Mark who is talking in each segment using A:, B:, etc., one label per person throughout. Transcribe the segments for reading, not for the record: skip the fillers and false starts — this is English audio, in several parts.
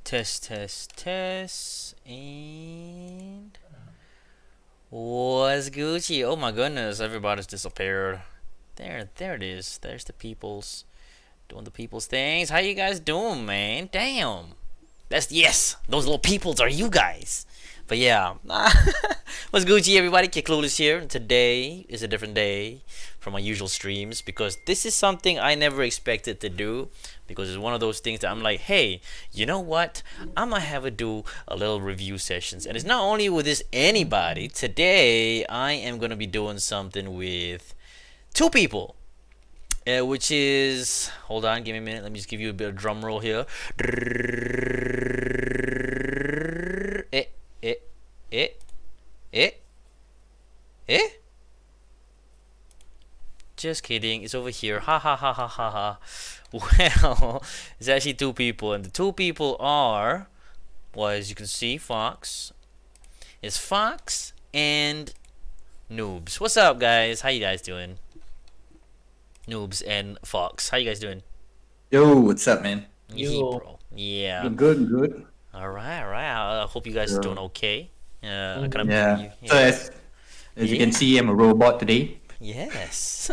A: Test, and what's Gucci? Oh my goodness, everybody's disappeared. There it is. There's the peoples doing the people's things. How you guys doing, man? Damn. Yes. Those little peoples are you guys. But yeah, what's Gucci, everybody? Kid Clueless here. Today is a different day from my usual streams because this is something I never expected to do. Because it's one of those things that I'm like, hey, you know what? I'm gonna have to do a little review sessions, and it's not only with this anybody. Today I am gonna be doing something with two people. Which is, hold on, give me a minute. Let me just give you a bit of drum roll here. Eh, eh, eh, eh. Just kidding. It's over here. Ha ha ha ha ha ha. Well, it's actually two people, and the two people are, well, as you can see, Fox. It's Fox and Noobs. What's up, guys? How you guys doing? Noobs and Fox. How you guys doing?
B: Yo, what's up, man?
A: Yo, bro. Yeah.
B: Good.
A: All right. I hope you guys are doing okay. Kind of
B: Yeah. So as you can see, I'm a robot today.
A: Yes.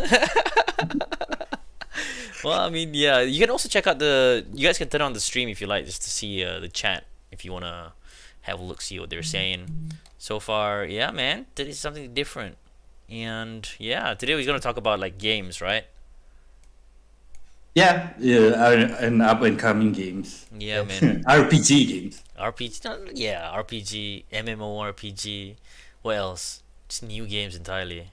A: Well, I mean, yeah. You can also check out you guys can turn on the stream if you like, just to see the chat if you wanna have a look, see what they're saying. So far, yeah, man. Today's something different, and yeah, today we're gonna talk about like games, right?
B: Yeah, and up and coming games.
A: Yeah, man.
B: RPG games.
A: RPG, yeah, RPG, MMORPG. What else? Just new games entirely.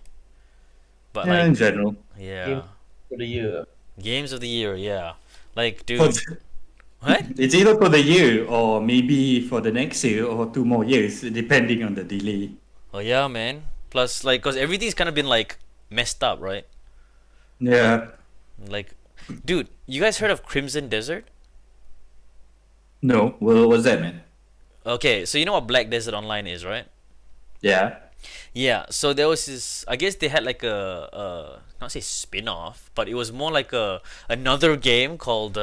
A: But
B: Yeah, in general.
A: yeah,
C: For the year.
A: games of the year, yeah. Like, dude, what?
B: It's either for the year or maybe for the next year or 2 more years, depending on the delay.
A: Oh yeah, man. Plus, like, cause everything's kind of been like messed up, right?
B: Yeah.
A: Like, dude, you guys heard of Crimson Desert?
B: No. Well, what's that, man?
A: Okay, so you know what Black Desert Online is, right?
B: Yeah.
A: Yeah. So there was this. I guess they had like not say spin-off, but it was more like another game called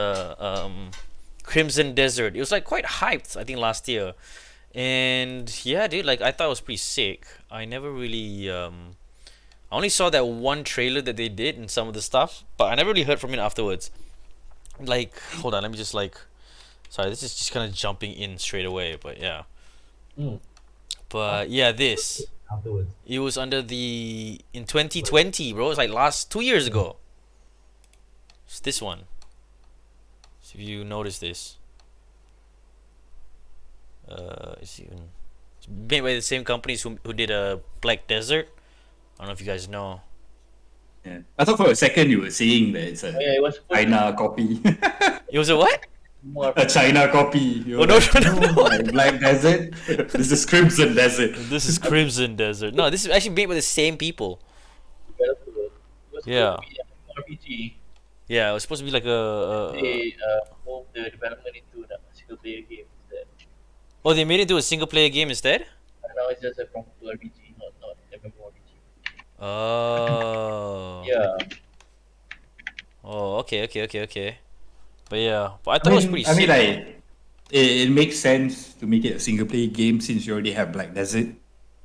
A: Crimson Desert. It was like quite hyped, I think, last year. And yeah, dude, like I thought it was pretty sick. I never really I only saw that one trailer that they did and some of the stuff, but I never really heard from it afterwards. Like, hold on, let me just like, sorry, this is just kind of jumping in straight away, but yeah. But yeah, this.
C: Afterwards.
A: It was under in 2020, bro. It's like 2 years ago. It's this one. So if you notice this, it's made by the same companies who did a Black Desert. I don't know if you guys know.
B: Yeah. I thought for a second you were saying that it's a
C: It was
B: China copy.
A: It was a what?
C: more
B: A China copy.
A: Oh no.
B: Like Black Desert. This is Crimson Desert.
A: This is Crimson Desert. No, this is actually made by the same people.
C: developer. It was
A: Yeah.
C: supposed to be an RPG.
A: Yeah, it was supposed to be like
C: They moved the development into a single player game instead.
A: Oh, they made it into a single player game instead?
C: And now it's just a proper RPG, not MMORPG.
A: Oh.
C: Yeah.
A: Oh, okay. But yeah, but I thought it was pretty
B: I mean,
A: sick.
B: like, it makes sense to make it a single player game since you already have Black Desert.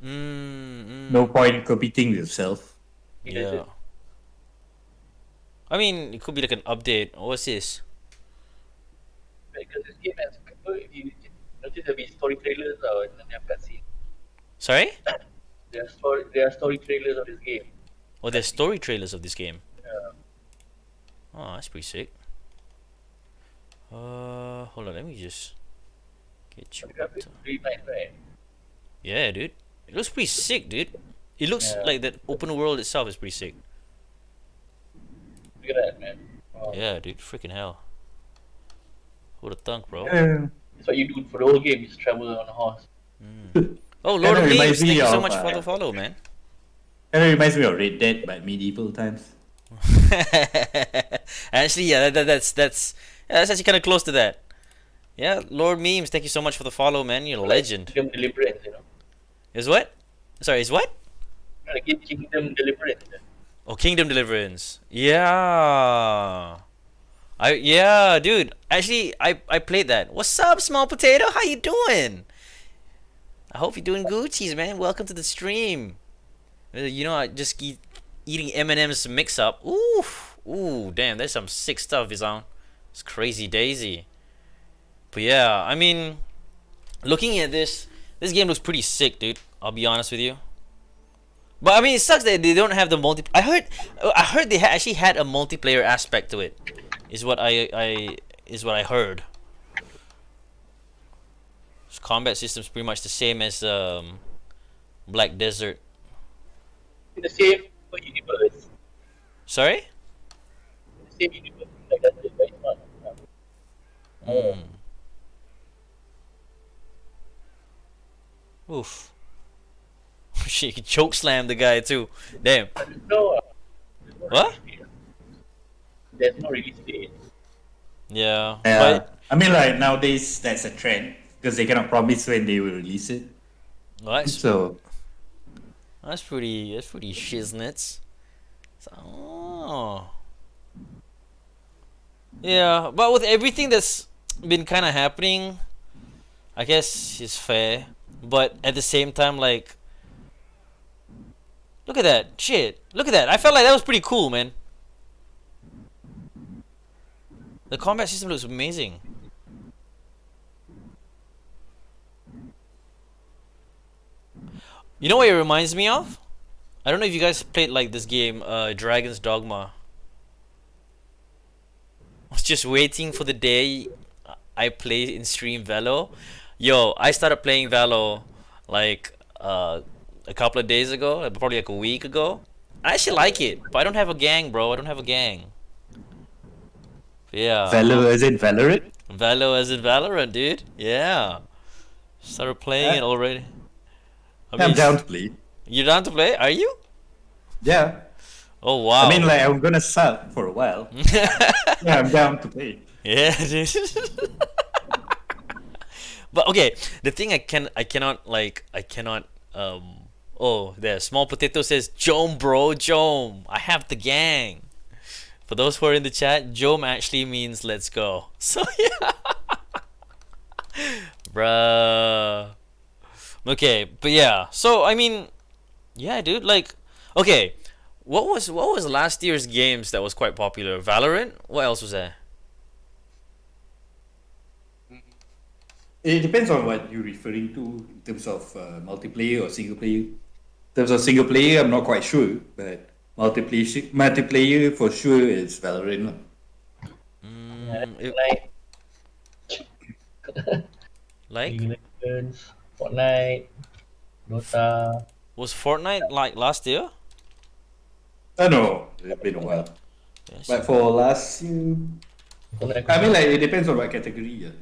B: No point competing with yourself.
A: Yeah. I mean, it could be like an update. What's this?
C: Because this game has, if you notice, there'll be story trailers and then they have cutscenes.
A: Sorry?
C: There are story trailers of this game.
A: Oh, there's story trailers of this game.
C: Yeah.
A: Oh, that's pretty sick. Hold on, let me just get you.
C: The graphics are pretty nice, right?
A: Yeah, dude. It looks pretty sick, dude. It looks
C: Yeah.
A: like that open world itself is pretty sick.
C: Look at that, man. Wow.
A: Yeah, dude. Freaking hell. Who'd have thunk, bro?
C: That's what you do for the whole game, just travel on a horse.
A: Oh, Lord of
B: Kinda
A: Leaves,
B: reminds me
A: thank you so
B: of,
A: much for the follow, man.
B: Kind of reminds me of Red Dead, but medieval times.
A: Actually, yeah, that's actually kind of close to that. Yeah, Lord Memes, thank you so much for the follow, man. You're a legend.
C: Kingdom Deliverance, you know.
A: Is what? Sorry, is what?
C: Like Kingdom Deliverance.
A: Oh, Kingdom Deliverance. Yeah. Yeah, dude. Actually, I played that. What's up, small potato? How you doing? I hope you're doing Gucci's, man. Welcome to the stream. You know, I just eating M&M's mix up. Ooh, ooh, damn. There's some sick stuff, Izan. It's crazy daisy. But yeah, I mean, looking at this game looks pretty sick, dude. I'll be honest with you. But I mean, it sucks that they don't have the multi. I heard they actually had a multiplayer aspect to it. Is what I heard. This combat system's pretty much the same as Black Desert.
C: The same universe.
A: Sorry?
C: The same universe. Like that's it, but it's not.
A: Oof. She choke slammed the guy too. Damn.
C: No.
A: What?
C: There's no release date.
A: Yeah.
B: Yeah.
A: But
B: I mean, like nowadays that's a trend because they cannot promise when they will release it.
A: well,
B: So
A: that's pretty shiznits. Oh. Yeah, but with everything that's been kind of happening, I guess it's fair. But at the same time, like, look at that shit. Look at that. I felt like that was pretty cool, man. The combat system looks amazing. You know what it reminds me of? I don't know if you guys played like this game, Dragon's Dogma. I was just waiting for the day I play in stream Velo. Yo, I started playing Velo like a couple of days ago, probably like a week ago. I actually like it, but I don't have a gang, bro. I don't have a gang. Yeah.
B: Valor as in Valorant?
A: Velo as in Valorant, dude. Yeah. Started playing it already.
B: I'm down to play.
A: You're down to play? Are you?
B: Yeah.
A: Oh wow.
B: I mean, like I'm gonna suck for a while. Yeah, I'm down to play.
A: Yeah, dude. But okay, the thing I cannot oh, there, small potato says Jome, bro, Jome. I have the gang. For those who are in the chat, Jome actually means let's go. So yeah. Bruh. Okay, but yeah. So I mean, yeah, dude, like, okay, what was last year's games that was quite popular? Valorant? What else was there?
B: It depends on what you're referring to in terms of multiplayer or single player. In terms of single player, I'm not quite sure, but multiplayer for sure is Valorant.
A: Like
C: League of Legends, Fortnite, Dota.
A: was Fortnite like last year?
B: I know it's been a while,
A: Yes.
B: but for last year, I mean, like it depends on what category.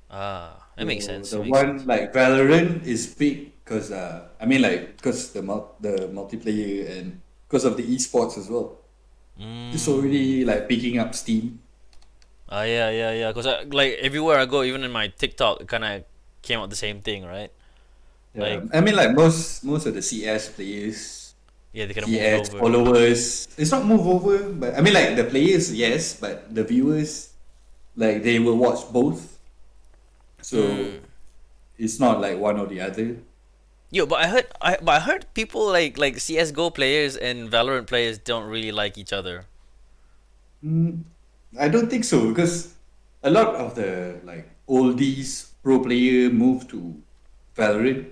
B: Yeah.
A: That makes sense.
B: The
A: That makes
B: one
A: sense.
B: like Valorant is big because I mean, like because the multiplayer and because of the esports as well. It's already like picking up steam.
A: Yeah. Cause like everywhere I go, even in my TikTok, it kind of came out the same thing, right?
B: Yeah.
A: Like,
B: I mean, like most of the CS players,
A: yeah, they kind of
B: CS
A: move over.
B: followers. It's not move over, but I mean, like the players, yes, but the viewers, like they will watch both. So it's not like one or the other.
A: Yo, but I heard people like CS:GO players and Valorant players don't really like each other.
B: I don't think so because a lot of the like oldies pro player move to Valorant.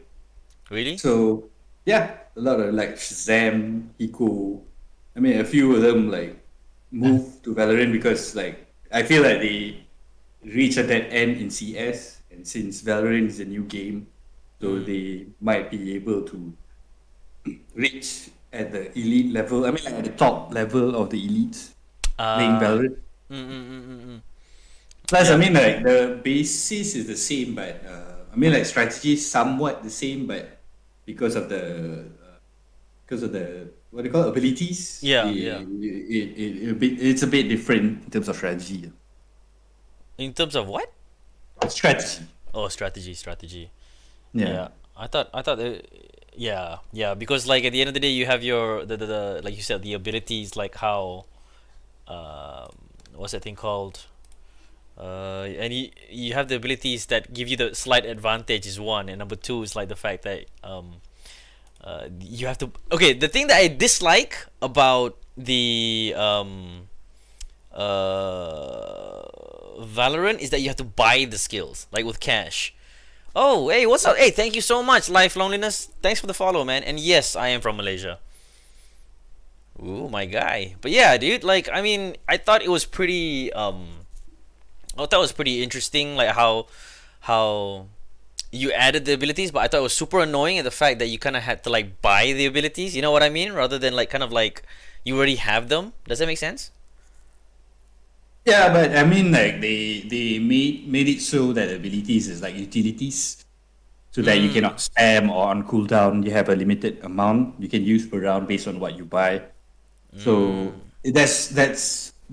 A: Really?
B: So yeah, a lot of like Shazam, Eco. I mean, a few of them like move to Valorant because like I feel like they reach a dead end in CS, and since Valorant is a new game, so they might be able to reach at the elite level. I mean, like at the top level of the elites playing Valorant. Plus, I mean, like the basis is the same, but I mean, like strategy is somewhat the same, but because of the what do you call it, abilities, it's a bit different in terms of strategy.
A: In terms of what?
B: Strategy.
A: Oh, strategy.
B: Yeah.
A: I thought because like at the end of the day you have your the like you said the abilities, like how what's that thing called? And you have the abilities that give you the slight advantage is one, and number two is like the fact that you have to. Okay, the thing that I dislike about the Valorant is that you have to buy the skills like with cash. Oh, hey, what's up? Hey, thank you so much, Life Loneliness. Thanks for the follow, man. And yes, I am from Malaysia. Ooh, my guy. But yeah, dude, like I mean, I thought it was pretty I thought it was pretty interesting, like how you added the abilities, but I thought it was super annoying at the fact that you kind of had to like buy the abilities. You know what I mean? Rather than like kind of like you already have them. Does that make sense?
B: Yeah, but I mean, like they made it so that abilities is like utilities, so that you cannot spam or on cooldown. You have a limited amount you can use per round based on what you buy. So that's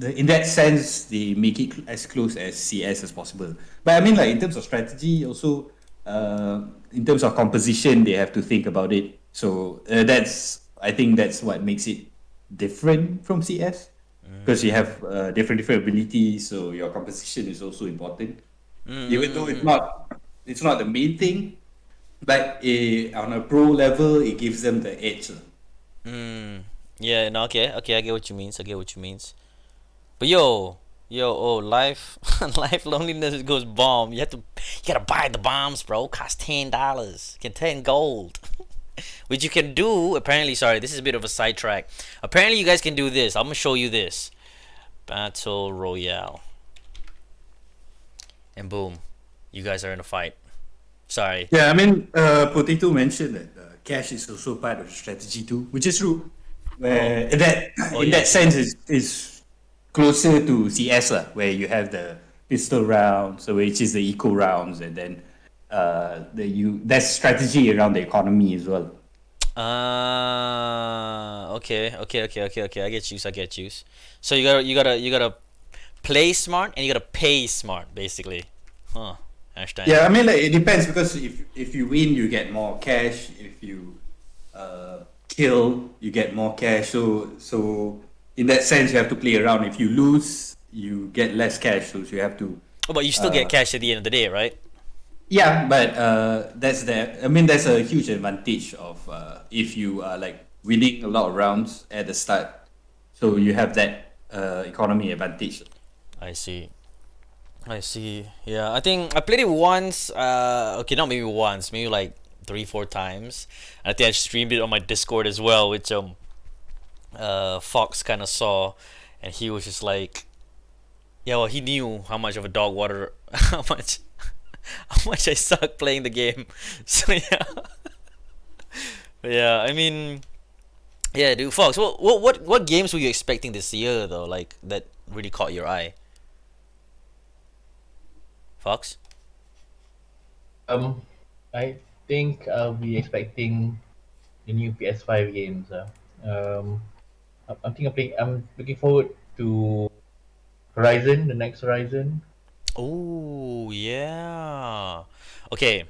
B: in that sense they make it as close as CS as possible. But I mean, like in terms of strategy, also in terms of composition, they have to think about it. So I think that's what makes it different from CS, because you have different abilities, so your composition is also important. Even though it's not the main thing, but on a pro level, it gives them the edge.
A: Yeah, no, okay, I get what you mean. I get what you mean. But oh, life, life loneliness goes bomb. You gotta buy the bombs, bro. Cost $10. Get 10 gold. Which you can do, apparently. Sorry, this is a bit of a sidetrack. Apparently, you guys can do this. I'm gonna show you this. Battle Royale. And boom, you guys are in a fight. Sorry.
B: Yeah, I mean, Potato mentioned that cash is also part of the strategy too, which is true. Where that sense is closer to CS lah, where you have the pistol rounds, so which is the eco rounds, and then that's strategy around the economy as well.
A: Okay. I get you. So you gotta play smart and you gotta pay smart, basically. Huh. Understand.
B: Yeah, I mean, like, it depends, because if you win, you get more cash. If you kill, you get more cash. So in that sense, you have to play around. If you lose, you get less cash. So you have to.
A: Oh, but you still get cash at the end of the day, right?
B: Yeah, but that's a huge advantage of if you are like winning a lot of rounds at the start. So you have that economy advantage.
A: I see. Yeah, I think I played it once. Okay, not maybe once, maybe like 3-4 times. And I think I streamed it on my Discord as well, which Fox kind of saw, and he was just like, yeah, well, he knew how much of a dog water, how much I suck playing the game. So yeah, but yeah. I mean, yeah, dude, Fox. What games were you expecting this year though? Like that really caught your eye? Fox?
C: I think I'll be expecting the new PS5 games. I'm looking forward to Horizon, the next Horizon.
A: Oh yeah. Okay.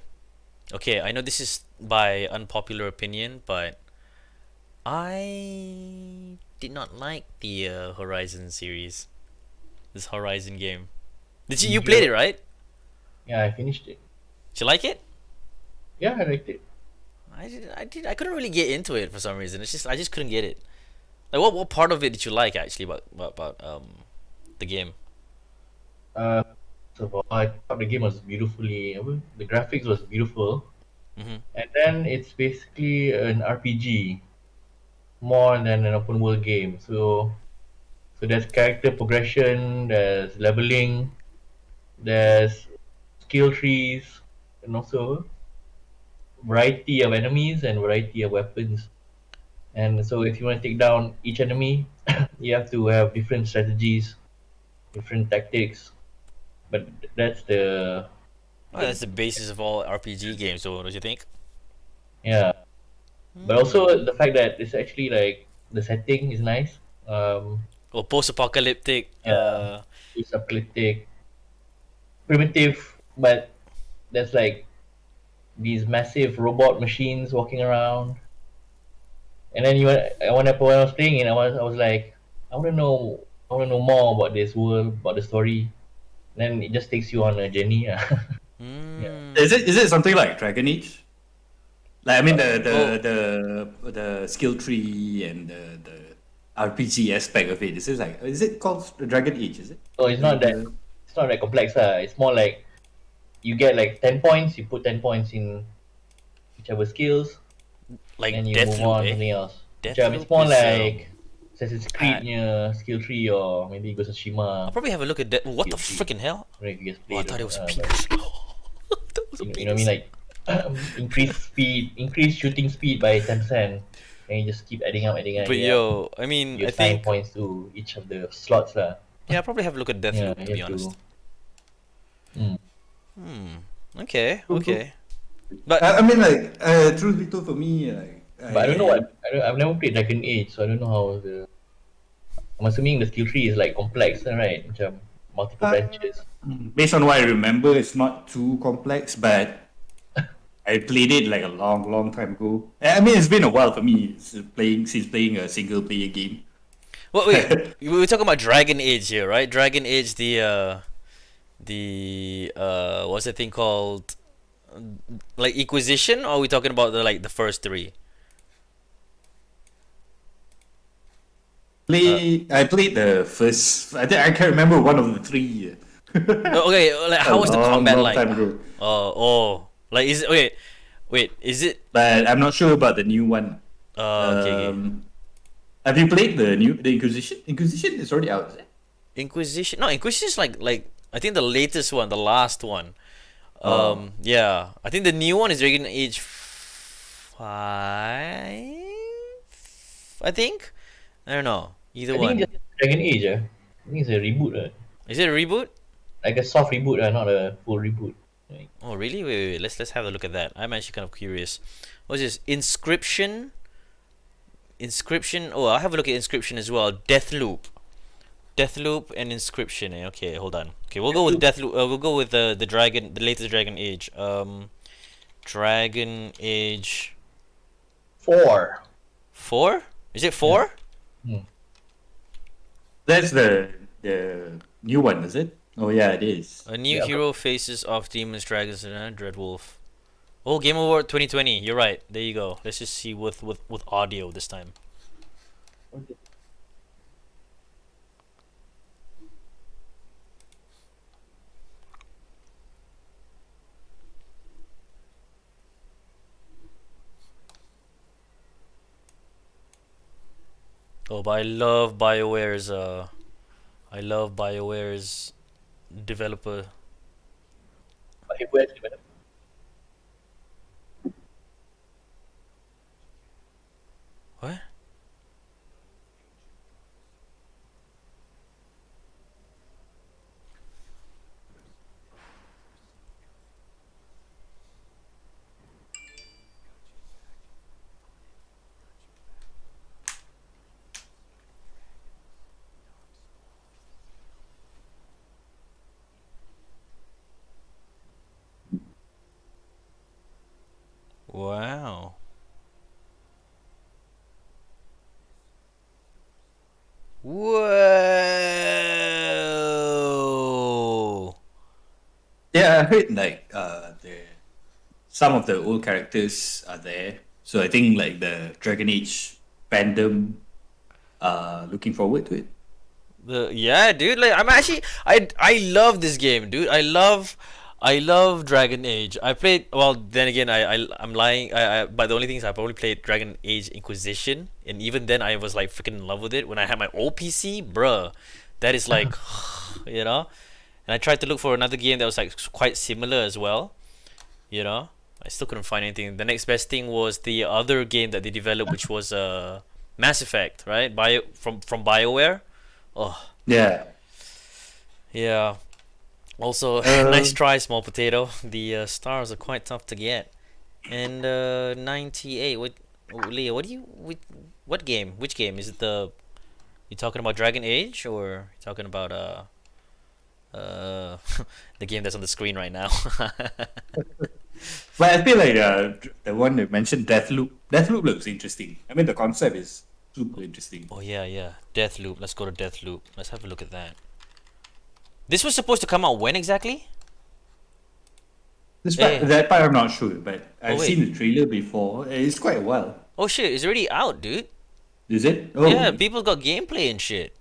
A: I know this is by unpopular opinion, but I did not like the Horizon series. This Horizon game. You played it, right?
C: Yeah, I finished it.
A: Did you like it?
C: Yeah, I liked it.
A: I couldn't really get into it for some reason. I just couldn't get it. Like what part of it did you like actually about the game?
C: So I thought the game was the graphics was beautiful,
A: Mm-hmm.
C: and then it's basically an RPG more than an open world game. So there's character progression, there's leveling, there's skill trees, and also variety of enemies and variety of weapons. And so if you want to take down each enemy, you have to have different strategies, different tactics. But that's
A: That's the basis of all RPG games, so don't you think?
C: yeah. But also the fact that it's actually like the setting is nice.
A: Or post-apocalyptic.
C: Yeah. It's apocalyptic, primitive, but there's like these massive robot machines walking around. And then when I was playing it, I was like, I want to know I want to know more about this world, about the story. Then it just takes you on a journey. Yeah.
A: Mm.
B: Is it something like Dragon Age? Like I mean
A: Oh,
B: the skill tree and the RPG aspect of it. Is it called the Dragon Age? Is it?
C: So it's not that complex. It's more like you get like 10 points. You put 10 points in whichever skills, then
A: like
C: you move
A: Deathloop,
C: on
A: eh?
C: something else. It's
A: Deathloop
C: more
A: is
C: like Assassin's Creed
A: bad.
C: near skill tree or maybe Ghost of
A: I'll
C: Tsushima
A: probably have a look at that. What the
C: skill tree.
A: freaking hell?
C: I don't know if you guys
A: Oh, I
C: played or
A: thought it
C: not.
A: was a
C: But
A: penis. That was a
C: you know what I mean,
A: penis.
C: like increase shooting speed by 10%, and you just keep
A: But
C: adding up.
A: yo, I mean,
C: You
A: I
C: assign
A: think
C: points to each of the slots lah.
A: yeah, I'll probably have a look at
C: Yeah,
A: Deathloop to
C: you
A: be
C: have to.
A: honest.
C: Mm.
A: Okay,
B: Cool, cool.
A: okay. But
B: I mean, like, truth be told, for me, like,
C: But I don't know what I've never played Dragon Age, so I don't know how the. I'm assuming the skill tree is like complex, right? Macam multiple branches.
B: based on what I remember, it's not too complex, but I played it like a long, long time ago. I mean, it's been a while for me since playing a single player game.
A: well, wait, we were talking about Dragon Age here, right? Dragon Age, the what's the thing called? Like Inquisition, or are we talking about the first three?
B: I played the first. I think I can't remember one of the three.
A: Okay, like
B: A
A: how was the combat
B: long
A: like?
B: time ago.
A: Like is it okay? Wait, is it?
B: But I'm not sure about the new one.
A: Okay.
B: Have you played the Inquisition? Inquisition is already out, is it?
A: Inquisition. No, Inquisition is like I think the latest one, the last one.
B: Oh.
A: Yeah, I think the new one is Dragon Age 5. I think. I don't know. Either
C: I think
A: one.
C: it's just Dragon Age. I think it's a reboot.
A: Is it a reboot?
C: Like a soft reboot, not a full reboot. Like,
A: Oh, really? Wait. Let's have a look at that. I'm actually kind of curious. What's this? Inscription. Inscription. Oh, I'll have a look at Inscription as well. Deathloop and Inscription. Okay, hold on. Okay, we'll go with Deathloop. We'll go with the latest Dragon Age. Dragon Age
C: 4.
A: 4. Is it 4?
B: That's the new one, is it? Oh yeah, it is.
A: A new
C: Yeah.
A: hero faces off demons, dragons, and Dreadwolf. Oh, Game Award 2020. You're right. There you go. Let's just see with audio this time. Oh, but I love BioWare's developer.
C: But it was developed.
A: What? Wow. Whoa.
B: Yeah, I heard like some of the old characters are there. So I think like the Dragon Age fandom looking forward to it.
A: Yeah, dude. Like I'm actually I love this game, dude. I love Dragon Age. I played. Well, then again, I'm lying. But the only thing is I probably played Dragon Age Inquisition, and even then I was like freaking in love with it when I had my old PC, bruh. That is like, you know. And I tried to look for another game that was like quite similar as well, you know. I still couldn't find anything. The next best thing was the other game that they developed, which was Mass Effect, right? From BioWare. Oh,
B: Yeah.
A: yeah. Also,
B: Uh,
A: nice try, small potato. The stars are quite tough to get. And 98. What, oh, Leo? What game? Which game is it? You talking about Dragon Age, or you talking about the game that's on the screen right now?
B: But I feel like the one that mentioned Deathloop looks interesting. I mean, the concept is super interesting.
A: Oh yeah. Deathloop. Let's go to Deathloop. Let's have a look at that. This was supposed to come out when exactly?
B: That part I'm not sure, but I've
A: wait.
B: seen the trailer before. It's quite a while.
A: Oh shit, it's already out, dude.
B: Is it? Oh,
A: Yeah, people got gameplay and shit.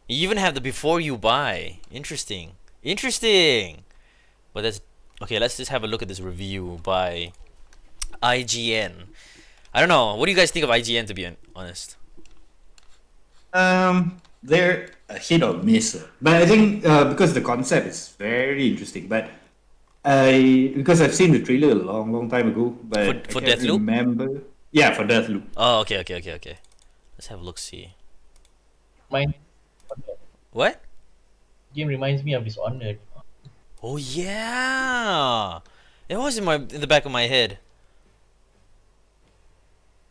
A: You even have the before you buy. Interesting. But that's okay. Let's just have a look at this review by IGN. I don't know. What do you guys think of IGN? To be honest.
B: they're a hit or miss, but I think because the concept is very interesting. But because I've seen the trailer a long time ago, but
A: For
B: I can't
A: Deathloop?
B: remember. Yeah, for Deathloop.
A: Oh, okay. Let's have a look. See
C: Mine
A: what?
C: game reminds me of Dishonored.
A: Oh yeah, it was in the back of my head.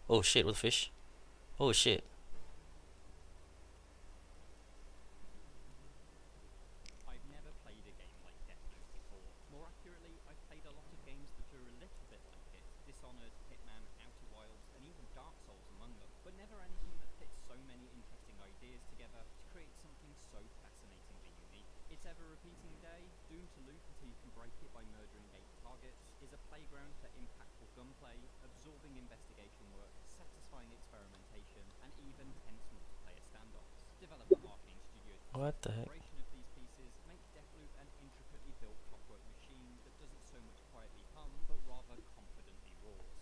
A: Oh shit! What fish? Oh shit!
D: I've never played a game like Deathloop before. More accurately, I've played a lot of games that are a little bit like it. Dishonored, Hitman, Outer Wilds, and even Dark Souls among them. But never anything that fits so many interesting ideas together to create something so fascinatingly unique. Its ever-repeating day, doomed to loop until you can break it by murdering 8 targets, is a playground for impactful gunplay, absorbing investigation work, satisfying experimentation, and even tense multiplayer standoffs. Developer Arcane Studios
A: What the heck?
D: of these pieces make Deathloop an intricately built clockwork machine that doesn't so much quietly hum, but rather confidently roars.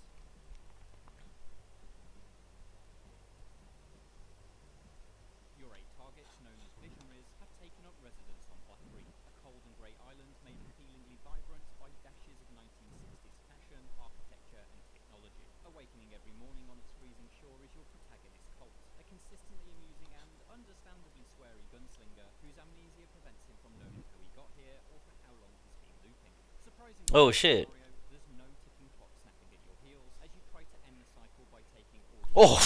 D: Your 8 targets, known as Visionaries, have taken up residence on Black Reef, a cold and grey island made appealingly vibrant by dashes of 1960s fashion, architecture, and technology. Awakening every morning on its freezing shore is your protagonist, Colt, a consistently amusing and understandably sweary gunslinger whose amnesia prevents him from knowing how he got here or for how long he's been looping. Surprisingly,
A: Oh shit!
D: there's no ticking clock snapping at your heels as you try to end the cycle by taking all
A: Oh.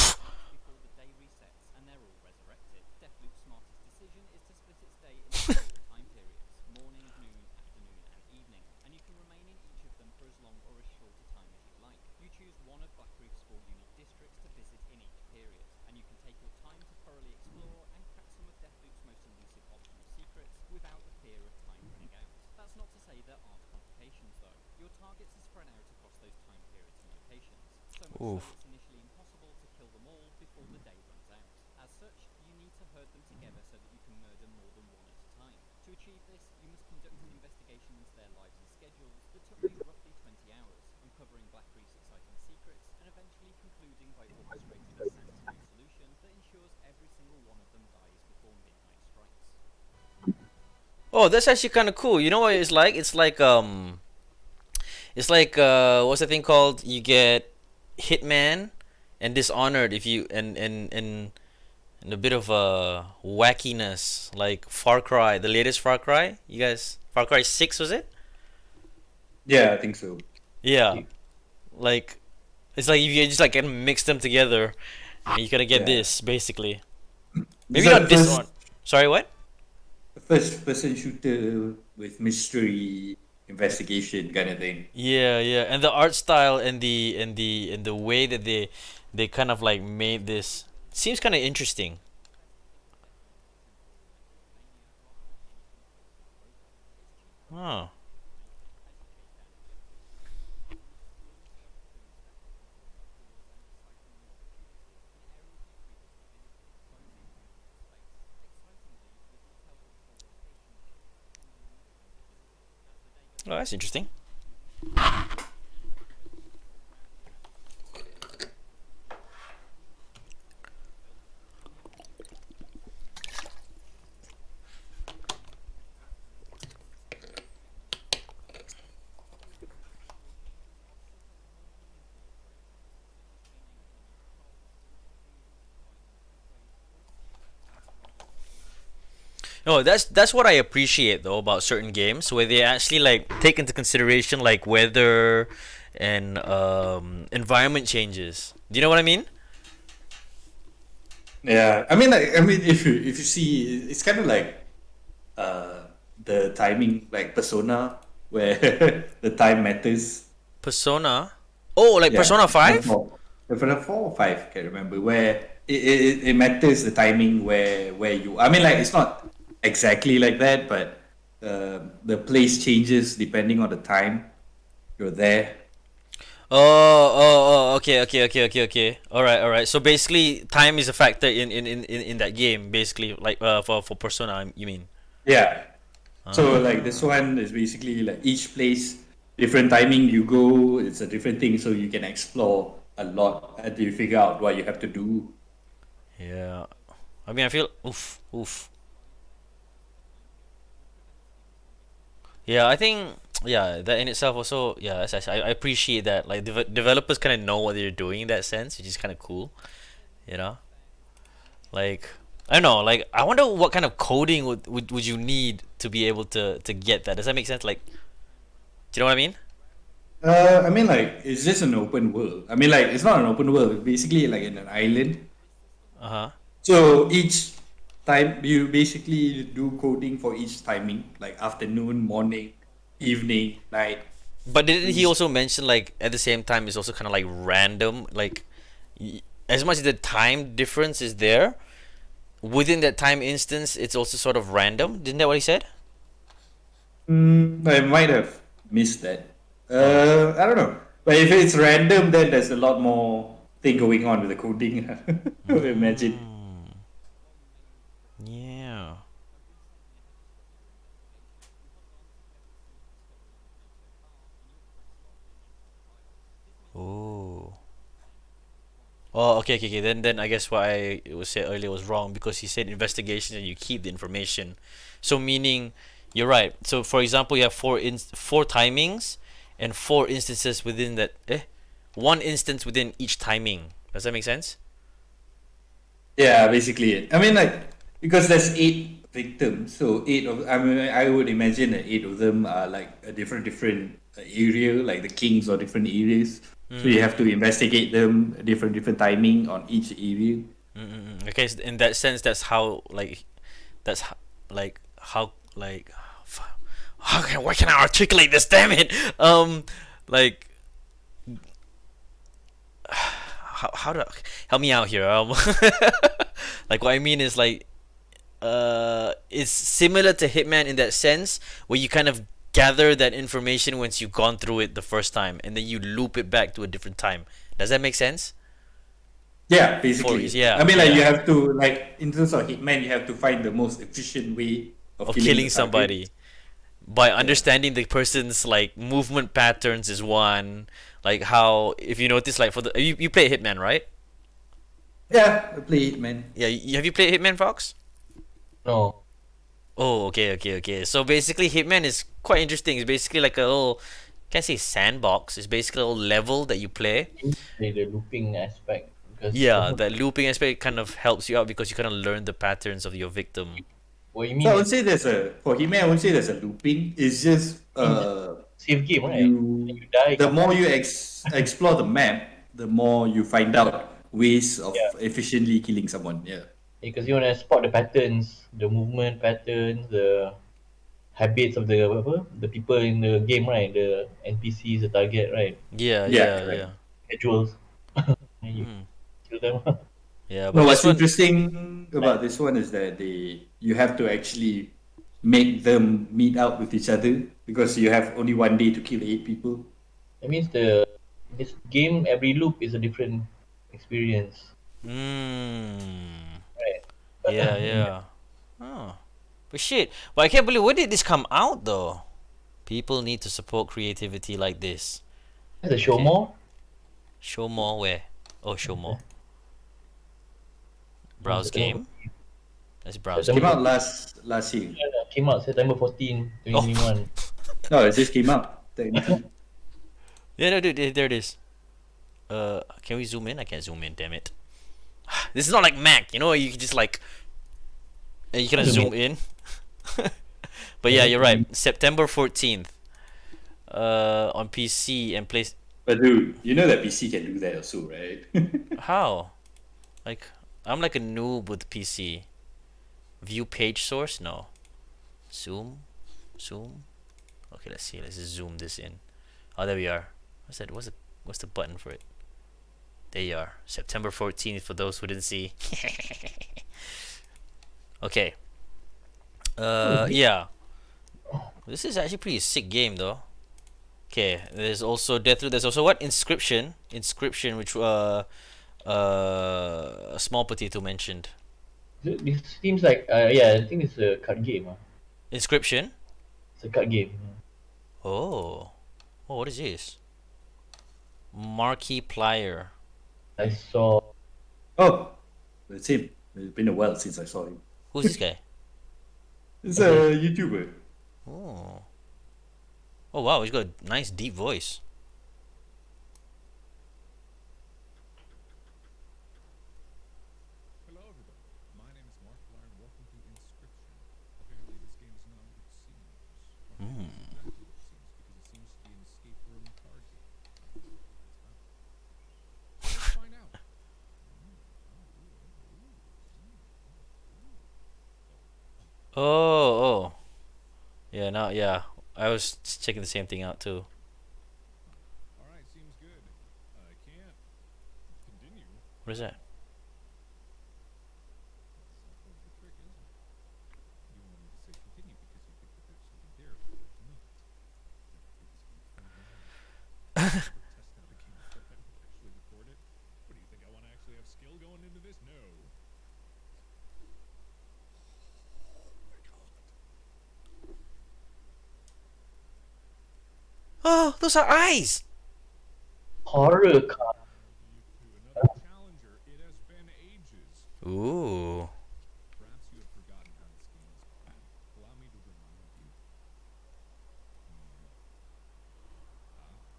D: before the day resets and they're all resurrected. Deathloop's smartest decision is to split its day into 4 time periods: morning, noon, afternoon, and evening, and you can remain in each of them for as long or as short a time as you like. You choose one of Black Reef's 4 unique districts to visit in each period, and you can take your time to thoroughly explore and crack some of Deathloop's most elusive optional secrets without the fear of time running out. That's not to say there aren't complications, though. Your targets are spread out across those time periods and locations, so much
A: Oof.
D: so it's initially impossible to kill them all before the day runs out. As such, you need to herd them together so that you can murder more than one at a time. To achieve this, you must conduct an investigation into their lives and schedules that took you roughly 20 hours, uncovering Black Reef's exciting secrets, and eventually concluding by orchestrating a satisfying solution that ensures every single one of them dies before midnight strikes.
A: Oh, that's actually kind of cool. You know what it's like? It's like what's the thing called? You get Hitman and Dishonored if you and a bit of wackiness like Far Cry, the latest Far Cry. You guys, Far Cry 6 was it?
B: Yeah, I think so.
A: Yeah. Like it's like if you just like can mix them together, and you gotta get
B: Yeah.
A: this basically.
B: It's
A: Maybe
B: like
A: not Dishonored. Sorry, what?
B: first-person shooter with mystery investigation kind of thing.
A: Yeah, and the art style and the way that they kind of like made this seems kind of interesting. Oh. Oh, that's interesting. No, that's what I appreciate though about certain games where they actually like take into consideration like weather and environment changes. Do you know what I mean?
B: Yeah, I mean, if you see, it's kind of like the timing, like Persona, where the time matters.
A: Persona. Oh, like
B: Yeah,
A: Persona 5?
B: Persona 4 or 5, can't remember. Where it matters the timing where you. I mean, like it's not exactly like that, but the place changes depending on the time you're there.
A: Okay, okay. All right. So basically, time is a factor in that game. Basically, like for Persona, you mean?
B: Yeah. So like this
A: Ah.
B: one is basically like each place, different timing you go, it's a different thing, so you can explore a lot until you figure out what you have to do.
A: Yeah. I mean, I feel oof. Yeah, I think yeah, that in itself also yeah, I appreciate that. Like developers kind of know what they're doing in that sense, which is kind of cool. You know, like I don't know. Like I wonder what kind of coding would you need to be able to get that. Does that make sense? Like, do you know what I mean?
B: I mean, like it's just an open world. I mean, like it's not an open world. It's basically like in an island.
A: Uh huh.
B: So each time you basically do coding for each timing, like afternoon, morning, evening, night.
A: But didn't he
B: Is
A: also mention like at the same time it's also kind of like random? Like, as much as the time difference is there within that time instance, it's also sort of random. Didn't that what he said?
B: I might have missed that.
A: Oh.
B: I don't know. But if it's random, then there's a lot more thing going on with the coding. Imagine.
A: Mm, yeah. Oh. Oh, okay. Then I guess what I was said earlier was wrong because he said investigation and you keep the information. So meaning, you're right. So for example, you have four timings, and four instances within that. One instance within each timing. Does that make sense?
B: Yeah, basically it. I mean, like because there's eight victims, so eight of. I mean, I would imagine that eight of them are like a different area, like the kings or different areas. So you
A: Mm.
B: have to investigate them, different timing on each area.
A: Okay, so in that sense, that's how like that's like how like how can why can I articulate this? Damn it! Like how do help me out here? Like what I mean is like it's similar to Hitman in that sense where you kind of gather that information once you've gone through it the first time and then you loop it back to a different time. Does that make sense?
B: Yeah,
A: For
B: basically. I
A: yeah,
B: mean, like you
A: yeah.
B: have to like in terms of Hitman, you have to find the most efficient way of
A: Of
B: killing the
A: killing
B: target.
A: somebody by
B: Yeah.
A: understanding the person's like movement patterns is one. Like how if you notice like for the you play Hitman, right?
B: Yeah, I play Hitman.
A: Yeah, have you played Hitman, Fox?
C: No.
A: Oh, okay. So basically, Hitman is quite interesting. It's basically like a little, can't say sandbox. It's basically a little level that you play.
C: The looping aspect because
A: Yeah, that looping aspect kind of helps you out because you kind of learn the patterns of your victim.
C: what you
B: So
C: mean
B: I would
C: is
B: say there's a for Hitman. I would say there's a looping. It's just
C: save game, right? When
B: you
C: you die,
B: the
C: come
B: more
C: back.
B: you explore the map, the more you find out ways of
C: Yeah,
B: efficiently killing someone. Yeah.
C: because you wanna spot the patterns, the movement patterns, the habits of the people in the game, right? The NPCs, the target, right?
B: Yeah, correct.
A: Yeah.
C: Casuals, and you
A: Mm.
C: kill them.
A: Yeah,
B: No,
A: but this
B: what's
A: one,
B: interesting about this one is that you have to actually make them meet up with each other because you have only one day to kill eight people.
C: That means this game every loop is a different experience,
A: mm,
C: right? In
A: yeah. Oh, but shit. But I can't believe when did this come out though? People need to support creativity like this.
C: there's a show
A: Okay,
C: more.
A: show more where? Oh, show more. Browse
C: September
A: game. Let's browse
B: Came
C: September
A: game.
B: out
C: 14
B: last year.
C: came out September 14,
A: Oh,
C: 2021.
B: No, it just came out technically.
A: yeah, no, dude, there it is. Can we zoom in? I can't zoom in. Damn it. This is not like Mac, you know. You can just like you can
C: Zoom
A: zoom in. But yeah, you're right. September 14th. On PC and place.
B: But dude, you know that PC can do that also, right?
A: How? Like I'm like a noob with PC. View page source? No. Zoom. Zoom. Okay, let's see. Let's just zoom this in. Oh, there we are. What's that? What's the button for it? There you are. September 14th for those who didn't see. Okay. Yeah. This is actually pretty sick game though. Okay, there's also Deathloop. There's also what? Inscription. Inscription, which Small Potato mentioned.
C: This seems like yeah, I think it's a card game.
A: Inscription.
C: It's a card game.
A: Oh. Oh, what is this? Markiplier.
C: I saw.
B: Oh, it's him. It's been a while since I saw him.
A: Who's this guy?
B: It's a YouTuber.
A: Oh. Oh wow, he's got a nice deep voice.
E: Hello everybody, my name is Markiplier and welcome to Inscription. Apparently this game is not what it seems. Or maybe it's exactly what it seems, because it seems to be an escape room card game. Let's find out.
A: Oh, oh. Yeah, no, yeah. I was checking the same thing out too.
E: Alright, seems good. I can't continue.
A: What is that?
E: That's the trick, isn't it? You wanted me to say continue because you think that there's something there, but there's not. Test out a game before I would actually record it. What do you think? I want to actually have skill going into this? No.
A: Oh, those are eyes.
C: Horror card.
E: To another challenger, it has been ages.
A: Ooh.
E: Perhaps you have forgotten how this game is played. Allow me to remind you.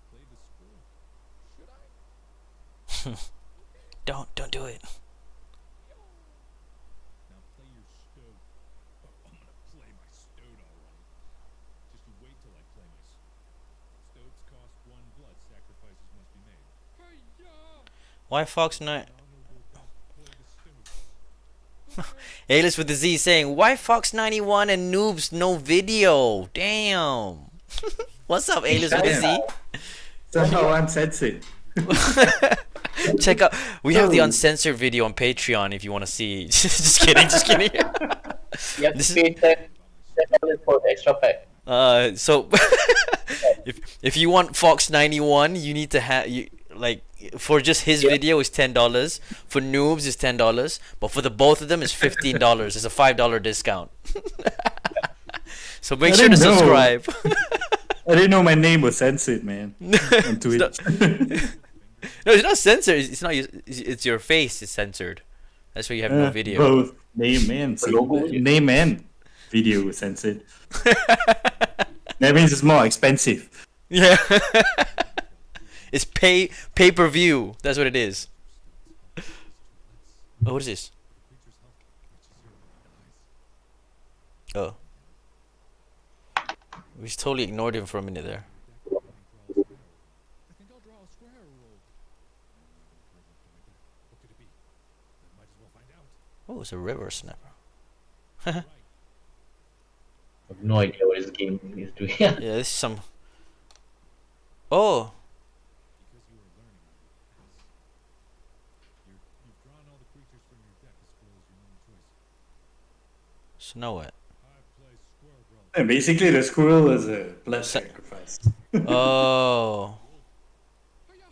E: Play the squirrel. Should I?
A: Don't do it.
E: Now play your stoat. Oh, I'm gonna play my stoat alright. Just you wait till I play my stoats cost 1 blood. Sacrifices must be made. Hi-ya!
A: Why Fox 9?
E: Honorable death. Play the stoat.
A: Alias with the Z saying, why Fox 91 and Noobs no video? Damn. What's up, Alias with the Z?
B: Somehow uncensored.
A: Check out. We have the uncensored video on Patreon if you want to see. Just kidding. Just kidding.
C: You have
A: This
C: to pay $10 for the extra pack.
A: So if you want Fox 91, you need to have like for just his video is $10. For Noobs is $10, but for the both of them is $15. It's a $5 discount. So make
B: I
A: sure to
B: didn't know.
A: subscribe.
B: I didn't know my name was censored, man. On Twitch.
A: No, it's not censored. It's not. It's your face is censored. That's why you have no video.
B: Both name and
C: logo.
B: name and video was censored. That means it's more expensive.
A: Yeah. It's pay-per-view. That's what it is. Oh, what is this? Oh. We just totally ignored him for a minute there.
E: I think I'll draw a square roll. What could it be? I might as well find out.
A: Oh, it's a river snapper.
C: I have no idea what this game is doing.
A: Yeah, this is some. Oh,
E: Because you are learning on your pass. You've drawn all the creatures from your deck. The squirrel is your only choice.
A: so now what?
E: I play squirrel, bro.
B: And basically, the squirrel is a blood sacrifice.
A: Oh.
E: Hiya,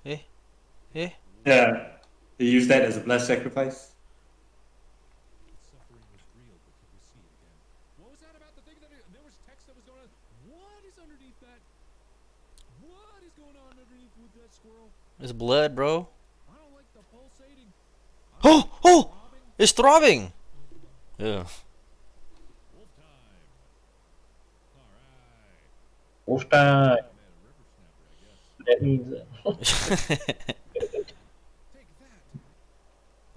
E: hiya!
A: Eh?
B: Yeah, they use that as a blood sacrifice.
E: Suffering was real, but could we see it again? What was that about the thing that there was text that was going on? What is underneath that? What is going on underneath with that squirrel?
A: There's blood, bro.
E: I don't like the pulsating.
A: Oh, oh,
E: Throbbing.
A: it's throbbing. Yeah.
E: Wolf time. Alright.
C: Wolf time.
E: Man, a river snapper, I guess.
C: That means.
E: Take that.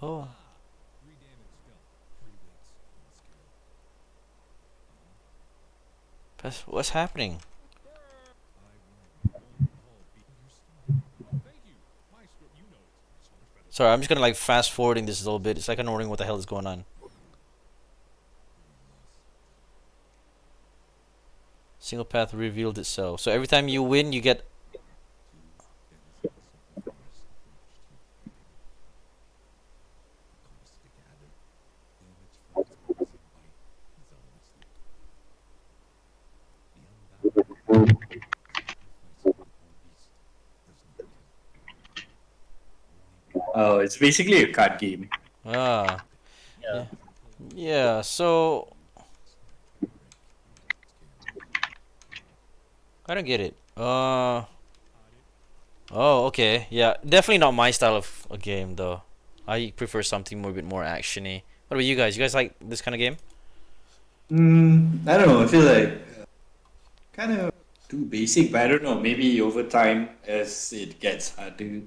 A: Oh.
E: 3 damage spell. 3 weights on the scale.
A: What's happening?
E: I won't call beating your stomach. Thank you. My script, you know it. So much better.
A: Sorry, I'm just gonna like fast forwarding this a little bit. It's like I'm wondering what the hell is going on. Single path revealed itself. So every time you win, you get.
B: it's basically a card game.
A: Ah,
C: Yeah.
A: yeah. So I don't get it. Oh, okay. Yeah, definitely not my style of a game though. I prefer something more a bit more actiony. What about you guys? You guys like this kind of game?
B: I don't know. I feel like kind of too basic, but I don't know. Maybe over time, as it gets harder,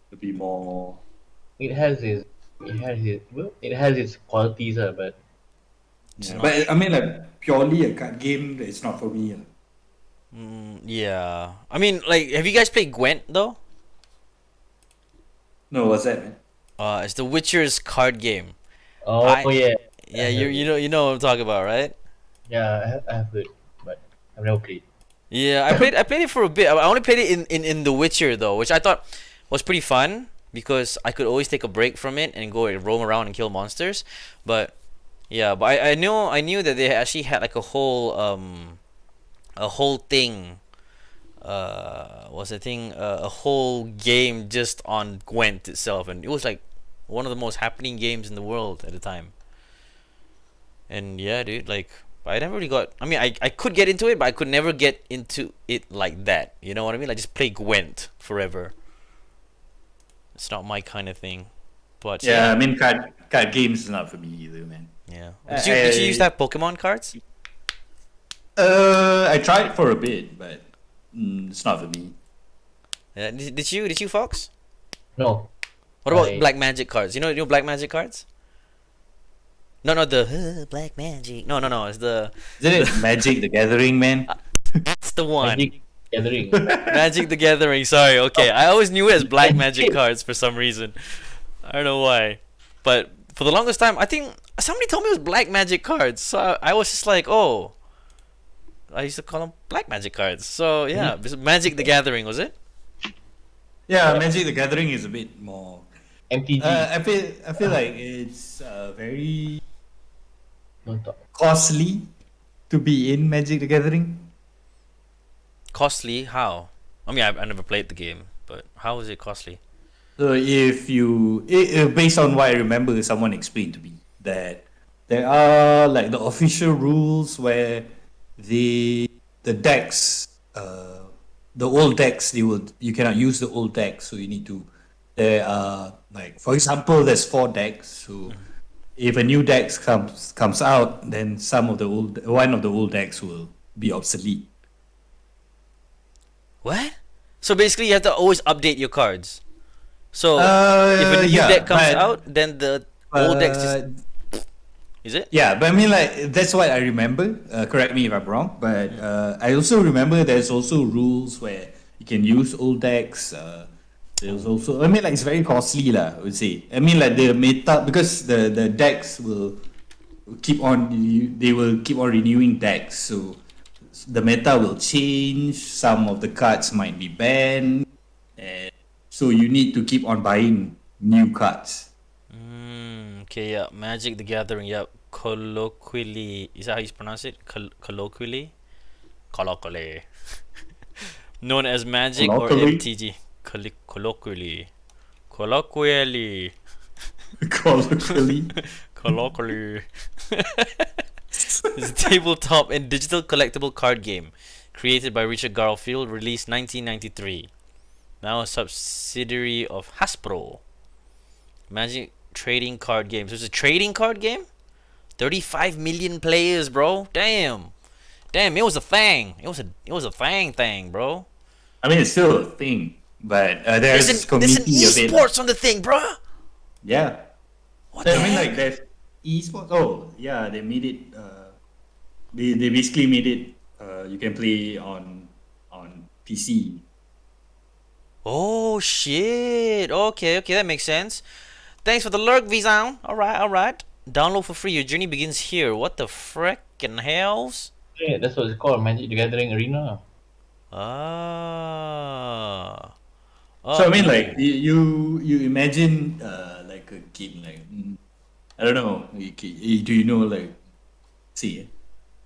B: to be more.
C: It has its qualities, but
A: It's
B: Yeah,
A: not.
B: but I mean, like purely a card game, it's not for me.
A: Yeah. I mean, like, have you guys played Gwent though?
B: No, what's that, man?
A: It's the Witcher's card game.
C: oh
A: I-
C: yeah,
A: Yeah,
C: I have
A: you know what I'm talking about, right?
C: yeah, I have heard, but I've never played.
A: Yeah, I played it for a bit. I only played it in The Witcher though, which I thought was pretty fun because I could always take a break from it and go and roam around and kill monsters. But yeah, but I knew that they actually had like a whole thing. Was a thing a whole game just on Gwent itself, and it was like one of the most happening games in the world at the time. And yeah, dude, like I never really got. I mean, I could get into it, but I could never get into it like that. You know what I mean? Like just play Gwent forever. It's not my kind of thing. But
B: Yeah, I mean, card games is not for me either, man.
A: yeah. Did you used to have Pokemon cards?
B: I tried for a bit, but it's not for me.
A: Yeah. Did you Fox?
C: No,
A: What about
C: I-
A: Black Magic cards? You know Black Magic cards? No, not the Black Magic. No, it's the
B: Isn't it Magic the Gathering, man?
A: it's the one.
C: Magic Gathering.
A: Magic the Gathering. Sorry. Okay, I always knew it as Black Magic cards for some reason. I don't know why, but for the longest time, I think somebody told me it was Black Magic cards. So I was just like, oh, I used to call them Black Magic cards. So yeah, Magic the Gathering was it?
B: Yeah, Magic the Gathering is a bit more.
C: MTG.
B: I feel like it's very
C: Don't talk.
B: costly to be in Magic the Gathering.
A: Costly? How? I mean, I never played the game, but how is it costly?
B: So if you, based on what I remember, someone explained to me that there are like the official rules where the decks, the old decks, you cannot use the old decks, so you need to. There are like, for example, there's 4 decks. So if a new deck comes out, then one of the old decks will be obsolete.
A: What? So basically, you have to always update your cards. So if a new
B: Yeah,
A: deck comes
B: but-
A: out, then the old decks just is it?
B: Yeah, but I mean, like, that's what I remember. Correct me if I'm wrong, but I also remember there's also rules where you can use old decks. There's also, I mean, like, it's very costly, lah, I would say. I mean, like, the meta, because the decks will they will keep on renewing decks, so the meta will change. Some of the cards might be banned, and so you need to keep on buying new cards.
A: Okay, yeah. Magic the Gathering, yep. Colloquially, is that how you pronounce it? Colloquially? Colloquially. Known as Magic or
B: Colloquially?
A: MTG. Colloquially. Colloquially.
B: Colloquially.
A: Colloquially. It's a tabletop and digital collectible card game created by Richard Garfield, released 1993. Now a subsidiary of Hasbro. Magic trading card game. So it's a trading card game? 35 million players, bro. Damn, it was a thing. It was a thing, bro.
B: I mean, it's still a thing, but there's
A: There's
B: this
A: an
B: community of it.
A: esports on the thing, bro.
B: Yeah.
A: What
B: So,
A: the
B: I mean,
A: heck?
B: like, there's esports. Oh, yeah, they made it. They basically made it. You can play on PC.
A: Oh shit. Okay, that makes sense. Thanks for the lurk, Vizan. Alright. Download for free. Your journey begins here. What the frickin' hells?
C: Yeah, that's what it's called, Magic the Gathering Arena.
A: Ah.
B: So I mean, like, you imagine like a kid, like, I don't know. Do you know, like, see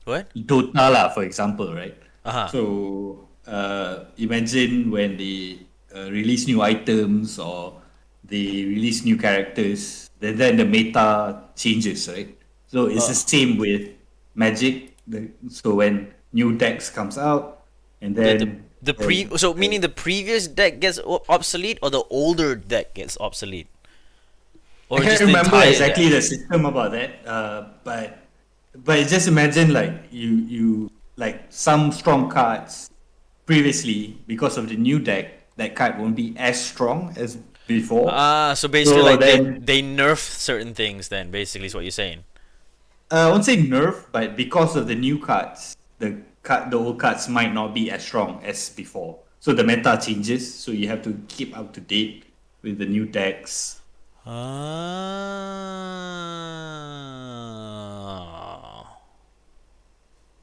A: What?
B: Dota lah, for example, right?
A: Uh-huh.
B: So imagine when they release new items, or they release new characters, then the meta changes, right? So it's the same with Magic. So when new decks comes out, and then
A: So meaning the previous deck gets obsolete, or the older deck gets obsolete,
B: I
A: or
B: can't
A: just the
B: remember
A: entire
B: exactly
A: deck?
B: the system about that. But just imagine like you like some strong cards previously because of the new deck, that card won't be as strong as before.
A: So basically,
B: So
A: like
B: then
A: they nerf certain things. Then basically is what you're saying.
B: I won't say nerf, but because of the new cards, the old cards might not be as strong as before. So the meta changes. So you have to keep up to date with the new decks.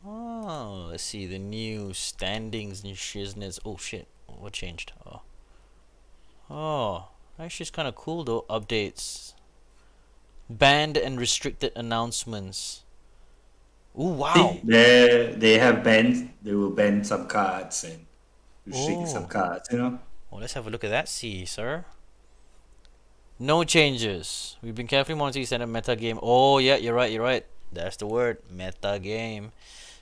A: Oh, let's see the new standings and shiznits. Oh shit, what changed? Oh, actually, it's kind of cool though. Updates, banned and restricted announcements. Ooh, wow.
B: See, they have bans. They will ban some cards and restrict some
A: Oh,
B: cards. You know.
A: well, let's have a look at that. See, sir. No changes. We've been carefully monitoring standard meta game. Oh yeah, you're right. You're right. That's the word. Meta game.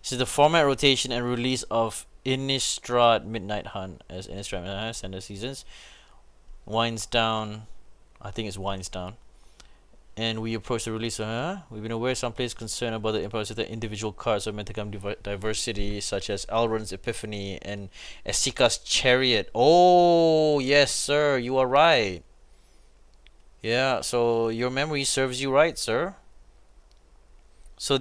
A: This is the format, rotation, and release of Innistrad Midnight Hunt as Innistrad standard seasons. Winds down. I think it's winds down. And we approach the release of, we've been aware some players concerned about the impact of the individual cards of metagame diversity, such as Alrund's Epiphany and Esika's Chariot. Oh, yes, sir, you are right. Yeah, so your memory serves you right, sir. So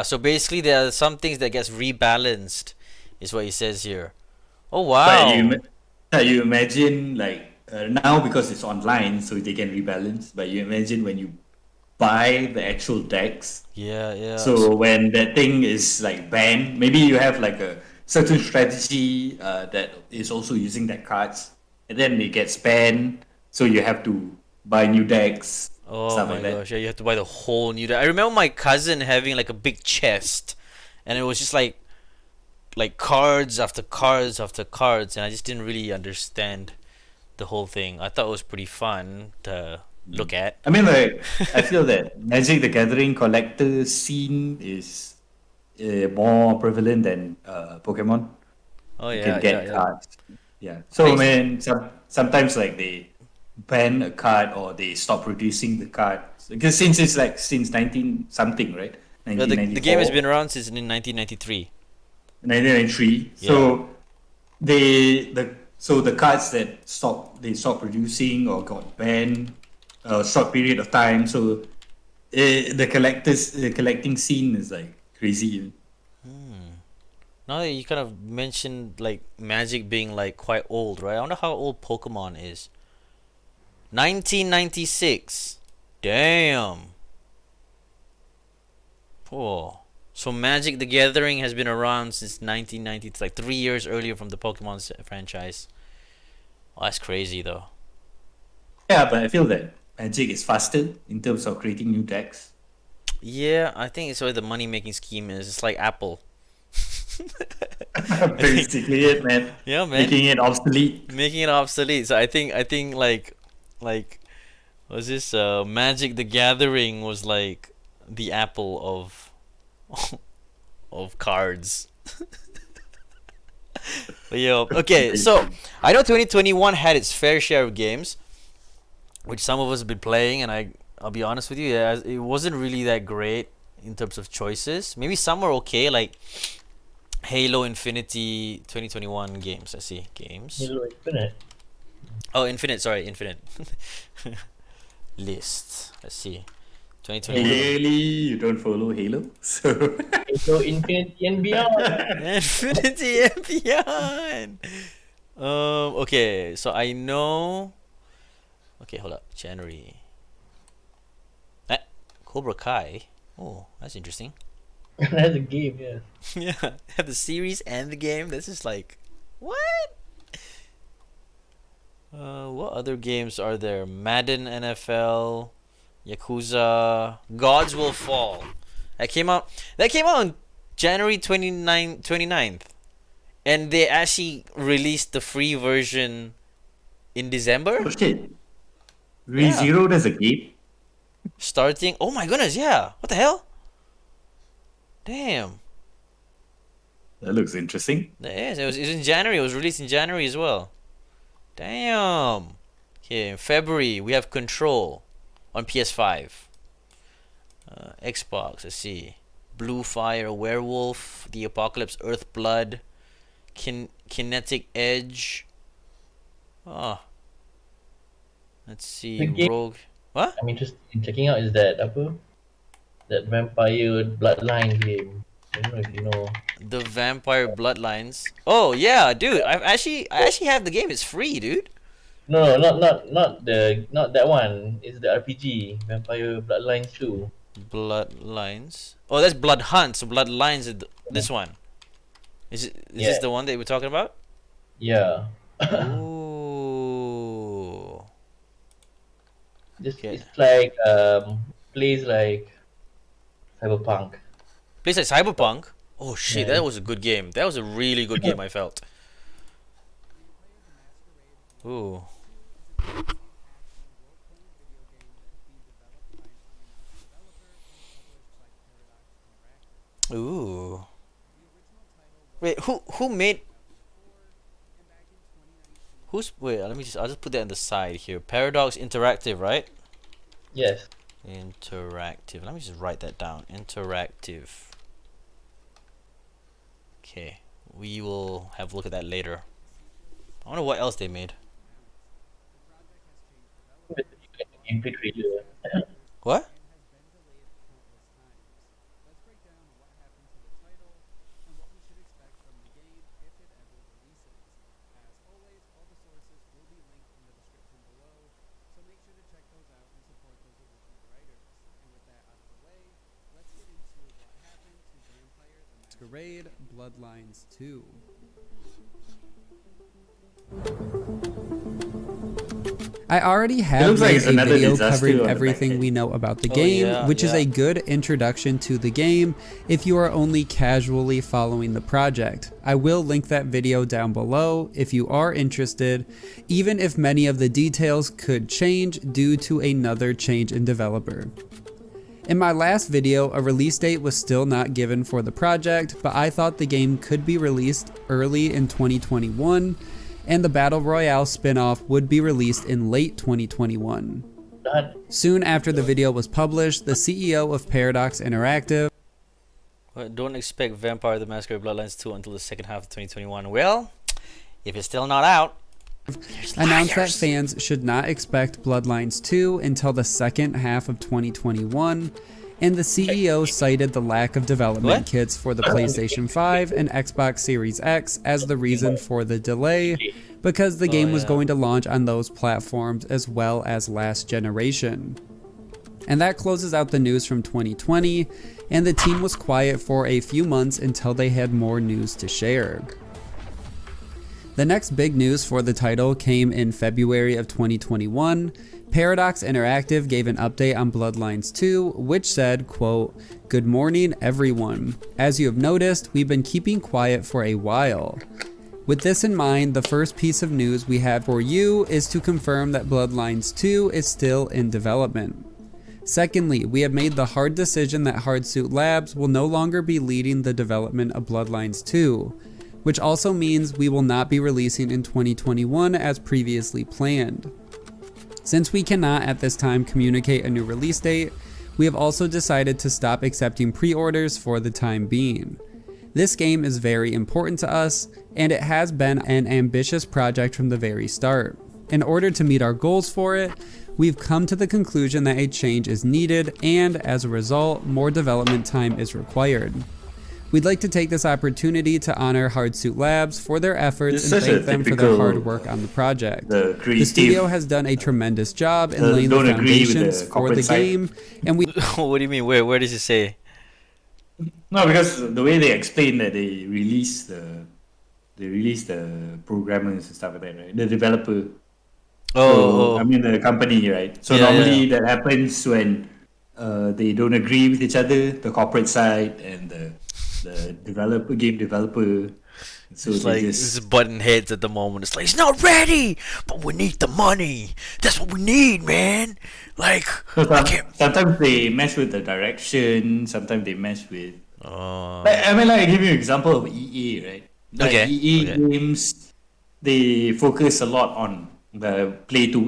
A: so basically there are some things that gets rebalanced, is what he says here. Oh
B: But
A: wow.
B: you imagine like now because it's online, so they can rebalance. But you imagine when you buy the actual decks.
A: Yeah, yeah.
B: So when that thing is like banned, maybe you have like a certain strategy that is also using that cards, and then it gets banned. So you have to buy new decks,
A: Oh
B: stuff
A: my
B: like that.
A: gosh, yeah, you have to buy the whole new deck. I remember my cousin having like a big chest, and it was just like cards after cards after cards, and I just didn't really understand the whole thing. I thought it was pretty fun to look at.
B: I mean, like I feel that Magic the Gathering collector scene is more prevalent than Pokemon.
A: Oh
B: You can
A: yeah, yeah,
B: get
A: yeah.
B: cards. Yeah. So
A: I
B: I
A: s-
B: mean, sometimes like they ban a card or they stop producing the card because since 19 something, right?
A: the game has been
B: 1994,
A: around since in 1993.
B: 1993.
A: Yeah.
B: So the cards that stopped producing or got banned a short period of time. So the collecting scene is like crazy.
A: Now that you kind of mentioned like Magic being like quite old, right? I wonder how old Pokemon is. 1996. Damn. Oh. So Magic the Gathering has been around since 1990. It's like 3 years earlier from the Pokemon franchise. Oh, that's crazy though.
B: Yeah, but I feel that Magic is faster in terms of creating new decks.
A: Yeah, I think it's where the money making scheme is. It's like Apple. I think,
B: Basically it, man.
A: yeah, man,
B: Making it obsolete.
A: making it obsolete. So I think like was this Magic the Gathering was like the Apple of cards. But yeah, okay. So I know 2021 had its fair share of games, which some of us have been playing, and I'll be honest with you, yeah, it wasn't really that great in terms of choices. Maybe some were okay, like Halo Infinity 2021 games. I see games.
C: Halo Infinite.
A: Oh, Infinite. Sorry, Infinite. List. Let's see. 2021.
B: Clearly, you don't follow Halo, so
C: Halo Infinity and Beyond.
A: Infinity and Beyond. Okay. So I know. Okay, hold up. January. Cobra Kai. Oh, that's interesting.
C: That's a game, yeah.
A: Yeah, have the series and the game. This is like, what? What other games are there? Madden NFL, Yakuza, Gods Will Fall. That came out. That came out on January 29th. And they actually released the free version in December.
B: oh shit. ReZero, that's a game.
A: Starting. Oh my goodness, yeah. What the hell? Damn.
B: That looks interesting.
A: Yes, it was in January. It was released in January as well. Damn. Okay, in February we have Control on PS5. Xbox. Let's see. Blue Fire, Werewolf, The Apocalypse, Earthblood, Kinetic Edge. Oh. Let's see.
C: The game-
A: Rogue. What?
C: I'm interested in checking out is that that vampire bloodline game. I don't know if you know.
A: The Vampire Bloodlines. Oh yeah, dude. I actually have the game. It's free, dude.
C: No, not that one. It's the RPG Vampire Bloodlines 2.
A: Bloodlines. Oh, that's Blood Hunt. So Bloodlines is this one. Is this
C: Yeah.
A: the one that we're talking about?
C: Yeah.
A: Ooh. Okay.
C: It's like plays like Cyberpunk.
A: Plays like Cyberpunk. Oh shit,
C: Yeah.
A: that was a good game. That was a really good game. I felt. Ooh. Ooh. Wait, who made? Who's wait? Let me just. I'll just put that on the side here. Paradox Interactive, right?
C: Yes.
A: Interactive. Let me just write that down. Interactive. Okay, we will have a look at that later. I wonder what else they made.
C: Gameplay trailer.
A: What?
F: Masquerade Bloodlines 2. I already have
B: looks like
F: made
B: it's
F: a
B: another
F: video
B: disaster
F: covering
B: on the
F: everything
B: back
F: we
B: end.
F: know about the
A: Oh,
F: game,
A: yeah,
F: which is
A: yeah.
F: a good introduction to the game if you are only casually following the project. I will link that video down below if you are interested, even if many of the details could change due to another change in developer. In my last video, a release date was still not given for the project, but I thought the game could be released early in 2021, and the Battle Royale spin-off would be released in late 2021. Soon after the video was published, the CEO of Paradox Interactive
A: Don't expect Vampire the Masquerade Bloodlines 2 until the second half of 2021. Well, if it's still not out, there's
F: announced that
A: liars.
F: fans should not expect Bloodlines 2 until the second half of 2021, and the CEO cited the lack of development
A: What?
F: kits for the PlayStation 5 and Xbox Series X as the reason for the delay, because the game was
A: yeah.
F: going to launch on those platforms as well as last generation. And that closes out the news from 2020, and the team was quiet for a few months until they had more news to share. The next big news for the title came in February of 2021. Paradox Interactive gave an update on Bloodlines 2, which said, quote, "Good morning, everyone. As you have noticed, we've been keeping quiet for a while. With this in mind, the first piece of news we have for you is to confirm that Bloodlines 2 is still in development. Secondly, we have made the hard decision that Hardsuit Labs will no longer be leading the development of Bloodlines 2, which also means we will not be releasing in 2021 as previously planned. Since we cannot at this time communicate a new release date, we have also decided to stop accepting pre-orders for the time being. This game is very important to us, and it has been an ambitious project from the very start. In order to meet our goals for it, we've come to the conclusion that a change is needed, and as a result, more development time is required. We'd like to take this opportunity to honor Hardsuit Labs for their efforts
B: It's
F: and
B: such a
F: thank them for their
B: typical,
F: hard work on the project.
B: the
F: The
B: creative
F: studio has done a tremendous job in laying the
B: don't agree with the
F: foundations for the
B: corporate side.
F: game, and we
A: What do you mean? Where does it say?
B: No, because the way they explain that they release the programmers and stuff like that, right? The developer. So, I mean the company, right? So
A: Yeah,
B: normally that happens when they don't agree with each other, the corporate side and the the game developer. So
A: It's
B: they
A: like
B: just
A: it's button heads at the moment. It's like it's not ready, but we need the money. That's what we need, man. Like
B: so
A: I can't.
B: sometimes they mess with the direction. Sometimes they mess with.
A: Oh,
B: I mean, like, I give you an example of EA, right? Like
A: Okay,
B: EA
A: okay.
B: games, they focus a lot on the pay to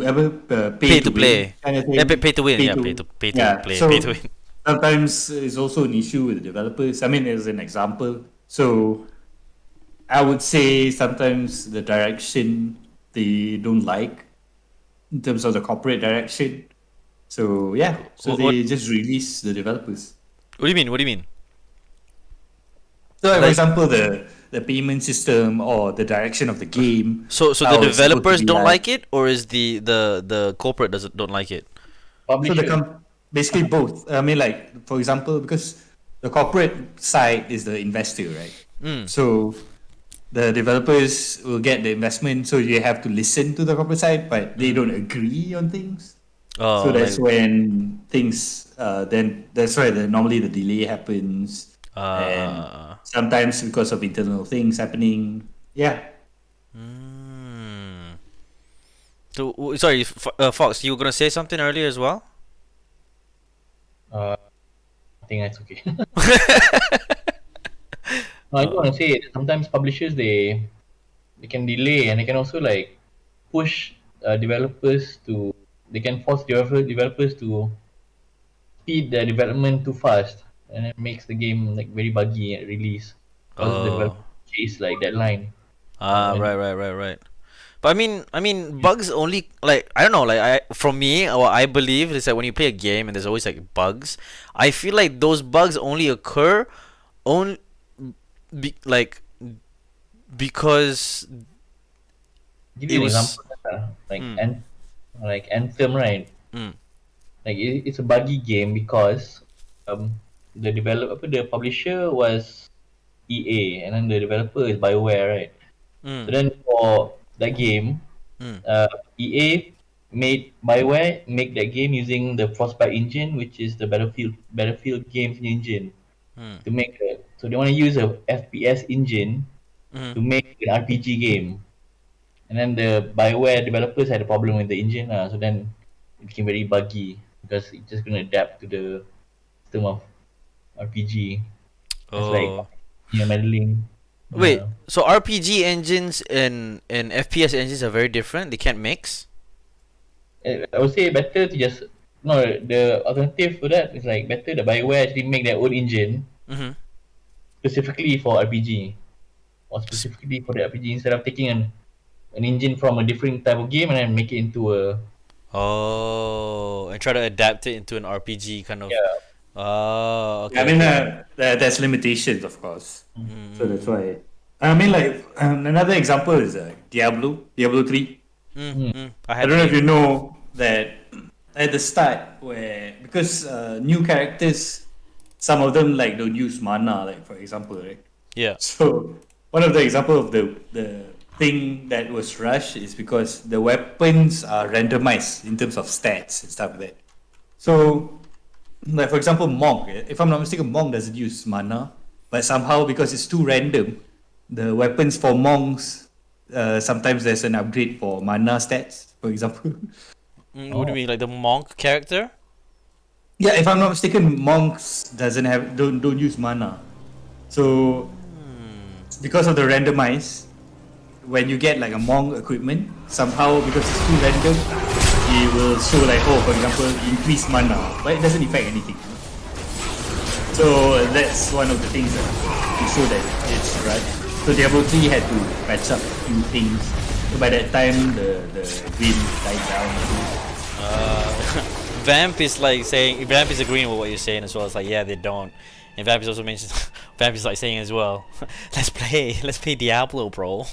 A: Pay to
B: win
A: play.
B: kind of thing.
A: Yeah, pay to win. Yeah, pay to
B: yeah.
A: play.
B: So
A: Pay to win.
B: sometimes it's also an issue with the developers. I mean, as an example, so I would say sometimes the direction they don't like in terms of the corporate direction. So yeah, so
A: What-
B: they just release the developers.
A: What do you mean? What do you mean?
B: So, like, for
A: Like-
B: example, the payment system or the direction of the game.
A: So
B: how
A: the
B: it's supposed to
A: developers
B: be
A: don't like it, or is the corporate don't like it?
B: So
C: Publisher.
B: basically both. I mean, like, for example, because the corporate side is the investor, right?
A: Mm.
B: So the developers will get the investment, so you have to listen to the corporate side, but they don't agree on things.
A: Oh,
B: So that's
A: like,
B: when things. Then that's why normally the delay happens, and sometimes because of internal things happening. Yeah.
A: Mm. So sorry, Fox, you were gonna say something earlier as well.
C: I think that's okay. No, I just want to say that sometimes publishers they can delay and they can also like push developers to they can force developers to speed their development too fast and it makes the game like very buggy at release because the developer chase like deadline. And-
A: Right. But I mean, bugs only like I don't know, like from me, what I believe is that when you play a game and there's always like bugs, I feel like those bugs only occur, on, like because
C: Give
A: it
C: you an
A: was-
C: example, like
A: Mm.
C: like Anthem, right?
A: Mm.
C: Like it's a buggy game because the publisher was EA and then the developer is BioWare, right? So
A: Mm,
C: then for that game,
A: mm,
C: EA made BioWare make that game using the Frostbite engine, which is the Battlefield games engine
A: mm,
C: to make so they want to use a FPS engine
A: mm.
C: to make an RPG game. And then the BioWare developers had a problem with the engine, so then it became very buggy because it's just gonna adapt to the system of RPG. It's like
A: Oh.
C: meddling.
A: Wait,
C: Yeah.
A: so RPG engines and FPS engines are very different. They can't mix.
C: I would say better to just no. The alternative to that is like better the BioWare actually make their own engine
A: Mm-hmm.
C: specifically for RPG or specifically for the RPG instead of taking an engine from a different type of game and then make it into a
A: Oh, and try to adapt it into an RPG kind of.
C: yeah.
A: Oh, okay.
B: I mean,
A: okay.
B: there's limitations, of course. So that's why. I mean, like, another example is Diablo 3.
A: I
B: I don't know if you know that at the start, because new characters, some of them like don't use mana, like for example, right?
A: Yeah.
B: So one of the example of the thing that was rushed is because the weapons are randomized in terms of stats and stuff like that. So, like for example, Monk. If I'm not mistaken, Monk doesn't use mana, but somehow because it's too random, the weapons for monks sometimes there's an upgrade for mana stats, for example.
A: What do you mean, like the monk character?
B: Yeah, if I'm not mistaken, monks don't use mana. So because of the randomize, when you get like a monk equipment, somehow because it's too random, it will show like, oh, for example, increase mana, but it doesn't affect anything. So that's one of the things that to show that it's right. So Diablo 3 had to patch up a few things. So by that time, the game died down.
A: Vamp is agreeing with what you're saying as well. It's like, yeah, they don't. And Vamp is also mentioned. Vamp is like saying as well, let's play Diablo, bro.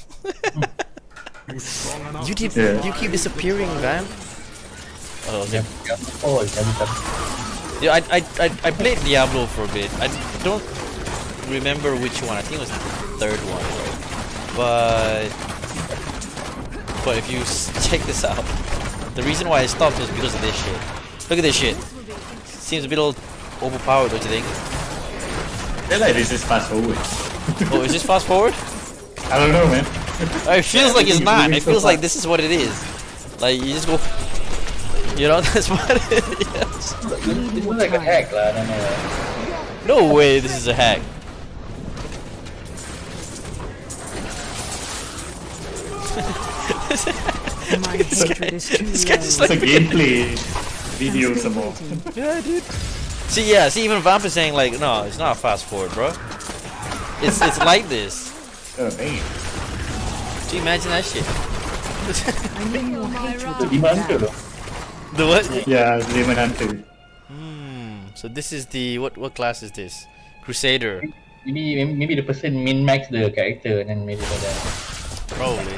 A: You keep disappearing, Vamp. Oh, okay.
C: Oh, it's every
A: Yeah, I played Diablo for a bit. I don't remember which one. I think it was the third one, right? But if you check this out, the reason why I stopped was because of this shit. Look at this shit. Seems a bit overpowered, don't you think?
B: feel like this is fast forward.
A: Oh, is this fast forward?
B: I don't know, man.
A: It feels like it's
B: it's
A: not.
B: moving
A: It
B: so
A: feels like
B: fast.
A: this is what it is. Like you just go. You know, that's what it is.
C: It was like a hack lah. I don't know.
A: No way, this is a hack.
G: My hatred is too
A: This guy just
G: low.
B: It's a gameplay video some more.
A: Yeah, dude. See, yeah, see, even Vamp is saying like, no, it's not fast forward, bro. It's like this.
B: Oh, man.
A: Do you imagine that shit?
G: I mean your hatred
C: The
G: to be
C: demand
G: bad.
C: tu.
A: The what?
B: Yeah, Demon Hunter.
A: So this is the what class is this? Crusader.
C: Maybe the person min max the character and then maybe like that.
A: Probably.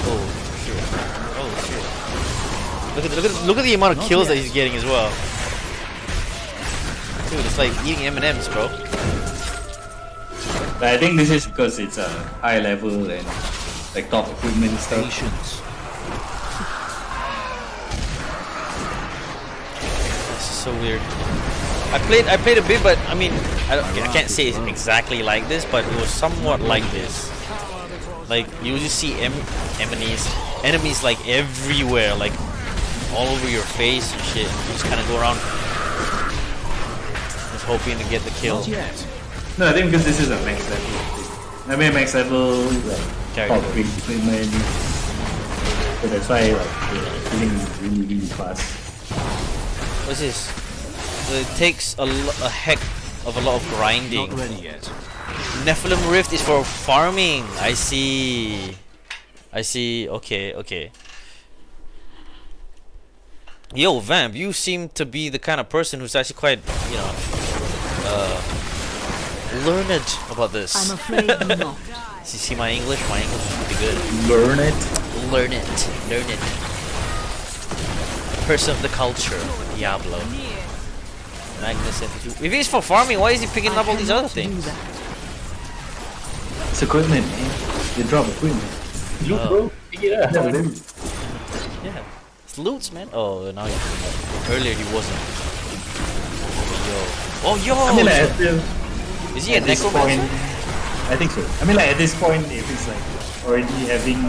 A: Oh shit. Oh shit. Look at the amount of kills that he's getting as well. Dude, it's like eating M&Ms, bro.
B: But I think this is because it's a high level and like top equipment stuff.
A: This is so weird. I played a bit, but I mean, I can't say it's exactly like this, but it was somewhat like this. Like you just see enemies like everywhere, like all over your face and shit. You just kind of go around, just hoping to get the kill.
B: No, I think because this is a max level. I mean, max level like
A: Character.
B: top equipment. So that's why like they're killing really fast.
A: What's this? It takes a heck of a lot of grinding.
E: Not ready yet.
A: Nephilim Rift is for farming. I see. Okay. Yo, Vamp, you seem to be the kind of person who's actually quite, you know, learned about this.
G: I'm afraid not.
A: You see my English? My English is pretty good.
B: Learn it.
A: Learn it. Person of the culture, Diablo. Magnus 72. If he's for farming, why is he picking up all these other things?
B: It's equipment, man. They drop equipment.
C: Look bro, pick it up.
A: Yeah. It's loots, man. Oh, now he's picking up. Earlier he wasn't. Yo. Oh, yo!
B: I mean, like, I feel
A: Is he a
B: at this point,
A: necromancer?
B: I think so. I mean, like at this point, if it's like already having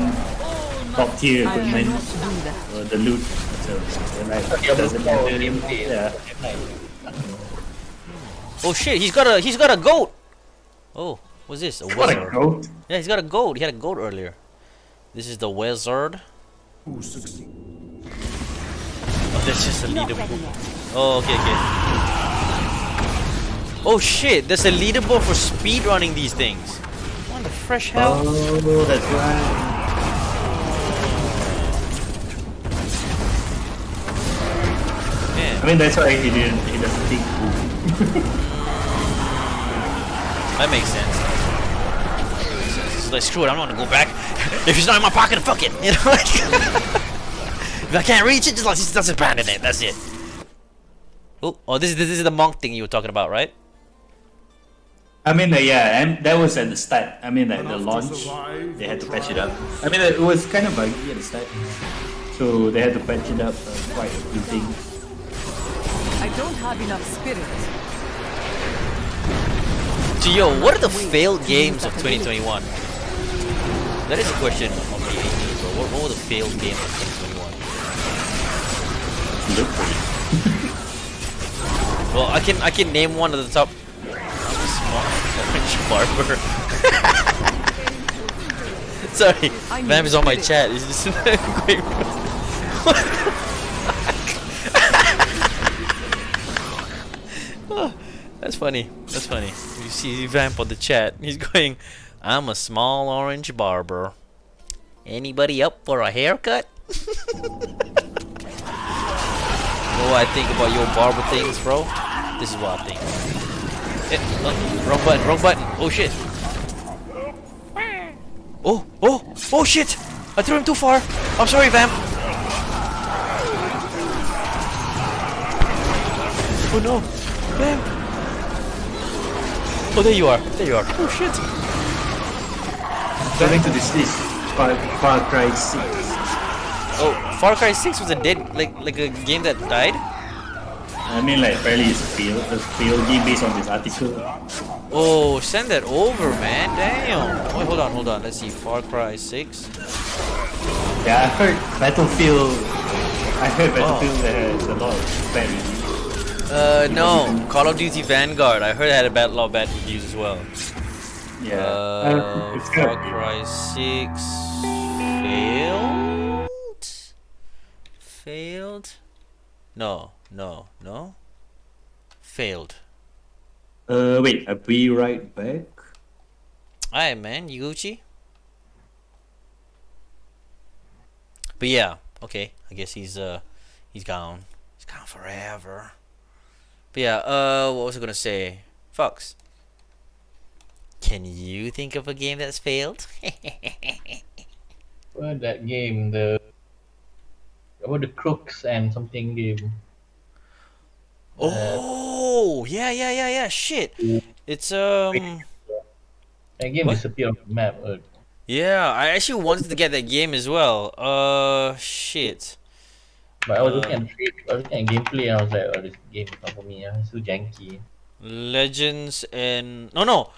B: top tier
G: I
B: equipment
G: cannot do that.
B: or the loot, so then, like it
C: Yeah,
B: doesn't
C: but
B: matter.
C: gameplay,
B: Yeah.
A: Oh shit, he's got a goat! Oh, what's this? A
B: What a
A: wizard.
B: goat.
A: Yeah, he's got a goat. He had a goat earlier. This is the wizard.
E: Who succeed?
A: Oh, that's just a leaderboard. Oh, okay. Oh shit, there's a leaderboard for speedrunning these things. What the fresh hell?
B: Oh, that's right.
A: Man,
B: I mean, that's why he doesn't think.
A: that makes sense. It's like, screw it, I'm not gonna go back. If it's not in my pocket, fuck it. You know, like, if I can't reach it, just abandon it. That's it. Oh, this is the monk thing you were talking about, right?
B: I mean, yeah, and that was at the start. I mean, like the launch, they had to patch it up. I mean, it was kind of buggy at the start, so they had to patch it up quite a few things.
G: I don't have enough spirit.
A: So yo, what are the failed games of 2021? That is a question of the 80s, bro. What were the failed games of 2021?
B: Look for it.
A: Well, I can name one at the top. Small orange barber. Sorry, Vamp is on my chat. He's just going. What the fuck? Oh, that's funny. That's funny. You see Vamp on the chat. He's going, I'm a small orange barber. Anybody up for a haircut? What I think about your barber things, bro? This is what I think. Wrong button. Oh shit. Oh shit! I threw him too far. I'm sorry, Vamp. Oh no, Vamp. Oh, there you are. Oh shit.
B: Going to this list, Far Cry 6.
A: Oh, Far Cry 6 was a dead, like a game that died.
B: I mean, like, apparently it's a fail game based on this article.
A: Oh, send that over, man. Damn. Wait, hold on. Let's see. Far Cry 6.
B: Yeah, I heard Battlefield has a lot of bad reviews.
A: No. Call of Duty Vanguard. I heard it had a lot of bad reviews as well.
B: Yeah. It's
A: Far
B: good.
A: Cry 6 failed. No. Failed.
B: Wait, I'll be right back.
A: Alright, man. You Gucci? But yeah, okay. I guess he's gone. He's gone forever. But yeah, what was I gonna say? Fox. Can you think of a game that's failed?
C: Well, that game, about the crooks and something game.
A: Oh, yeah. Shit. It's
C: That game
A: What?
C: disappeared off the map.
A: yeah. I actually wanted to get that game as well. Shit.
C: But I was looking at gameplay and I was like, oh, this game is not for me. It's too janky.
A: Legends and no.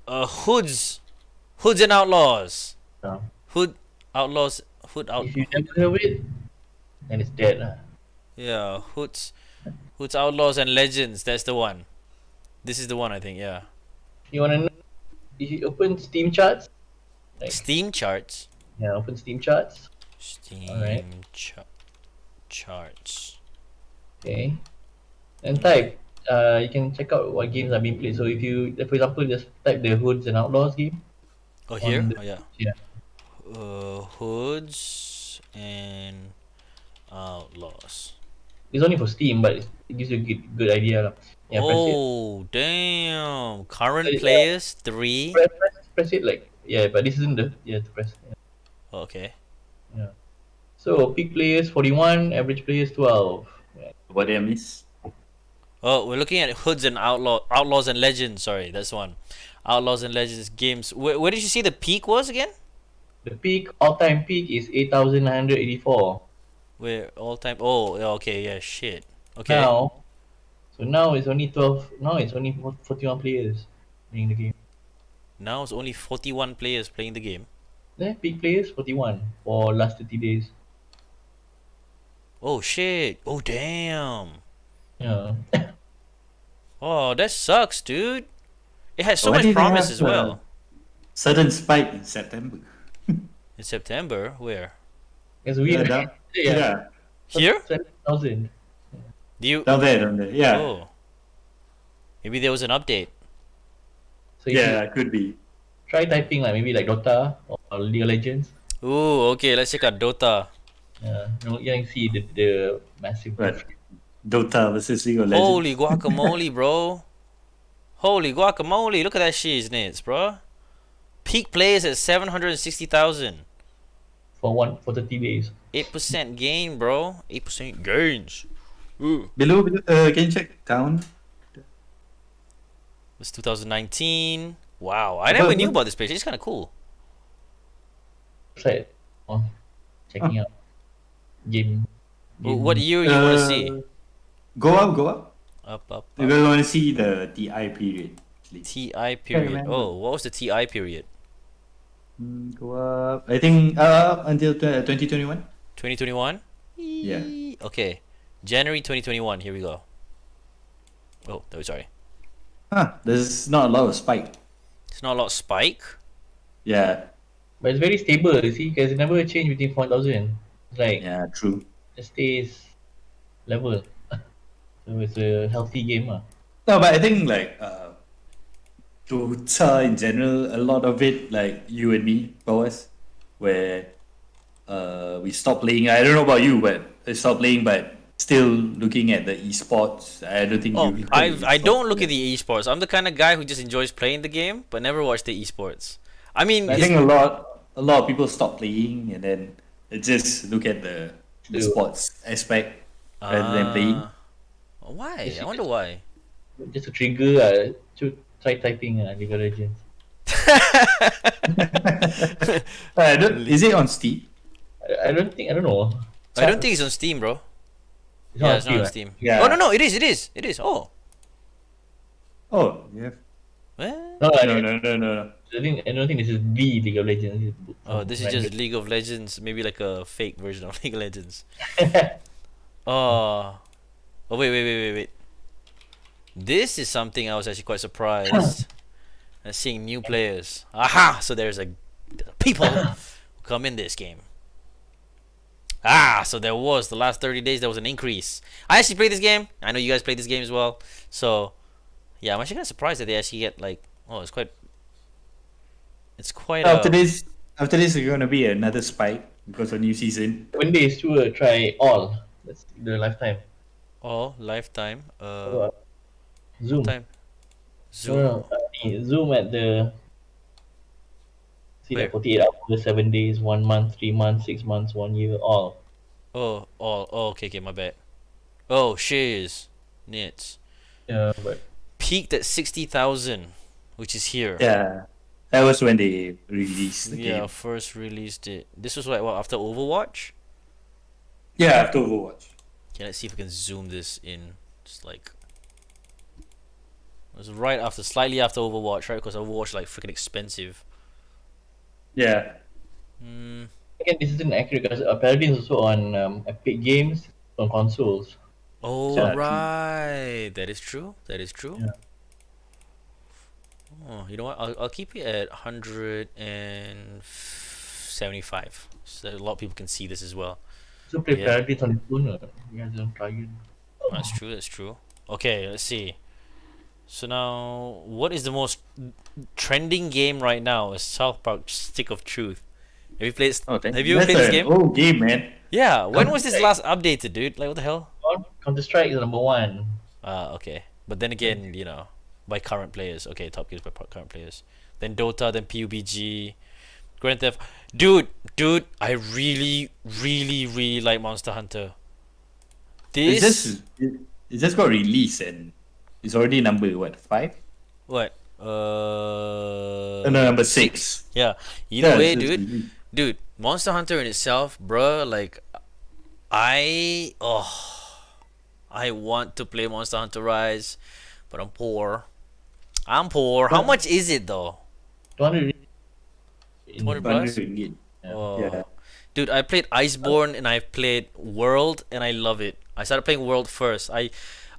A: Hoods and Outlaws.
C: So,
A: Hood out.
C: if you never heard of it, then it's dead.
A: Yeah, Hoods Outlaws and Legends. That's the one. This is the one, I think. Yeah.
C: You wanna know? If you open Steam charts, like,
A: Steam charts.
C: yeah, open Steam charts.
A: Steam
C: Alright.
A: charts.
C: Okay. And type. You can check out what games are being played. So if you, for example, just type the Hoods and Outlaws game.
A: Oh, here.
C: On the-
A: Oh, yeah.
C: Yeah.
A: Hoods and Outlaws.
C: It's only for Steam, but it gives you a good idea. Lah. Yeah,
A: Oh, damn. Current
C: Yeah.
A: players 3.
C: press it like, yeah, but this isn't the, yeah, to press. Yeah.
A: Okay.
C: So peak players 41, average players 12. Yeah.
B: What did I miss?
A: Oh, we're looking at Hoods and Outlaws and Legends. Sorry, that's one. Outlaws and Legends games. Where did you see the peak was again?
C: The peak, all-time peak is 8,984.
A: Where all time? Oh, yeah, okay, yeah, shit. Okay.
C: Now it's only 12. Now it's only 41 players playing the game.
A: Now it's only 41 players playing the game.
C: Yeah, peak players 41 for last 30 days.
A: Oh shit. Oh damn.
C: Yeah.
A: Oh, that sucks, dude. It has so
B: Why
A: much
B: did they
A: promise
B: have,
A: as well.
B: Sudden spike in September.
A: In September, where?
C: It's weird.
B: Yeah.
A: Here?
C: 7,000.
A: Do you?
B: Down there. Yeah.
A: Oh. Maybe there was an update.
C: So if
B: Yeah,
C: you
B: it could be.
C: try typing like maybe like Dota or League of Legends.
A: Ooh, okay. Let's check out Dota.
C: You can see the massive
B: Right.
C: difference.
B: Dota versus League of Legends.
A: Holy guacamole, bro. Holy guacamole. Look at that shiznits, bro. Peak players at 760,000.
C: for 30 days.
A: 8% gain, bro. 8% gains. Ooh.
B: Below, can you check down?
A: It's 2019. Wow. I never knew about this page. It's kind of cool.
C: Website. Oh, checking out game.
A: What year you want to see?
B: Go up.
A: Up.
B: We want to see the TI period. Actually.
A: TI period.
B: remember.
A: Oh, what was the TI period?
B: Go up. I think up until 2021.
A: 2021?
B: Yeah.
A: Okay. January 2021. Here we go. Oh, no, sorry.
B: There's not a lot of spike.
A: It's not a lot of spike.
B: Yeah.
C: But it's very stable, you see, because it never changed between 4,000. It's like,
B: Yeah, true.
C: it stays level. So it's a healthy game.
B: No, but I think like Dota in general, a lot of it like you and me, Boas, where we stopped playing. I don't know about you, but I stopped playing, but still looking at the esports. I don't think
A: Oh,
B: you.
A: I don't look at the esports. I'm the kind of guy who just enjoys playing the game, but never watch the esports. I mean,
B: I
A: it's-
B: think a lot of people stop playing and then they just look at the sports aspect rather than playing.
A: Why? I wonder why.
C: Just a trigger, to try typing League of Legends.
B: Is it on Steam?
C: I don't know.
A: I don't think it's on Steam, bro.
C: It's
A: Yeah, it's not on
C: right?
A: Steam.
B: Yeah.
A: Oh no, it is. Oh,
B: Oh, yeah.
A: what?
C: No, I don't think this is the League of Legends. This is
A: Oh,
C: some
A: this is
C: random-
A: just League of Legends, maybe like a fake version of League of Legends. Oh, oh wait. This is something I was actually quite surprised at seeing new players. Aha! So there's people who come in this game. So there was the last 30 days there was an increase. I actually played this game. I know you guys played this game as well. So yeah, I'm actually kind of surprised that they actually get like it's quite
B: After this, there's gonna be another spike because of new season.
C: One day is to try all. That's the lifetime.
A: lifetime.
C: Zoom.
A: Time. Zoom.
C: No, Zoom at the. See,
A: Where?
C: like 48 hours, 7 days, 1 month, 3 months, 6 months, 1 year, all.
A: Oh, okay, my bad. Oh, shiz. Nits.
C: Yeah, but
A: Peaked at 60,000, which is here.
B: Yeah, that was when they released the
A: Yeah,
B: game.
A: first released it. This was like what after Overwatch?
B: Yeah, after Overwatch.
A: Okay, let's see if we can zoom this in. Just like it was right after, slightly after Overwatch, right? Because Overwatch is like freaking expensive.
B: Yeah.
C: again, this isn't accurate because Paladin is also on Epic Games on consoles.
A: Oh
B: Yeah.
A: right, that is true.
C: Yeah.
A: Oh, you know what? I'll keep it at 175, so that a lot of people can see this as well.
C: So play
A: Yeah.
C: Paladin on the phone. You guys don't try it.
A: That's true. Okay, let's see. So now, what is the most trending game right now? Is South Park Stick of Truth? Have you played?
B: Oh, thank
A: Have
B: you.
A: you ever played
B: That's
A: this
B: an
A: game?
B: old game, man.
A: Yeah. When was this
C: Counter-Strike.
A: last updated, dude? Like, what the hell?
C: Counter Strike is number 1.
A: Okay. But then again, by current players. Okay, top games by current players. Then Dota, then PUBG, Grand Theft. Dude, I really like Monster Hunter.
B: It's
A: This
B: just it just got released and it's already number what 5?
A: what?
B: No, number 6.
A: Yeah. Either way,
B: it's just
A: dude.
B: released.
A: Dude, Monster Hunter in itself, bruh, like I want to play Monster Hunter Rise, but I'm poor. How much is it though?
C: 200
A: 200 plus?
B: 100 ringgit.
A: Oh.
B: Yeah.
A: Dude, I played Iceborne and I've played World and I love it. I started playing World first. I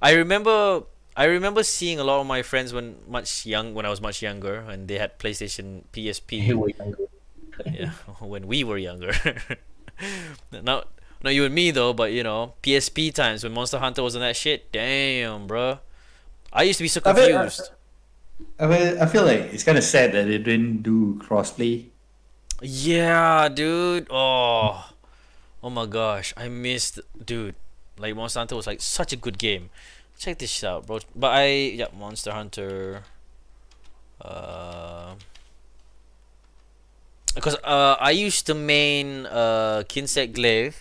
A: remember seeing a lot of my friends when I was much younger and they had PlayStation PSP.
C: You were younger.
A: Yeah, when we were younger. Not you and me though, but PSP times when Monster Hunter was on that shit. Damn, bro. I used to be so
B: I feel-
A: confused.
B: I feel like it's kind of sad that they didn't do crossplay.
A: Yeah, dude. Oh my gosh, I missed, dude. Like Monster Hunter was like such a good game. Check this shit out, bro. But Monster Hunter. Because I used to main Kinsect Glaive,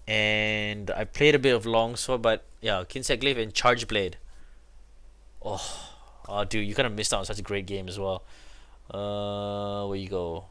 A: and I played a bit of Longsword, but yeah, Kinsect Glaive and Charge Blade. Oh, dude, you kind of missed out on such a great game as well. Where you go?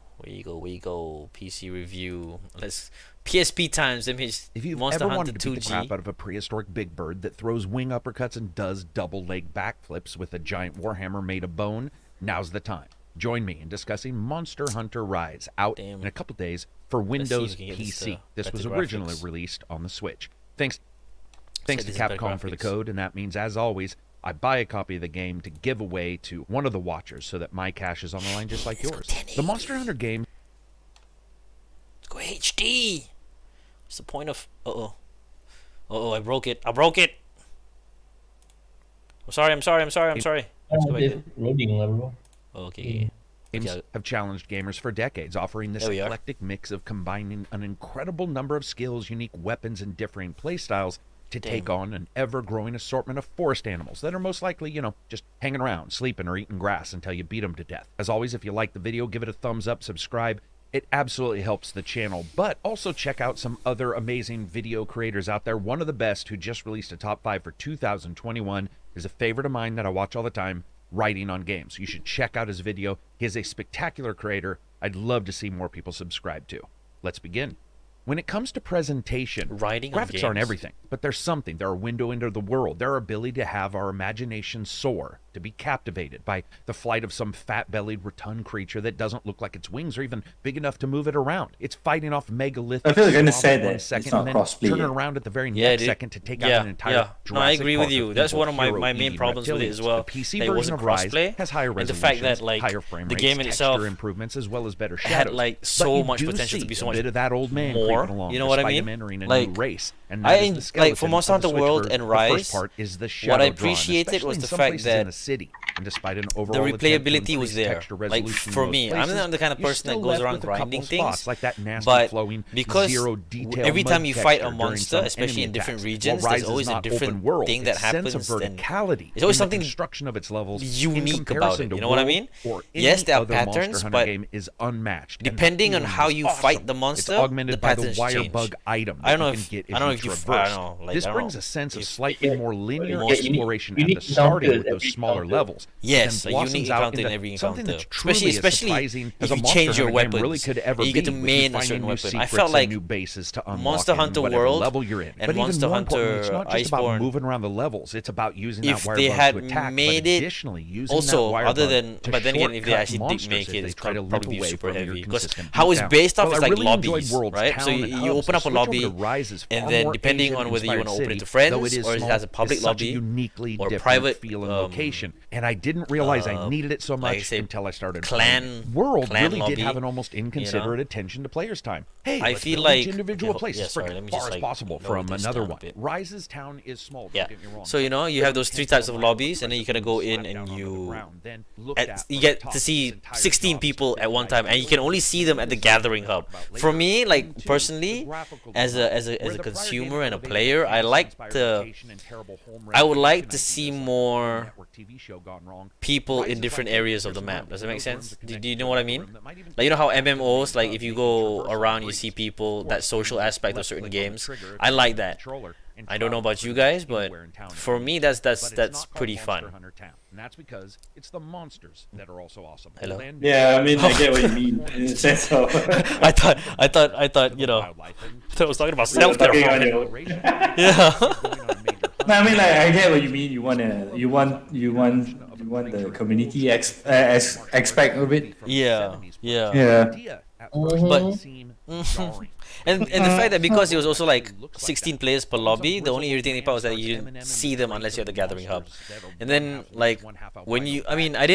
A: PC review. Let's PSP times. Let me
H: If you've
A: Monster
H: ever
A: Hunter
H: wanted to beat the crap
A: 2G.
H: out of a prehistoric big bird that throws wing uppercuts and does double leg backflips with a giant warhammer made of bone, now's the time. Join me in discussing Monster Hunter Rise, out
A: Damn.
H: in a couple days for
A: see if
H: Windows
A: we can get this,
H: PC. This
A: better
H: was originally
A: graphics.
H: released on the Switch. Thanks
A: Said
H: to
A: this is better
H: Capcom for the
A: graphics.
H: code, and that means, as always, I buy a copy of the game to give away to one of the watchers so that my cash is on the line just like
A: Let's go
H: yours.
A: 1080.
H: The Monster Hunter game
A: Let's go HD. What's the point of? Oh, I broke it. I'm sorry. Let's go back
C: It's
A: there.
C: loading, bro.
A: Okay.
H: games
A: Okay.
H: have challenged gamers for decades, offering this
A: There we are.
H: eclectic mix of combining an incredible number of skills, unique weapons, and differing playstyles to
A: Damn.
H: take on an ever-growing assortment of forest animals that are most likely, just hanging around, sleeping, or eating grass until you beat them to death. As always, if you like the video, give it a thumbs up, subscribe. It absolutely helps the channel, but also check out some other amazing video creators out there. One of the best, who just released a top 5 for 2021, is a favorite of mine that I watch all the time, writing on games. You should check out his video. He is a spectacular creator I'd love to see more people subscribe to. Let's begin. When it comes to presentation,
A: Writing on
H: graphics aren't
A: games.
H: everything, but there's something. They're a window into the world. Their ability to have our imagination soar, to be captivated by the flight of some fat-bellied, rotund creature that doesn't look like its wings are even big enough to move it around. It's fighting off megalithic
B: I feel like kinda
H: slobs
B: sad
H: one
B: that it's
H: second
B: not
H: and then
B: crossplay
H: turn it
B: yet.
H: around at the very
A: Yeah,
H: next
A: dude.
H: second to take
A: Yeah,
H: out an entire
A: yeah. No, I
H: Jurassic
A: agree with
H: Park
A: you.
H: of
A: That's
H: evil
A: one of my
H: hero
A: main
H: eating
A: problems with it as
H: reptilians.
A: well.
H: The PC
A: That it
H: version
A: wasn't
H: of Rise
A: crossplay,
H: has higher
A: and the
H: resolution,
A: fact that like
H: higher frame
A: the
H: rates,
A: game in
H: texture
A: itself
H: improvements, as well as better
A: had
H: shadows.
A: like
H: But
A: so
H: you
A: much
H: do
A: potential to
H: see
A: be so
H: a
A: much
H: bit of that old man
A: more.
H: creeping along,
A: You know what I
H: despite
A: mean?
H: him entering a
A: Like,
H: new race. And
A: I
H: that is the
A: like for
H: skeleton
A: Monster
H: of the
A: Hunter World
H: Switch
A: and
H: version.
A: Rise,
H: The first part is the
A: what I
H: shadow drawn,
A: appreciated
H: especially
A: was
H: in
A: the
H: some
A: fact
H: places
A: that
H: in the city. And despite an
A: the
H: overall attempt to
A: replayability was
H: increase
A: there.
H: texture
A: Like
H: resolution in
A: for
H: most
A: me, I'm
H: places,
A: not the kind of
H: you're
A: person that
H: still
A: goes
H: left
A: around
H: with a couple
A: grinding
H: spots,
A: things,
H: like that nasty
A: but
H: flowing
A: because
H: zero detail
A: every
H: mud
A: time you fight a
H: texture during
A: monster,
H: some
A: especially
H: enemy
A: in different
H: attacks.
A: regions,
H: While
A: there's
H: Rise is
A: always a
H: not
A: different
H: open world,
A: thing that
H: its sense of
A: happens, and
H: verticality
A: there's always
H: in the
A: something
H: construction of its levels in
A: unique about
H: comparison
A: it.
H: to
A: You know what I
H: World
A: mean?
H: or
A: Yes,
H: any
A: there are
H: other Monster
A: patterns,
H: Hunter
A: but
H: game is unmatched. And that
A: depending on
H: feeling
A: how
H: is
A: you
H: awesome.
A: fight the monster,
H: it's augmented
A: the
H: by the
A: patterns
H: wire
A: change.
H: bug item
A: I don't
H: that
A: know
H: you can
A: if
H: get if
A: I don't know
H: you
A: if you
H: traverse.
A: I don't know. Like,
H: This
A: I don't
H: brings
A: know
H: a sense of
A: if-
H: slightly more linear
C: Yeah,
H: exploration at
C: unique
H: the starting with
C: encounters
H: those
C: every
H: smaller
C: encounter.
H: levels.
A: Yes,
H: but
A: a
H: then
A: unique
H: blossoms out
A: encounter in
H: into
A: every
H: something
A: encounter.
H: that's truly
A: Especially
H: as surprising
A: if
H: as a
A: you
H: Monster
A: change your
H: Hunter game
A: weapons
H: really could ever
A: and you get to
H: be, with
A: main a
H: finding
A: certain
H: new
A: weapon. I
H: secrets
A: felt
H: and
A: like
H: new bases to unlock
A: Monster
H: in
A: Hunter
H: whatever
A: World
H: level you're in.
A: and
H: But
A: Monster
H: even more importantly, it's
A: Hunter
H: not just about
A: Iceborne,
H: moving around the levels. It's about using
A: if
H: that wire
A: they
H: bug
A: had
H: to attack,
A: made
H: but
A: it
H: additionally using
A: also
H: that wire
A: other
H: bug
A: than,
H: to
A: but then again, if they
H: shortcut
A: actually did
H: monsters
A: make
H: as
A: it,
H: they
A: it's
H: try to limp
A: probably be
H: away
A: super
H: from your
A: heavy because
H: consistent
A: how it's
H: beatdown.
A: based off
H: Well,
A: is
H: I
A: like
H: really enjoyed
A: lobbies,
H: World's
A: right? So
H: town
A: you,
H: and
A: you
H: hubs.
A: open up
H: The
A: a
H: switch over
A: lobby,
H: to Rise is
A: and
H: far
A: then
H: more
A: depending on whether you want to open it
H: Asian-inspired
A: to
H: city,
A: friends
H: though it is
A: or it
H: small,
A: has a public
H: it's such
A: lobby
H: a uniquely
A: or
H: different
A: private
H: feel and location. And I didn't realize I needed it so
A: like I
H: much
A: say,
H: until I started
A: clan-
H: playing it. World
A: clan
H: really
A: lobby,
H: did have an almost inconsiderate attention to players' time. Hey,
A: I
H: let's
A: feel
H: build
A: like-
H: each individual
A: okay,
H: place
A: yeah,
H: as
A: sorry,
H: freaking
A: let me
H: far
A: just,
H: as
A: like,
H: possible
A: lower
H: from
A: this
H: another
A: down a
H: one.
A: bit.
H: Rise's town is small.
A: Yeah.
H: Don't get me wrong.
A: So you know you have those three types of lobbies, and then you kind of go in and you you get to see 16 people at one time, and you can only see them at the gathering hub. For me, like personally, as a consumer and a player, I would like to see more people in different areas of the map. Does that make sense? Do you know what I mean? Like, you know how MMOs, like if you go around, you see people, that social aspect of certain games. I like that. I don't know about you guys, but for me, that's pretty fun.
H: And that's because it's the monsters that are also awesome.
A: Hello?
B: Yeah, I mean, I get what you mean in the sense of.
A: I thought, you know, I thought I was talking about self there.
B: Talking on your-
A: Yeah.
B: No, I mean, like, I get what you mean. You want the community aspect of it.
A: Yeah.
B: Yeah.
A: But and the fact that because it was also like 16 players per lobby, the only irritating part was that you didn't see them unless you're at the gathering hub. And then like when you, I mean, I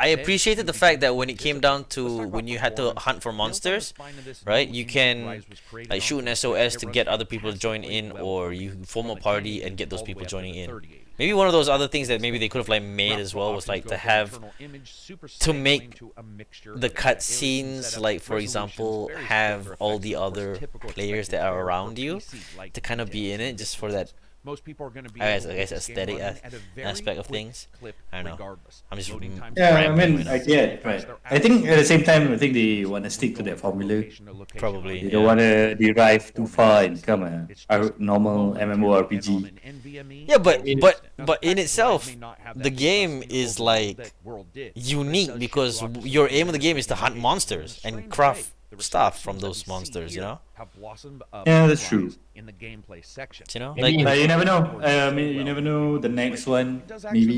A: appreciated the fact that when it came down to when you had to hunt for monsters, right? You can like shoot an SOS to get other people to join in, or you form a party and get those people joining in. Maybe one of those other things that maybe they could have like made as well was like to make the cutscenes, like for example, have all the other players that are around you to kind of be in it, just for that,
H: most people are going to be
A: I guess aesthetic aspect of things. I don't know. I'm just
B: Yeah, I
A: rambling
B: mean,
A: right
B: I
A: now.
B: get, right. I think at the same time, I think they want to stick to that formula.
A: Probably.
B: They don't want to derive too far and become a normal MMORPG.
A: Yeah, but in itself, the game is like unique because your aim of the game is to hunt monsters and craft stuff from those monsters, you know?
B: Yeah, that's true.
H: In the gameplay section.
A: You know?
C: Maybe
A: Like,
B: You never know. I mean, you never know. The next one, maybe.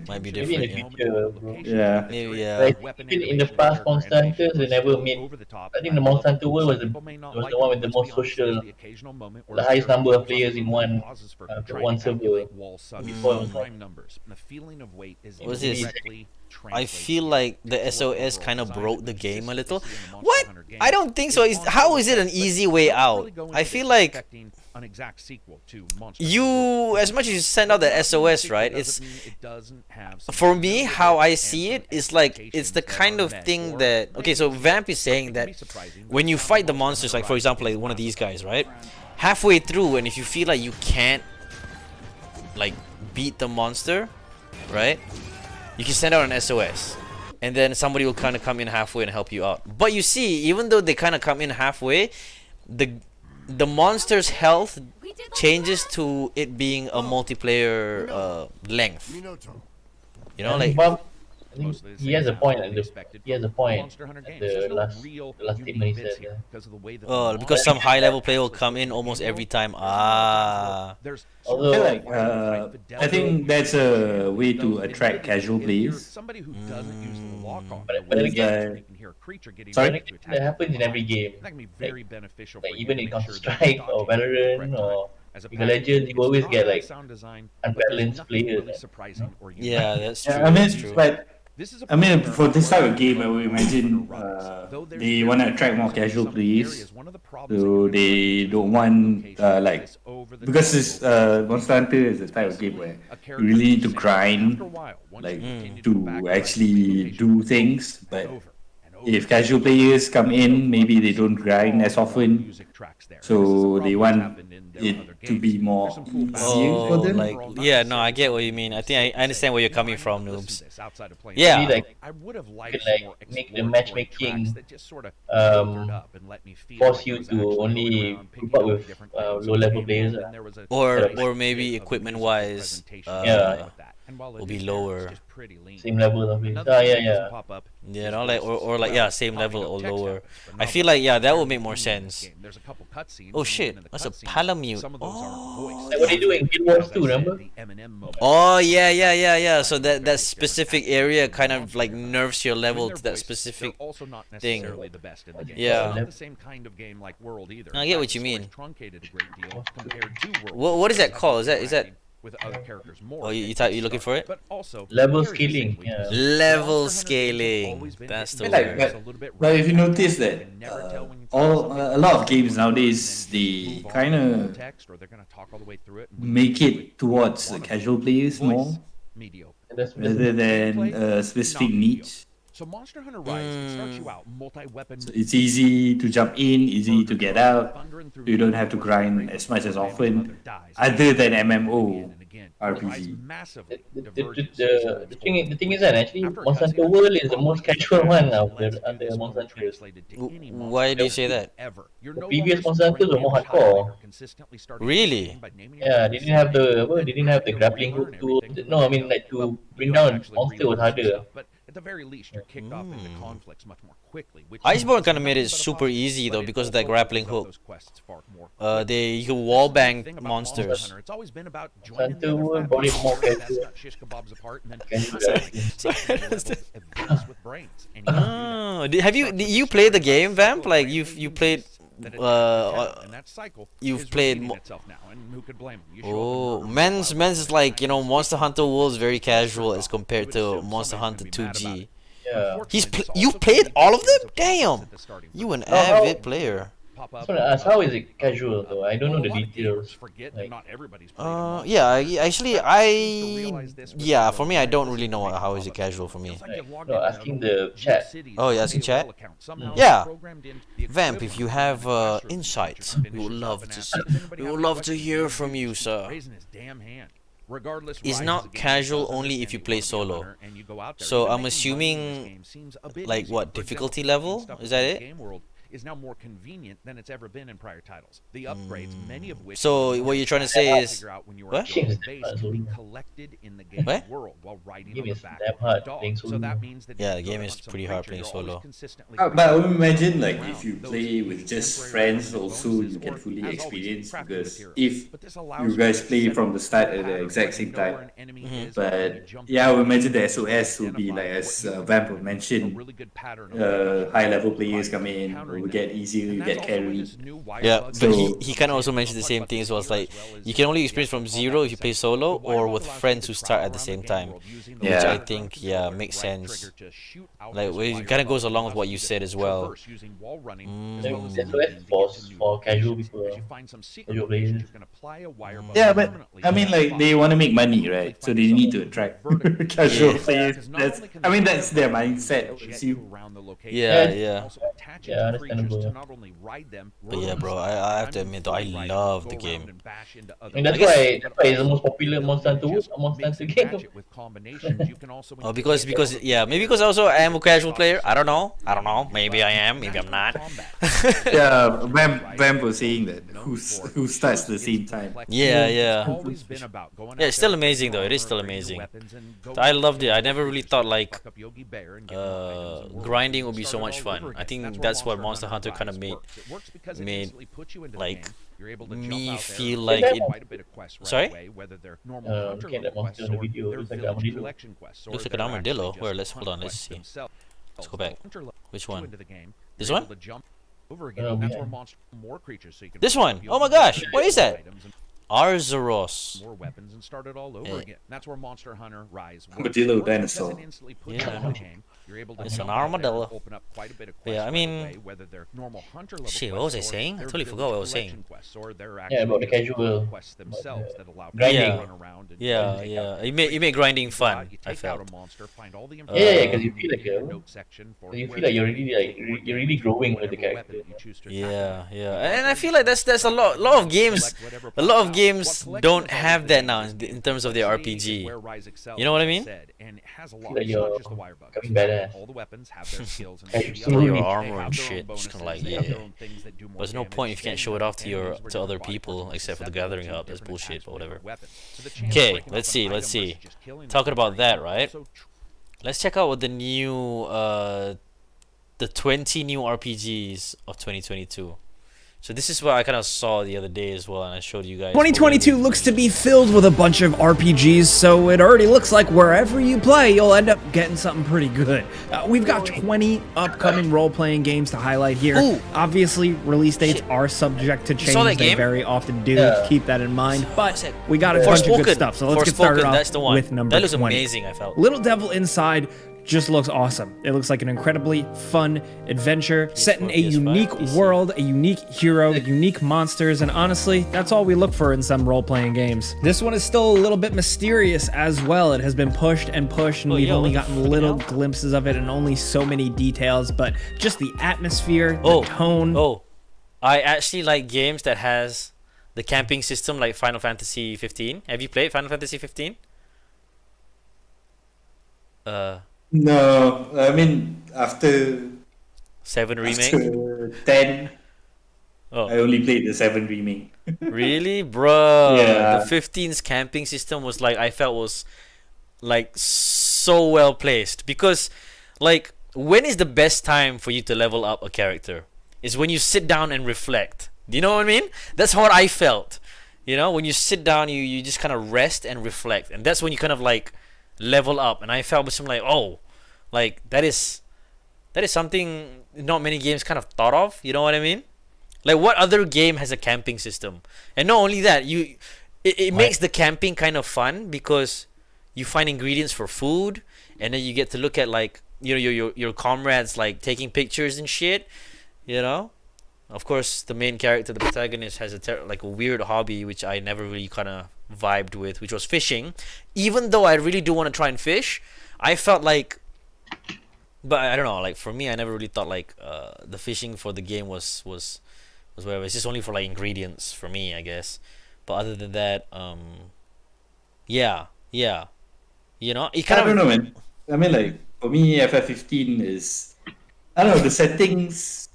A: might be
C: maybe in the
A: different, yeah.
C: future, bro.
B: Yeah.
A: Maybe, yeah.
C: Like, even in the past Monster Hunters, they never made. I think the Monster Hunter World was the one with the most social, the highest number of players in one server. Before it was like,
A: What's this? I feel like the SOS kind of broke the game a little. What? I don't think so. How is it an easy way out? I feel like you, as much as you send out the SOS, right? It's, for me, how I see it is like it's the kind of thing that, okay, so Vamp is saying that when you fight the monsters, like for example, like one of these guys, right? Halfway through, and if you feel like you can't like beat the monster, right? You can send out an SOS, and then somebody will kind of come in halfway and help you out. But you see, even though they kind of come in halfway, the monster's health changes to it being a multiplayer length. You know, like
C: But I think
H: Mostly the
C: he
H: same
C: has a
H: as
C: point.
H: what
C: At
H: we
C: the,
H: expected
C: he has a
H: from
C: point
H: Monster Hunter
C: at
H: games. There's
C: the
H: no
C: last
H: real
C: statement he
H: unique
C: said.
H: bits here
C: Yeah.
H: because of the way that
A: Oh,
H: the
A: because some high level player will come in almost every time. Ah.
H: There's
C: Although-
B: I feel
C: So,
B: like I think that's a way to attract casual players.
H: somebody who doesn't use the lock on,
C: But
H: the way
C: again-
H: you can hear a creature getting
B: Sorry?
H: ready to attack
C: that happens in every game.
H: That can be very beneficial
C: Like
H: for you
C: even
H: to
C: in
H: make sure
C: Counter
H: that you're
C: Strike or
H: dodging at the
C: Valorant
H: correct time.
C: or
H: As a
C: League of
H: passive,
C: Legends, you
H: it's
C: always
H: not
C: get
H: bad
C: like
H: sound design,
C: unbalanced
H: but there's nothing
C: players.
H: really surprising or unique.
A: Yeah, that's true.
B: Yeah, I mean,
A: That's true.
B: but
H: This is a
B: I mean,
H: point
B: for
H: where
B: this type of
H: Monster
B: game, I
H: Hunter
B: would
H: runs
B: imagine
H: though there's
B: they
H: very
B: want to
H: few
B: attract more
H: problems in
B: casual
H: some
B: players,
H: areas. One of the problems that
B: so
H: you're gonna
B: they
H: run into
B: don't
H: is
B: want
H: location
B: like
H: is over the
B: because
H: top
B: it's
H: location.
B: Monster Hunter is a type of game where
H: A
B: you
H: character
B: really need to
H: saying,
B: grind,
H: after a while, once
B: like
H: you continue
B: to
H: go back the
B: actually
H: location
B: do
H: will go
B: things.
H: and
B: But
H: over and over
B: if casual players come in, maybe they don't grind as often,
H: music tracks there. And this is a
B: so
H: problem
B: they
H: that's
B: want
H: happened in their
B: it
H: other
B: to be
H: games.
B: more
H: There's some cool
B: easier for
A: Oh,
B: them.
A: like yeah, no, I get what you mean. I think I understand where you're coming from, noobs. Yeah.
C: Maybe like
H: I would have liked
C: could, like,
H: more
C: make the
H: exploratory
C: matchmaking,
H: tracks that just sort of
C: um,
H: filtered up and let me feel
C: force
H: like I
C: you
H: was
C: to
H: actually going
C: only
H: around
C: group
H: picking
C: up
H: up
C: with
H: different items
C: low
H: in the
C: level
H: game,
C: players.
H: and there was a
A: Or
H: nice
A: or maybe
H: bit of
A: equipment
H: musical
A: wise,
H: presentation
C: Yeah.
H: with that. And while it
A: will be
H: is there, it's
A: lower.
H: just pretty lean.
C: Same level of it.
H: Another
C: Ah,
H: thing
C: yeah,
H: that doesn't
C: yeah.
H: pop up
A: you
H: is
A: know, like
H: voices.
A: or like
H: Well,
A: yeah, same
H: popping
A: level
H: up
A: or
H: text
A: lower.
H: happens, but
A: I
H: not
A: feel
H: much.
A: like yeah, that would
H: Very
A: make more
H: limited in this
A: sense.
H: game. There's a couple cutscenes,
A: Oh
H: and
A: shit,
H: even in the
A: that's a
H: cutscenes,
A: palamute.
H: some of those aren't voiced.
C: Like what they do in Guild Wars
H: As I
C: 2,
H: said,
C: remember?
H: the Eminem moment.
A: Oh yeah. So that specific area kind of like nerfs your level to that specific.
H: also not
A: thing.
H: necessarily the best in the game.
A: Yeah.
H: It's not the same kind of game like World either.
A: I
H: In
A: get
H: fact,
A: what
H: the
A: you
H: story's
A: mean.
H: truncated a great deal compared to World.
A: What is that
H: It's
A: called? Is that
H: with other characters more.
A: Oh, you
H: at
A: type
H: the
A: you looking
H: start,
A: for it?
H: But also
C: Level
H: here's the same
C: scaling,
H: weakness.
C: yeah.
A: Level
H: Monster Hunter games have
A: scaling.
H: always been
A: That's
H: hit
A: the
H: and
B: Like,
H: miss,
A: word.
H: a little bit
B: But if you
H: random.
B: notice
H: You
B: that
H: can never tell when you
B: all
H: find something
B: a lot of
H: interesting,
B: games
H: and
B: nowadays
H: then
B: they
H: move on
B: kind
H: to
B: of
H: text, or they're gonna talk all the way through it and
B: make it towards
H: one
B: the
H: of
B: casual
H: them.
B: players
H: Voice,
B: more
H: mediocre.
C: That's
B: rather than
H: Gameplay,
B: specific
H: not
B: niche.
H: So Monster Hunter Rise it starts you out multi-weapon.
B: So it's easy to jump in, easy to get out. You don't have to grind as much as often, other than MMO RPG.
C: The thing is that actually Monster Hunter World is the most casual one of the Monster Hunters.
A: Why do you say that?
C: The previous Monster Hunters were more hardcore.
A: Really?
C: Yeah, they didn't have the grappling hook to no, I mean like to bring down monster was harder.
H: But at the very least, you're kicked off into conflicts much more quickly. Which
A: Iceborne
H: is
A: kind of made it
H: nothing but a
A: super
H: positive,
A: easy
H: but
A: though
H: it
A: because of
H: also
A: that grappling
H: opens up
A: hook.
H: those quests far more
A: You can wall
H: The
A: bang
H: thing about
A: monsters.
H: Monster Hunter, it's always been about joining the
C: Hunter
H: other
C: World
H: fat
C: brought it
H: boys.
C: more
H: That's
C: casual.
H: not shish kebabs apart, and then
C: Casual.
H: levels with brains. And you can do that.
A: Oh, did you play the game, Vamp? Like you played
H: That it and that cycle
A: you've
H: is
A: played
H: repeating
A: mo-
H: itself now, and who could blame them? You show up
A: Oh,
H: and murder
A: men's
H: wild
A: is like, you know, Monster Hunter World is very casual as compared to Monster Hunter
H: somebody's gonna be mad
A: 2G.
C: Yeah.
A: You've played all of them? Damn! You an avid player.
C: I just want to ask, how is it casual though? I don't know the details. Like,
A: Yeah, for me, I don't really know how is it casual for me.
C: no, asking the chat.
A: Oh, you asking chat? Yeah. Vamp, if you have insights, we would love to hear from you, sir. Is not casual only if you play solo. So I'm assuming, like what, difficulty level? Is that it?
H: Is now more convenient than it's ever been in prior titles. The upgrades, many of which
A: So what you're trying to say is,
H: figure out when you are
A: what?
H: at your base can be collected in the game
A: What?
H: world while riding
C: Game
H: on the
C: is
H: back
C: damn
H: of a
C: hard
H: dog.
C: playing
H: So
C: solo.
H: that means that
A: Yeah,
H: if
A: the
H: you
A: game
H: go
A: is
H: hunt some
A: pretty hard
H: creature,
A: playing
H: you're always
A: solo.
H: consistently
B: But I
H: finding
B: would imagine
H: around
B: like if you
H: those
B: play with
H: features,
B: just
H: temporary
B: friends
H: weapons,
B: also
H: bonuses,
B: you get
H: or,
B: fully
H: as always,
B: experience
H: crafting
B: because
H: materials.
B: if
H: But this allows
B: you guys
H: to
B: play
H: set
B: from
H: up
B: the start at the
H: patterns
B: exact
H: when
B: same
H: you know where
B: time.
H: an enemy is, and you
B: But
H: jump
B: yeah, I would
H: in
B: imagine the
H: and
B: SOS will be
H: identify
B: like
H: what
B: as
H: you
B: Vamp
H: need. A
B: mentioned,
H: really good pattern of location
B: high level
H: provides
B: players
H: for
B: come in,
H: countering
B: we
H: them.
B: get easier,
H: And
B: you
H: that's
B: get
H: also where
B: carried.
H: this new wild
A: Yeah,
H: bug
A: but
B: So-
A: he kind of also mentioned the same thing as well. It's like you can only experience from zero if you play solo or with friends who start at the same time, which
B: Yeah.
A: I think makes sense. Like it kind of goes along with what you said as well.
C: SOS for casual people. Casual players.
B: Yeah, but I mean like they want to make money, right? So they need to attract casual
A: Yeah.
B: players. That's their mindset, I would assume.
A: Yeah.
H: attach
C: Yeah,
H: it to creatures to
C: understandable.
H: not only ride them,
A: But yeah,
H: roll
A: bro,
H: them,
A: I have
H: but
A: to admit though, I
H: fully ride
A: love
H: them,
A: the
H: go around
A: game.
H: and bash into other
C: And that's
A: I guess-
C: why it's the most popular Monster Hunter Monster Hunter
H: Mix and
C: game.
H: match it with combinations. You can also
A: Oh, because yeah, maybe because also I am a casual player. I don't know. Maybe I am. Maybe I'm not.
B: Yeah, Vamp was saying that who starts at the same time.
A: Yeah, yeah.
H: Always been about going
A: Yeah, it's still
H: out there,
A: amazing though. It is
H: armor,
A: still
H: upgrade your
A: amazing.
H: weapons, and go
A: I
H: out
A: loved
H: there
A: it. I
H: and
A: never really thought like
H: fuck up Yogi Bear and get more items and worlds.
A: grinding would be so
H: Start it
A: much
H: all over
A: fun. I
H: again.
A: think
H: where
A: that's what Monster Hunter kind of
H: Rise
A: made
H: works. It works because it
A: made,
H: instantly puts you into the
A: like,
H: game. You're able to jump
A: me
H: out there
A: feel
H: and
A: like
H: get
A: it.
H: quite a bit of quests right
A: Sorry?
H: away, whether they're normal hunter
C: looking at
H: level
C: that monster
H: quests
C: on the
H: or
C: video,
H: their
C: looks like an
H: village
C: armadillo.
H: collection quests, or
A: Looks like an
H: they're
A: armadillo.
H: actually
A: Where,
H: just
A: let's hold
H: hunt
A: on, let's
H: quests
A: see.
H: themselves.
A: Let's go back.
H: Hunter level
A: Which
H: puts you
A: one?
H: into the game.
A: This
H: You're
A: one?
H: able to jump over again.
C: Oh,
H: That's
C: yeah.
H: where monster more creatures so you can
A: This
H: pick up
A: one?
H: Yogi
A: Oh my
H: Bear,
A: gosh,
H: get
A: what is
H: more
A: that?
H: items and
A: Arzuros.
H: more weapons and start it all over
A: Eh.
H: again. That's where Monster Hunter Rise works.
B: Armadillo
H: It works because
B: dinosaur.
H: it instantly puts
A: Yeah,
H: you
A: I
H: in the
A: know.
H: game. You're able to
A: It's
H: jump
A: an
H: out there and
A: armadillo.
H: open up quite a bit of
A: Yeah,
H: quests
A: I
H: right
A: mean-
H: away, whether they're normal hunter level
A: Shit, what
H: quests
A: was I
H: or
A: saying? I
H: they're
A: totally forgot what I was
H: village
A: saying.
H: collection quests, or they're
C: Yeah,
H: actually
C: about the
H: just
C: casual,
H: quests themselves that allow
C: grinding.
H: people
A: Yeah.
H: to run around and
A: Yeah,
H: take
A: yeah.
H: out
A: It made grinding
H: You go
A: fun,
H: out, you
A: I
H: take out
A: felt.
H: a monster, find all the
C: Yeah,
H: information
C: because you feel like
H: in your
C: a-
H: note section for
C: you
H: where
C: feel like you're
H: to
C: really
H: go,
C: like
H: what
C: you're really
H: damage,
C: growing with the
H: whatever
C: character.
H: weapon you choose to attack
A: Yeah,
H: with.
A: yeah. And I feel like that's a lot of games a lot of games don't have that now in terms of their RPG. You know what I mean?
H: And it has a lot.
C: Like
H: It's
C: you're
H: not just the wire bugs.
C: becoming badass.
H: All the weapons have their skills and
C: Like
H: abilities.
C: some of your
H: They
A: armor
H: have
A: and
H: their own
A: shit, just kinda
H: bonuses,
A: like,
H: they have
A: yeah.
H: their own things that do more
A: There's no
H: damage,
A: point if you can't
H: they
A: show it
H: have
A: off to your
H: enemies where
A: to other
H: different body
A: people
H: parts are
A: except for the
H: susceptible
A: gathering
H: to
A: hub. That's
H: different
A: bullshit,
H: attacks
A: but
H: with
A: whatever.
H: different weapons. So the chance of
A: Okay,
H: breaking
A: let's
H: off
A: see,
H: an
A: let's
H: item
A: see.
H: versus just killing
A: Talking
H: them
A: about
H: is
A: that,
H: very
A: right?
H: also
A: Let's check out what the new the 20 new RPGs of 2022. So this is what I kind of saw the other day as well, and I showed you guys.
I: 2022 looks to be filled with a bunch of RPGs, so it already looks like wherever you play, you'll end up getting something pretty good. We've got 20 upcoming role-playing games to highlight here.
A: Ooh.
I: Obviously, release dates
A: Shit.
I: are subject to change.
A: saw that
I: They
A: game?
I: very often do.
C: Yeah.
I: Keep that in mind.
A: What's
I: But
A: that?
I: we got a bunch of good
A: Forspoken.
I: stuff, so let's get started
A: Forspoken,
I: off
A: that's the one.
I: with number
A: That looks
I: 20.
A: amazing, I felt.
I: Little Devil Inside just looks awesome. It looks like an incredibly fun adventure set in a
A: PS5,
I: unique
A: PC.
I: world, a unique hero, unique monsters, and honestly, that's all we look for in some role-playing games. This one is still a little bit mysterious as well. It has been pushed and pushed, and
A: Oh,
I: we've
A: yo,
I: only
A: what the
I: gotten
A: freaking
I: little
A: hell?
I: glimpses of it and only so many details, but just the atmosphere, the
A: Oh,
I: tone.
A: Oh, I actually like games that has the camping system like Final Fantasy 15. Have you played Final Fantasy 15?
B: No, I mean after
A: 7 remake.
B: after 10, I
A: Oh,
B: only played the 7 remake.
A: really, bro?
B: Yeah.
A: The 15's camping system was like I felt was like so well placed because like when is the best time for you to level up a character? Is when you sit down and reflect. Do you know what I mean? That's what I felt. You know, when you sit down, you just kind of rest and reflect, and that's when you kind of like level up. And I felt something like, oh, like that is something not many games kind of thought of. You know what I mean? Like what other game has a camping system? And not only that, it makes the camping kind of fun because you find ingredients for food, and then you get to look at like your comrades like taking pictures and shit. You know, of course, the main character, the protagonist, has like a weird hobby which I never really kind of vibed with, which was fishing. Even though I really do want to try and fish, I felt like, but I don't know. Like for me, I never really thought like the fishing for the game was whatever. It's just only for like ingredients for me, I guess. But other than that, yeah, you know, it
B: I
A: kind
B: don't
A: of
B: know, man. I mean, like for me, FF15 is, I don't know, the settings.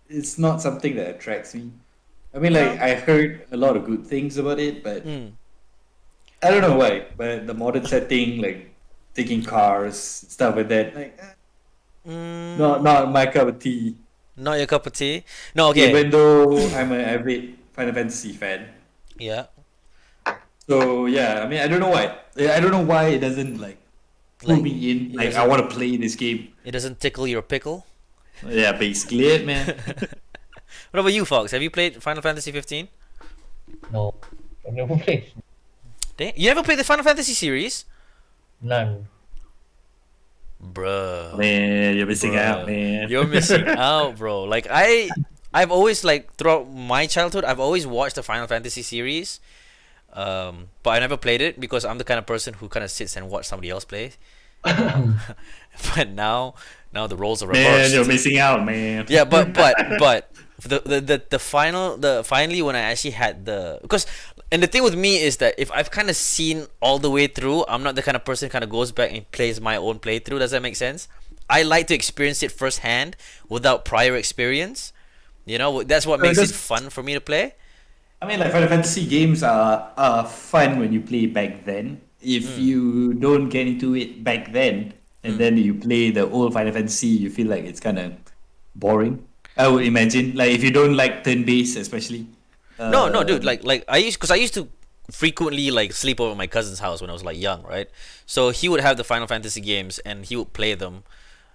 B: It's not something that attracts me. I mean, like I heard a lot of good things about it, but I don't know why. But the modern setting, like taking cars, stuff like that, like not my cup of tea.
A: not your cup of tea. No, okay,
B: Even though I'm an avid Final Fantasy fan.
A: yeah.
B: So yeah, I mean, I don't know why. I don't know why it doesn't like pull
A: Like,
B: me in.
A: it
B: Like I
A: doesn't-
B: want to play this game.
A: It doesn't tickle your pickle.
B: Yeah, basically it, man.
A: What about you, Fox? Have you played Final Fantasy 15?
C: No, I've never played.
A: You never played the Final Fantasy series?
C: None.
A: Bruh.
B: Man, you're missing
A: Bruh.
B: out, man.
A: You're missing out, bro. Like I've always like throughout my childhood, I've always watched the Final Fantasy series, but I never played it because I'm the kind of person who kind of sits and watch somebody else play. But now, Now the roles are
B: Man,
A: reversed.
B: you're missing out, man.
A: Yeah, but finally when I actually had the, because, and the thing with me is that if I've kind of seen all the way through, I'm not the kind of person kind of goes back and plays my own playthrough. Does that make sense? I like to experience it firsthand without prior experience. You know, that's what makes it fun for me to play.
B: I mean, like Final Fantasy games are fun when you play back then. If you don't get into it back then, and then you play the old Final Fantasy, you feel like it's kind of boring. I would imagine, like if you don't like turn-based, especially.
A: No, dude. Like I used to frequently like sleep over at my cousin's house when I was like young, right? So he would have the Final Fantasy games and he would play them.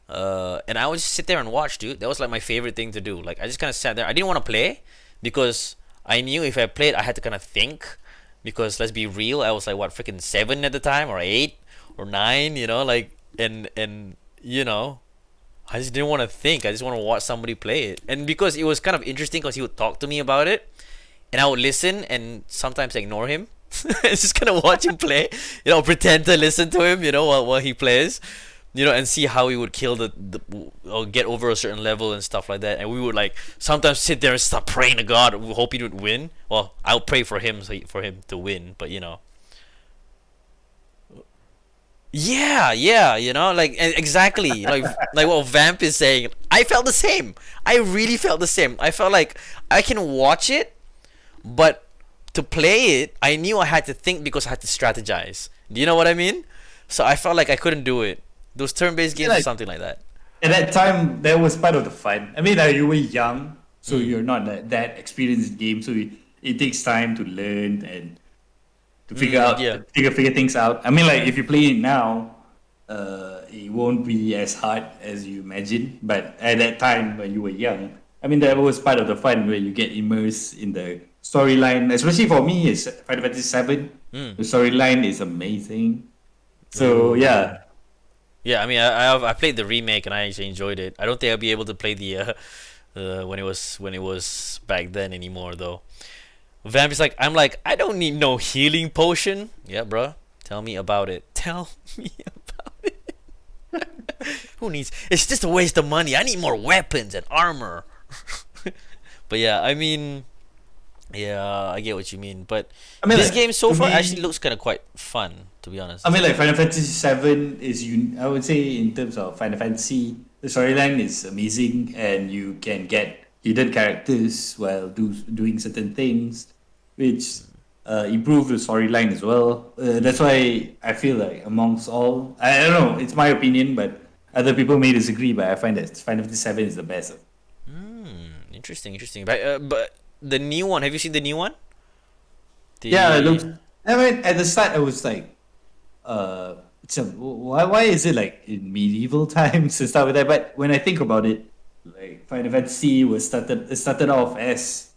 A: And I would just sit there and watch, dude. That was like my favorite thing to do. Like I just kind of sat there. I didn't want to play because I knew if I played, I had to kind of think. Because let's be real, I was like what, freaking 7 at the time, or 8 or 9, you know, like, and you know, I just didn't want to think. I just want to watch somebody play it. And because it was kind of interesting, because he would talk to me about it, and I would listen and sometimes ignore him. Just kind of watch him play, you know, pretend to listen to him, you know, while he plays. You know, and see how he would kill the or get over a certain level and stuff like that. And we would like sometimes sit there and start praying to God, we hope he would win. Well, I'll pray for him for him to win, but you know. Yeah, you know, like exactly, like what Vamp is saying. I felt the same. I really felt the same. I felt like I can watch it, but to play it, I knew I had to think because I had to strategize. Do you know what I mean? So I felt like I couldn't do it. Those turn-based games or something like that.
B: At that time, that was part of the fun. I mean, like, you were young, so you're not that experienced in games, so it takes time to learn and to figure things out. I mean, like if you play it now, it won't be as hard as you imagine. But at that time when you were young, I mean, that was part of the fun where you get immersed in the storyline. Especially for me, it's Final Fantasy VII. The storyline is amazing. So yeah.
A: Yeah, I mean, I played the remake and I actually enjoyed it. I don't think I'll be able to play the when it was back then anymore though. Vamp is like, I don't need no healing potion. Yeah, bro. Tell me about it. Tell me about it. Who needs? It's just a waste of money. I need more weapons and armor. But yeah, I mean, yeah, I get what you mean. But I mean, this game so far actually looks kind of quite fun, to be honest.
B: I mean, like Final Fantasy VII is, I would say, in terms of Final Fantasy, the storyline is amazing, and you can get hidden characters while doing certain things, which improve the storyline as well. That's why I feel like amongst all, I don't know, it's my opinion, but other people may disagree, but I find that Final Fantasy VII is the best.
A: Interesting. But the new one, have you seen the new one?
B: Yeah, it looks. I mean, at the start, I was like, why is it like in medieval times and stuff like that? But when I think about it, like Final Fantasy started off as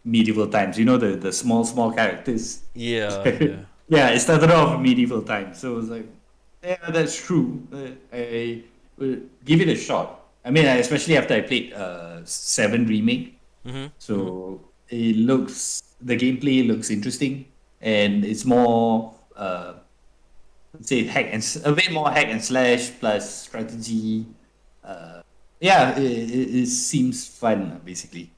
B: medieval times. You know, the small characters.
A: Yeah.
B: Yeah, it started off medieval times. So it was like, yeah, that's true. I will give it a shot. I mean, especially after I played 7 Remake. So the gameplay looks interesting, and it's more let's say a bit more hack and slash plus strategy. Yeah, it seems fun basically.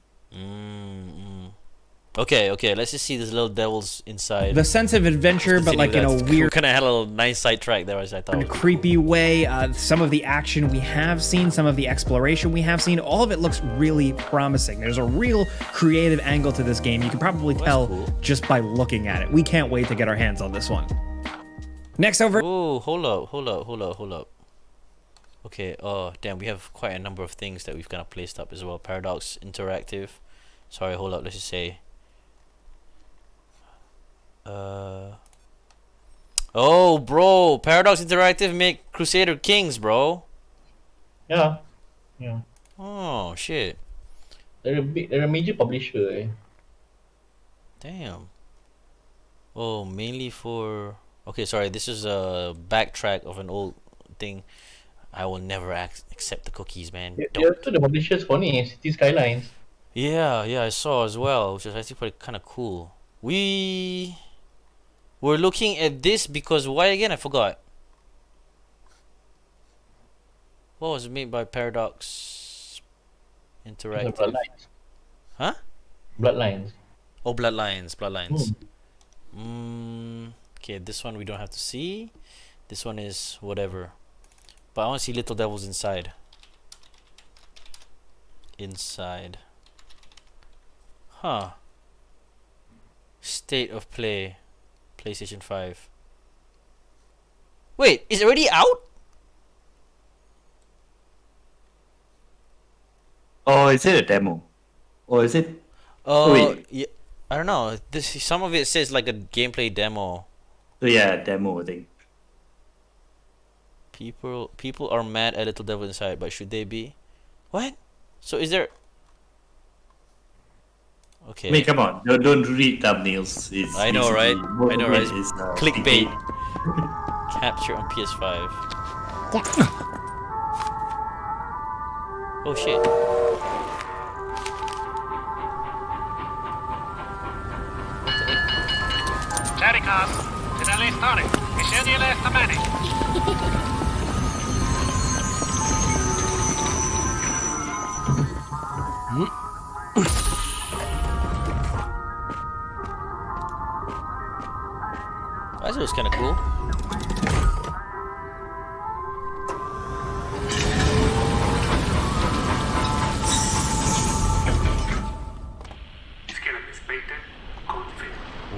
A: Okay, let's just see this little devils inside.
I: The sense of adventure, but like in a weird,
A: kind of had a little nice sidetrack there, as I thought.
I: in a creepy way. Some of the action we have seen, some of the exploration we have seen, all of it looks really promising. There's a real creative angle to this game. You can probably tell just by looking at it. We can't wait to get our hands on this one. Next over.
A: Oh, hold up. Okay, oh damn, we have quite a number of things that we've kind of placed up as well. Paradox Interactive. Sorry, hold up, let's just say. Oh, bro, Paradox Interactive make Crusader Kings, bro.
C: Yeah.
A: Oh, shit.
C: They're a major publisher.
A: Damn. Oh, mainly for... Okay, sorry, this is a backtrack of an old thing. I will never accept the cookies, man.
C: They're also the publishers for City Skylines.
A: Yeah, I saw as well, which is actually kind of cool. We're looking at this because why again? I forgot. What was made by Paradox Interactive?
C: Bloodlines.
A: Huh?
C: Bloodlines.
A: Oh, Bloodlines. Okay, this one we don't have to see. This one is whatever. But I want to see Little Devils inside. Huh. State of play. PlayStation 5. Wait, is it already out?
B: Or is it a demo? Or is it? Wait.
A: Yeah, I don't know. Some of it says like a gameplay demo.
B: So yeah, demo I think.
A: People are mad at Little Devil Inside, but should they be? What? So is there? Okay.
B: I mean, come on, don't read thumbnails. It's
A: I know, right?
B: basically-
A: I know, right?
B: It's,
A: Clickbait. Capture on PS5. Oh shit.
J: Kärrikas, sinä listani. Missä leistä meni?
A: That was kind of cool.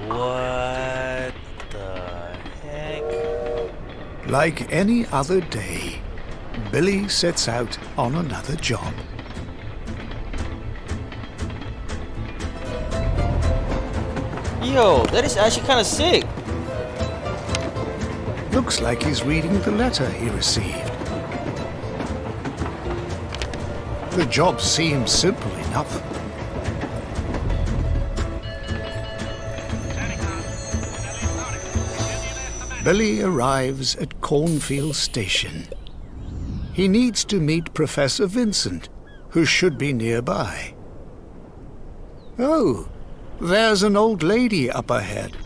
A: What the heck?
K: Like any other day, Billy sets out on another job.
A: Yo, that is actually kind of sick.
K: Looks like he's reading the letter he received. The job seems simple enough. Billy arrives at Cornfield Station. He needs to meet Professor Vincent, who should be nearby. Oh, there's an old lady up ahead.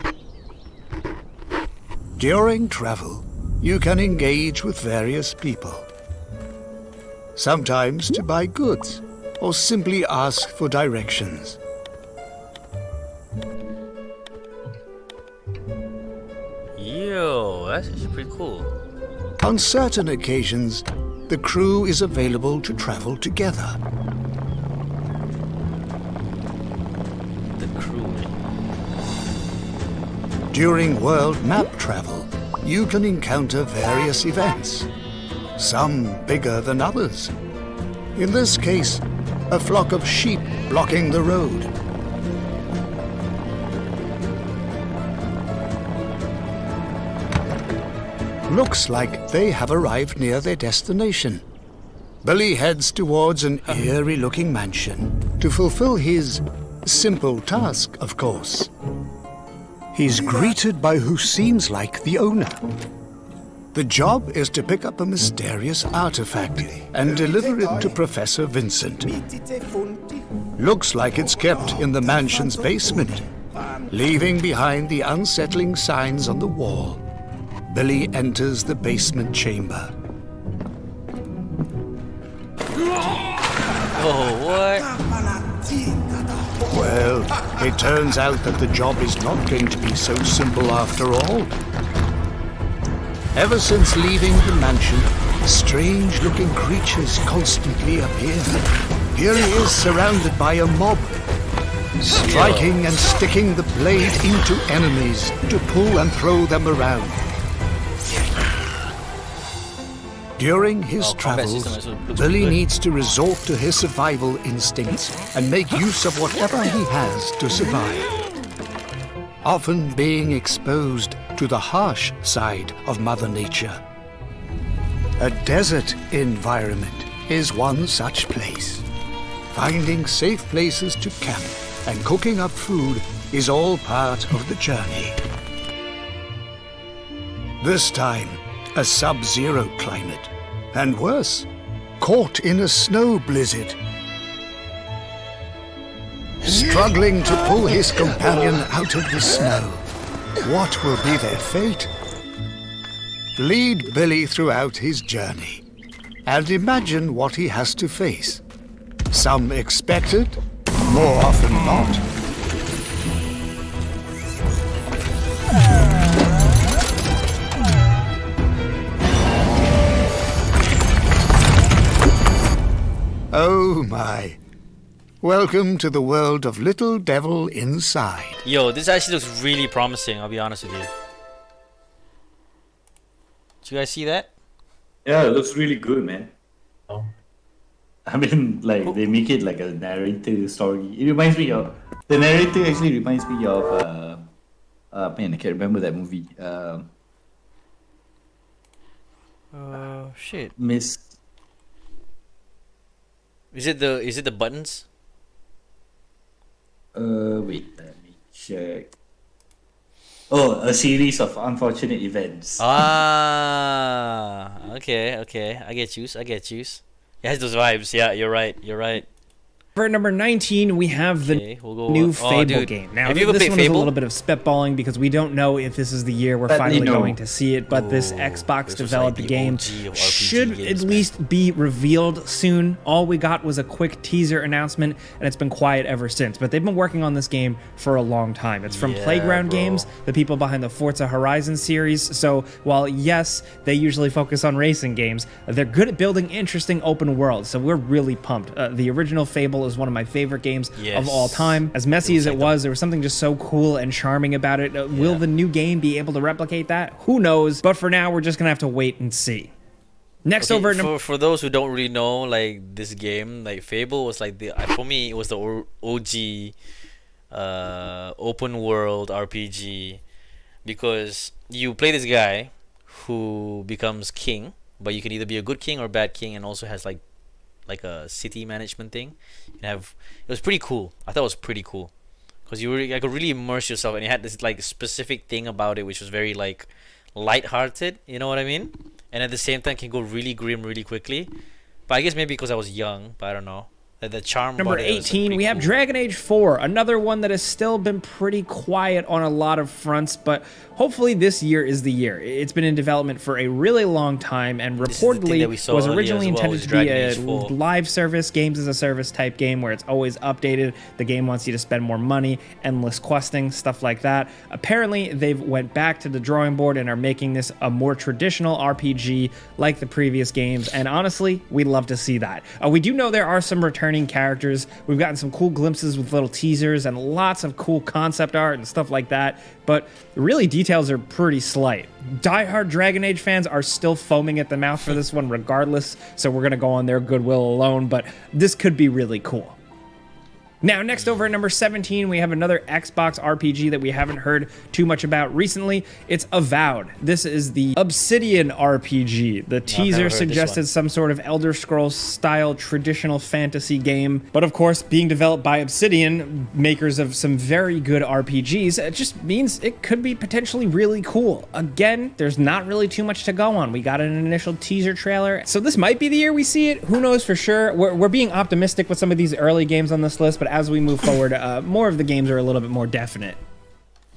K: During travel, you can engage with various people. Sometimes to buy goods, or simply ask for directions.
A: Yo, that's actually pretty cool.
K: On certain occasions, the crew is available to travel together.
A: The crew.
K: During world map travel, you can encounter various events, some bigger than others. In this case, a flock of sheep blocking the road. Looks like they have arrived near their destination. Billy heads towards an eerie-looking mansion to fulfill his simple task, of course. He's greeted by who seems like the owner. The job is to pick up a mysterious artifact and deliver it to Professor Vincent. Looks like it's kept in the mansion's basement, leaving behind the unsettling signs on the wall. Billy enters the basement chamber.
A: Oh, what?
K: Well, it turns out that the job is not going to be so simple after all. Ever since leaving the mansion, strange-looking creatures constantly appear. Here he is surrounded by a mob, striking and sticking the blade into enemies to pull and throw them around. During his
A: combat
K: travels,
A: system looks
K: Billy
A: good.
K: needs to resort to his survival instincts and make use of whatever he has to survive, often being exposed to the harsh side of Mother Nature. A desert environment is one such place. Finding safe places to camp and cooking up food is all part of the journey. This time, a sub-zero climate, and worse, caught in a snow blizzard. Struggling to pull his companion out of the snow, what will be their fate? Lead Billy throughout his journey. and imagine what he has to face. Some expected, more often not. Oh my. Welcome to the world of Little Devil Inside.
A: Yo, this actually looks really promising, I'll be honest with you. Did you guys see that?
B: Yeah, it looks really good, man.
C: Oh.
B: I mean, like, they make it like a narrator story. It reminds me of... The narrator actually reminds me of... man, I can't remember that movie.
A: Shit.
B: Miss...
A: Is it the buttons?
B: Wait, let me check. Oh, a series of unfortunate events.
A: Ah, okay. I get you. It has those vibes. Yeah, you're right.
I: For number 19, we have the
A: Okay, we'll go.
I: new
A: Oh,
I: Fable
A: dude.
I: game. Now,
A: Have you ever
I: this
A: played
I: one is a
A: Fable?
I: little bit of spitballing because we don't know if this is the year we're
B: But
I: finally
B: you know.
I: going to see it, but this
A: Ooh,
I: Xbox
A: this was
I: developed
A: like the
I: game
A: OG of RPG
I: should
A: games,
I: at
A: man.
I: least be revealed soon. All we got was a quick teaser announcement, and it's been quiet ever since. But they've been working on this game for a long time. It's from
A: Yeah,
I: Playground
A: bro.
I: Games, the people behind the Forza Horizon series. So while, yes, they usually focus on racing games, they're good at building interesting open worlds. So we're really pumped. The original Fable is one of my favorite games of all time. As messy as it was, there was something just so cool and charming about it. Will the new game be able to replicate that? Who knows? But for now, we're just gonna have to wait and see. Next
A: Okay,
I: over at number
A: for those who don't really know, like this game, like Fable was like for me it was the OG open world RPG, because you play this guy who becomes king, but you can either be a good king or a bad king, and also has like a city management thing. It was pretty cool. I thought it was pretty cool because I could really immerse yourself, and you had this like specific thing about it which was very like light-hearted, you know what I mean, and at the same time can go really grim really quickly. But I guess maybe because I was young, but I don't know. The charm
I: number
A: about it was, like,
I: 18,
A: pretty
I: we have
A: cool.
I: Dragon Age 4, another one that has still been pretty quiet on a lot of fronts, but hopefully this year is the year. It's been in development for a really long time, and
A: This is the thing
I: reportedly
A: that we saw
I: was
A: earlier
I: originally
A: as well,
I: intended
A: is
I: to be
A: Dragon
I: a
A: Age 4.
I: live service, games as a service type game where it's always updated. The game wants you to spend more money, endless questing, stuff like that. Apparently, they've went back to the drawing board and are making this a more traditional RPG like the previous games, and honestly, we'd love to see that. We do know there are some returning characters. We've gotten some cool glimpses with little teasers and lots of cool concept art and stuff like that, but really details are pretty slight. Die-hard Dragon Age fans are still foaming at the mouth for this one regardless, so we're gonna go on their goodwill alone, but this could be really cool. Now, next over at number 17, we have another Xbox RPG that we haven't heard too much about recently. It's Avowed. This is the Obsidian RPG. The teaser
A: heard this
I: suggested
A: one.
I: some sort of Elder Scrolls-style traditional fantasy game. But of course, being developed by Obsidian, makers of some very good RPGs, it just means it could be potentially really cool. Again, there's not really too much to go on. We got an initial teaser trailer, so this might be the year we see it. Who knows for sure? We're being optimistic with some of these early games on this list, but as we move forward, more of the games are a little bit more definite.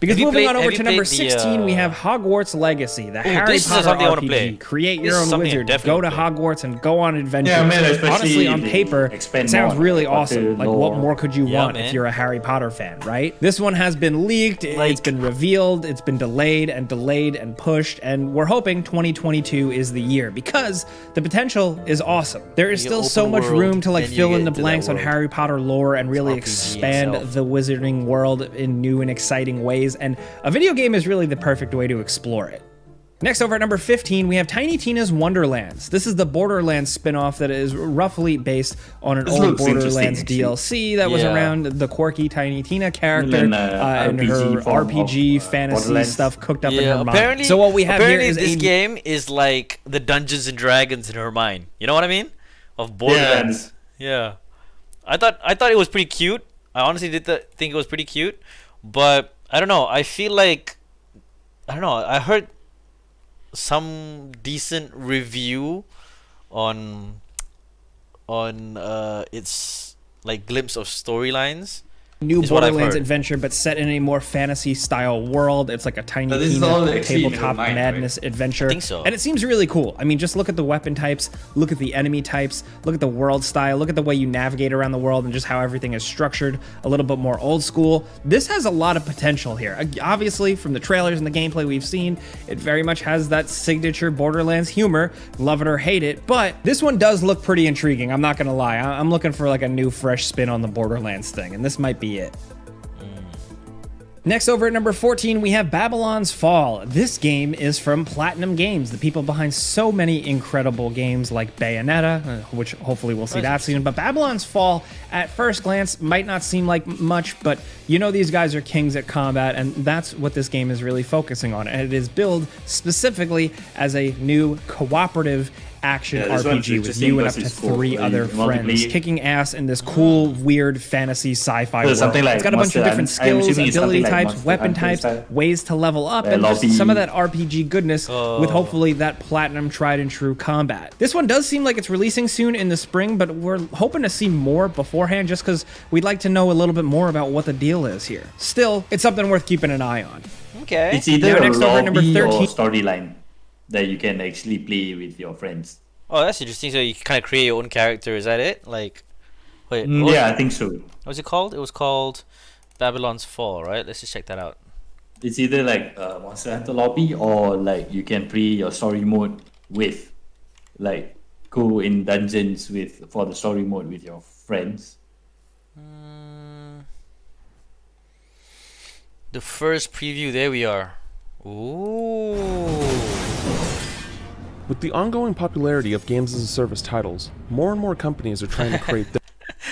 I: Because
A: Have you
I: moving
A: played-
I: on over
A: have you
I: to number
A: played the,
I: 16, we have Hogwarts Legacy, the Harry
A: this is
I: Potter
A: something I wanna
I: RPG.
A: play.
I: Create
A: This
I: your
A: is
I: own
A: something I
I: wizard,
A: definitely
I: go to
A: wanna
I: Hogwarts, and go on adventures.
B: Yeah, man, especially
I: Honestly, on
B: if they
I: paper,
B: expand
I: it sounds
B: more
I: really
B: on
I: awesome.
B: Potter
I: Like, what
B: lore.
I: more could you
A: Yeah,
I: want if
A: man.
I: you're a Harry Potter fan, right? This one has been leaked, it's been revealed, it's been delayed and pushed, and we're hoping 2022 is the year because the potential is awesome. There is
A: You
I: still
A: get
I: so
A: open
I: much
A: world,
I: room to like
A: then you
I: fill
A: get
I: in the
A: into that
I: blanks on
A: world.
I: Harry Potter lore and really
A: RPG
I: expand
A: itself.
I: the wizarding world in new and exciting ways, and a video game is really the perfect way to explore it. Next over at number 15, we have Tiny Tina's Wonderlands. This is the Borderlands spin-off that is roughly based on an
B: This
I: old
B: looks interesting,
I: Borderlands
B: actually.
I: DLC that was
A: Yeah.
I: around the quirky Tiny Tina character
B: And,
I: and her
B: RPG form
I: RPG
B: of,
I: fantasy
B: Borderlands.
I: stuff cooked up in
A: Yeah,
I: her mind.
A: apparently.
I: So what we have here
A: apparently
I: is
A: this
I: a
A: game is like the Dungeons and Dragons in her mind. You know what I mean? Of Borderlands. Yeah. I thought it was pretty cute. I honestly did think it was pretty cute, but I don't know. I feel like I don't know. I heard some decent review on its like glimpse of storylines,
I: new
A: Is what I've
I: Borderlands
A: heard.
I: adventure, but set in a more fantasy style world. It's like a tiny
B: But this is all actually in your
I: tabletop
B: mind,
I: madness adventure.
A: I think so.
I: And it seems really cool. I mean, just look at the weapon types, look at the enemy types, look at the world style, look at the way you navigate around the world and just how everything is structured, a little bit more old school. This has a lot of potential here. Obviously, from the trailers and the gameplay we've seen, it very much has that signature Borderlands humor, love it or hate it, but this one does look pretty intriguing, I'm not gonna lie. I'm looking for like a new fresh spin on the Borderlands thing, and this might be it. Next, over at number 14, we have Babylon's Fall. This game is from Platinum Games, the people behind so many incredible games like Bayonetta, which hopefully we'll see that soon. But Babylon's Fall, at first glance, might not seem like much, but you know these guys are kings at combat, and that's what this game is really focusing on. And it is billed specifically as a new cooperative action
B: this one's
I: RPG with
B: interesting
I: you and up
B: because
I: to
B: it's cool.
I: 3
B: Like,
I: other friends,
B: multiplayer.
I: kicking ass in this cool, weird fantasy sci-fi world.
B: something like
I: It's got a bunch of
B: Monster
I: different
B: Hunt. I'm
I: skills,
B: assuming it's
I: ability
B: something like
I: types,
B: Monster
I: weapon
B: Hunter
I: types,
B: style.
I: ways to level up, and just
B: lobby.
I: some of that RPG goodness with hopefully that platinum tried and true combat. This one does seem like it's releasing soon in the spring, but we're hoping to see more beforehand just because we'd like to know a little bit more about what the deal is here. Still, it's something worth keeping an eye on.
A: Okay.
B: It's either
I: Now,
B: a
I: next over at number
B: lobby or
I: 13.
B: storyline that you can actually play with your friends.
A: Oh, that's interesting. So you can kind of create your own character. Is that it? Like, wait.
B: Yeah, I think so.
A: What was it called? It was called Babylon's Fall, right? Let's just check that out.
B: It's either like Monster Hunter lobby or like you can play your story mode with, like, go in dungeons for the story mode with your friends.
A: The first preview. There we are. Ooh.
L: With the ongoing popularity of games as a service titles, more and more companies are trying to create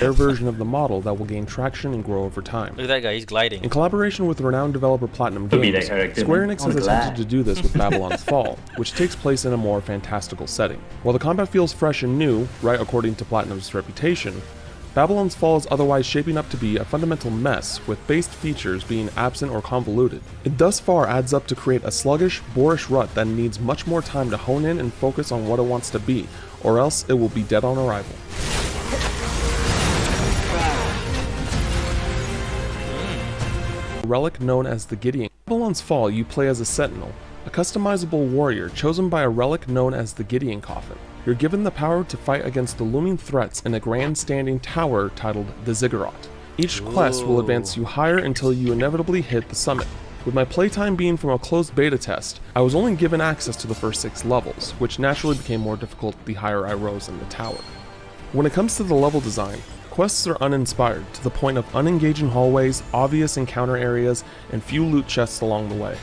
L: their version of the model that will gain traction and grow over time.
A: Look at that guy. He's gliding.
L: In collaboration with renowned developer Platinum
B: Could be
L: Games,
B: that character,
L: Square
B: man.
L: Enix
B: I'm
L: has
B: glad.
L: attempted to do this with Babylon's Fall, which takes place in a more fantastical setting. While the combat feels fresh and new, right according to Platinum's reputation, Babylon's Fall is otherwise shaping up to be a fundamental mess, with base features being absent or convoluted. It thus far adds up to create a sluggish, boorish rut that needs much more time to hone in and focus on what it wants to be, or else it will be dead on arrival. A relic known as the Gideon. In Babylon's Fall, you play as a Sentinel, a customizable warrior chosen by a relic known as the Gideon Coffin. You're given the power to fight against the looming threats in a grand-standing tower titled the Ziggurat. Each quest will advance you higher until you inevitably hit the summit. With my playtime being from a closed beta test, I was only given access to the first 6 levels, which naturally became more difficult the higher I rose in the tower. When it comes to the level design, quests are uninspired to the point of unengaging hallways, obvious encounter areas, and few loot chests along the way.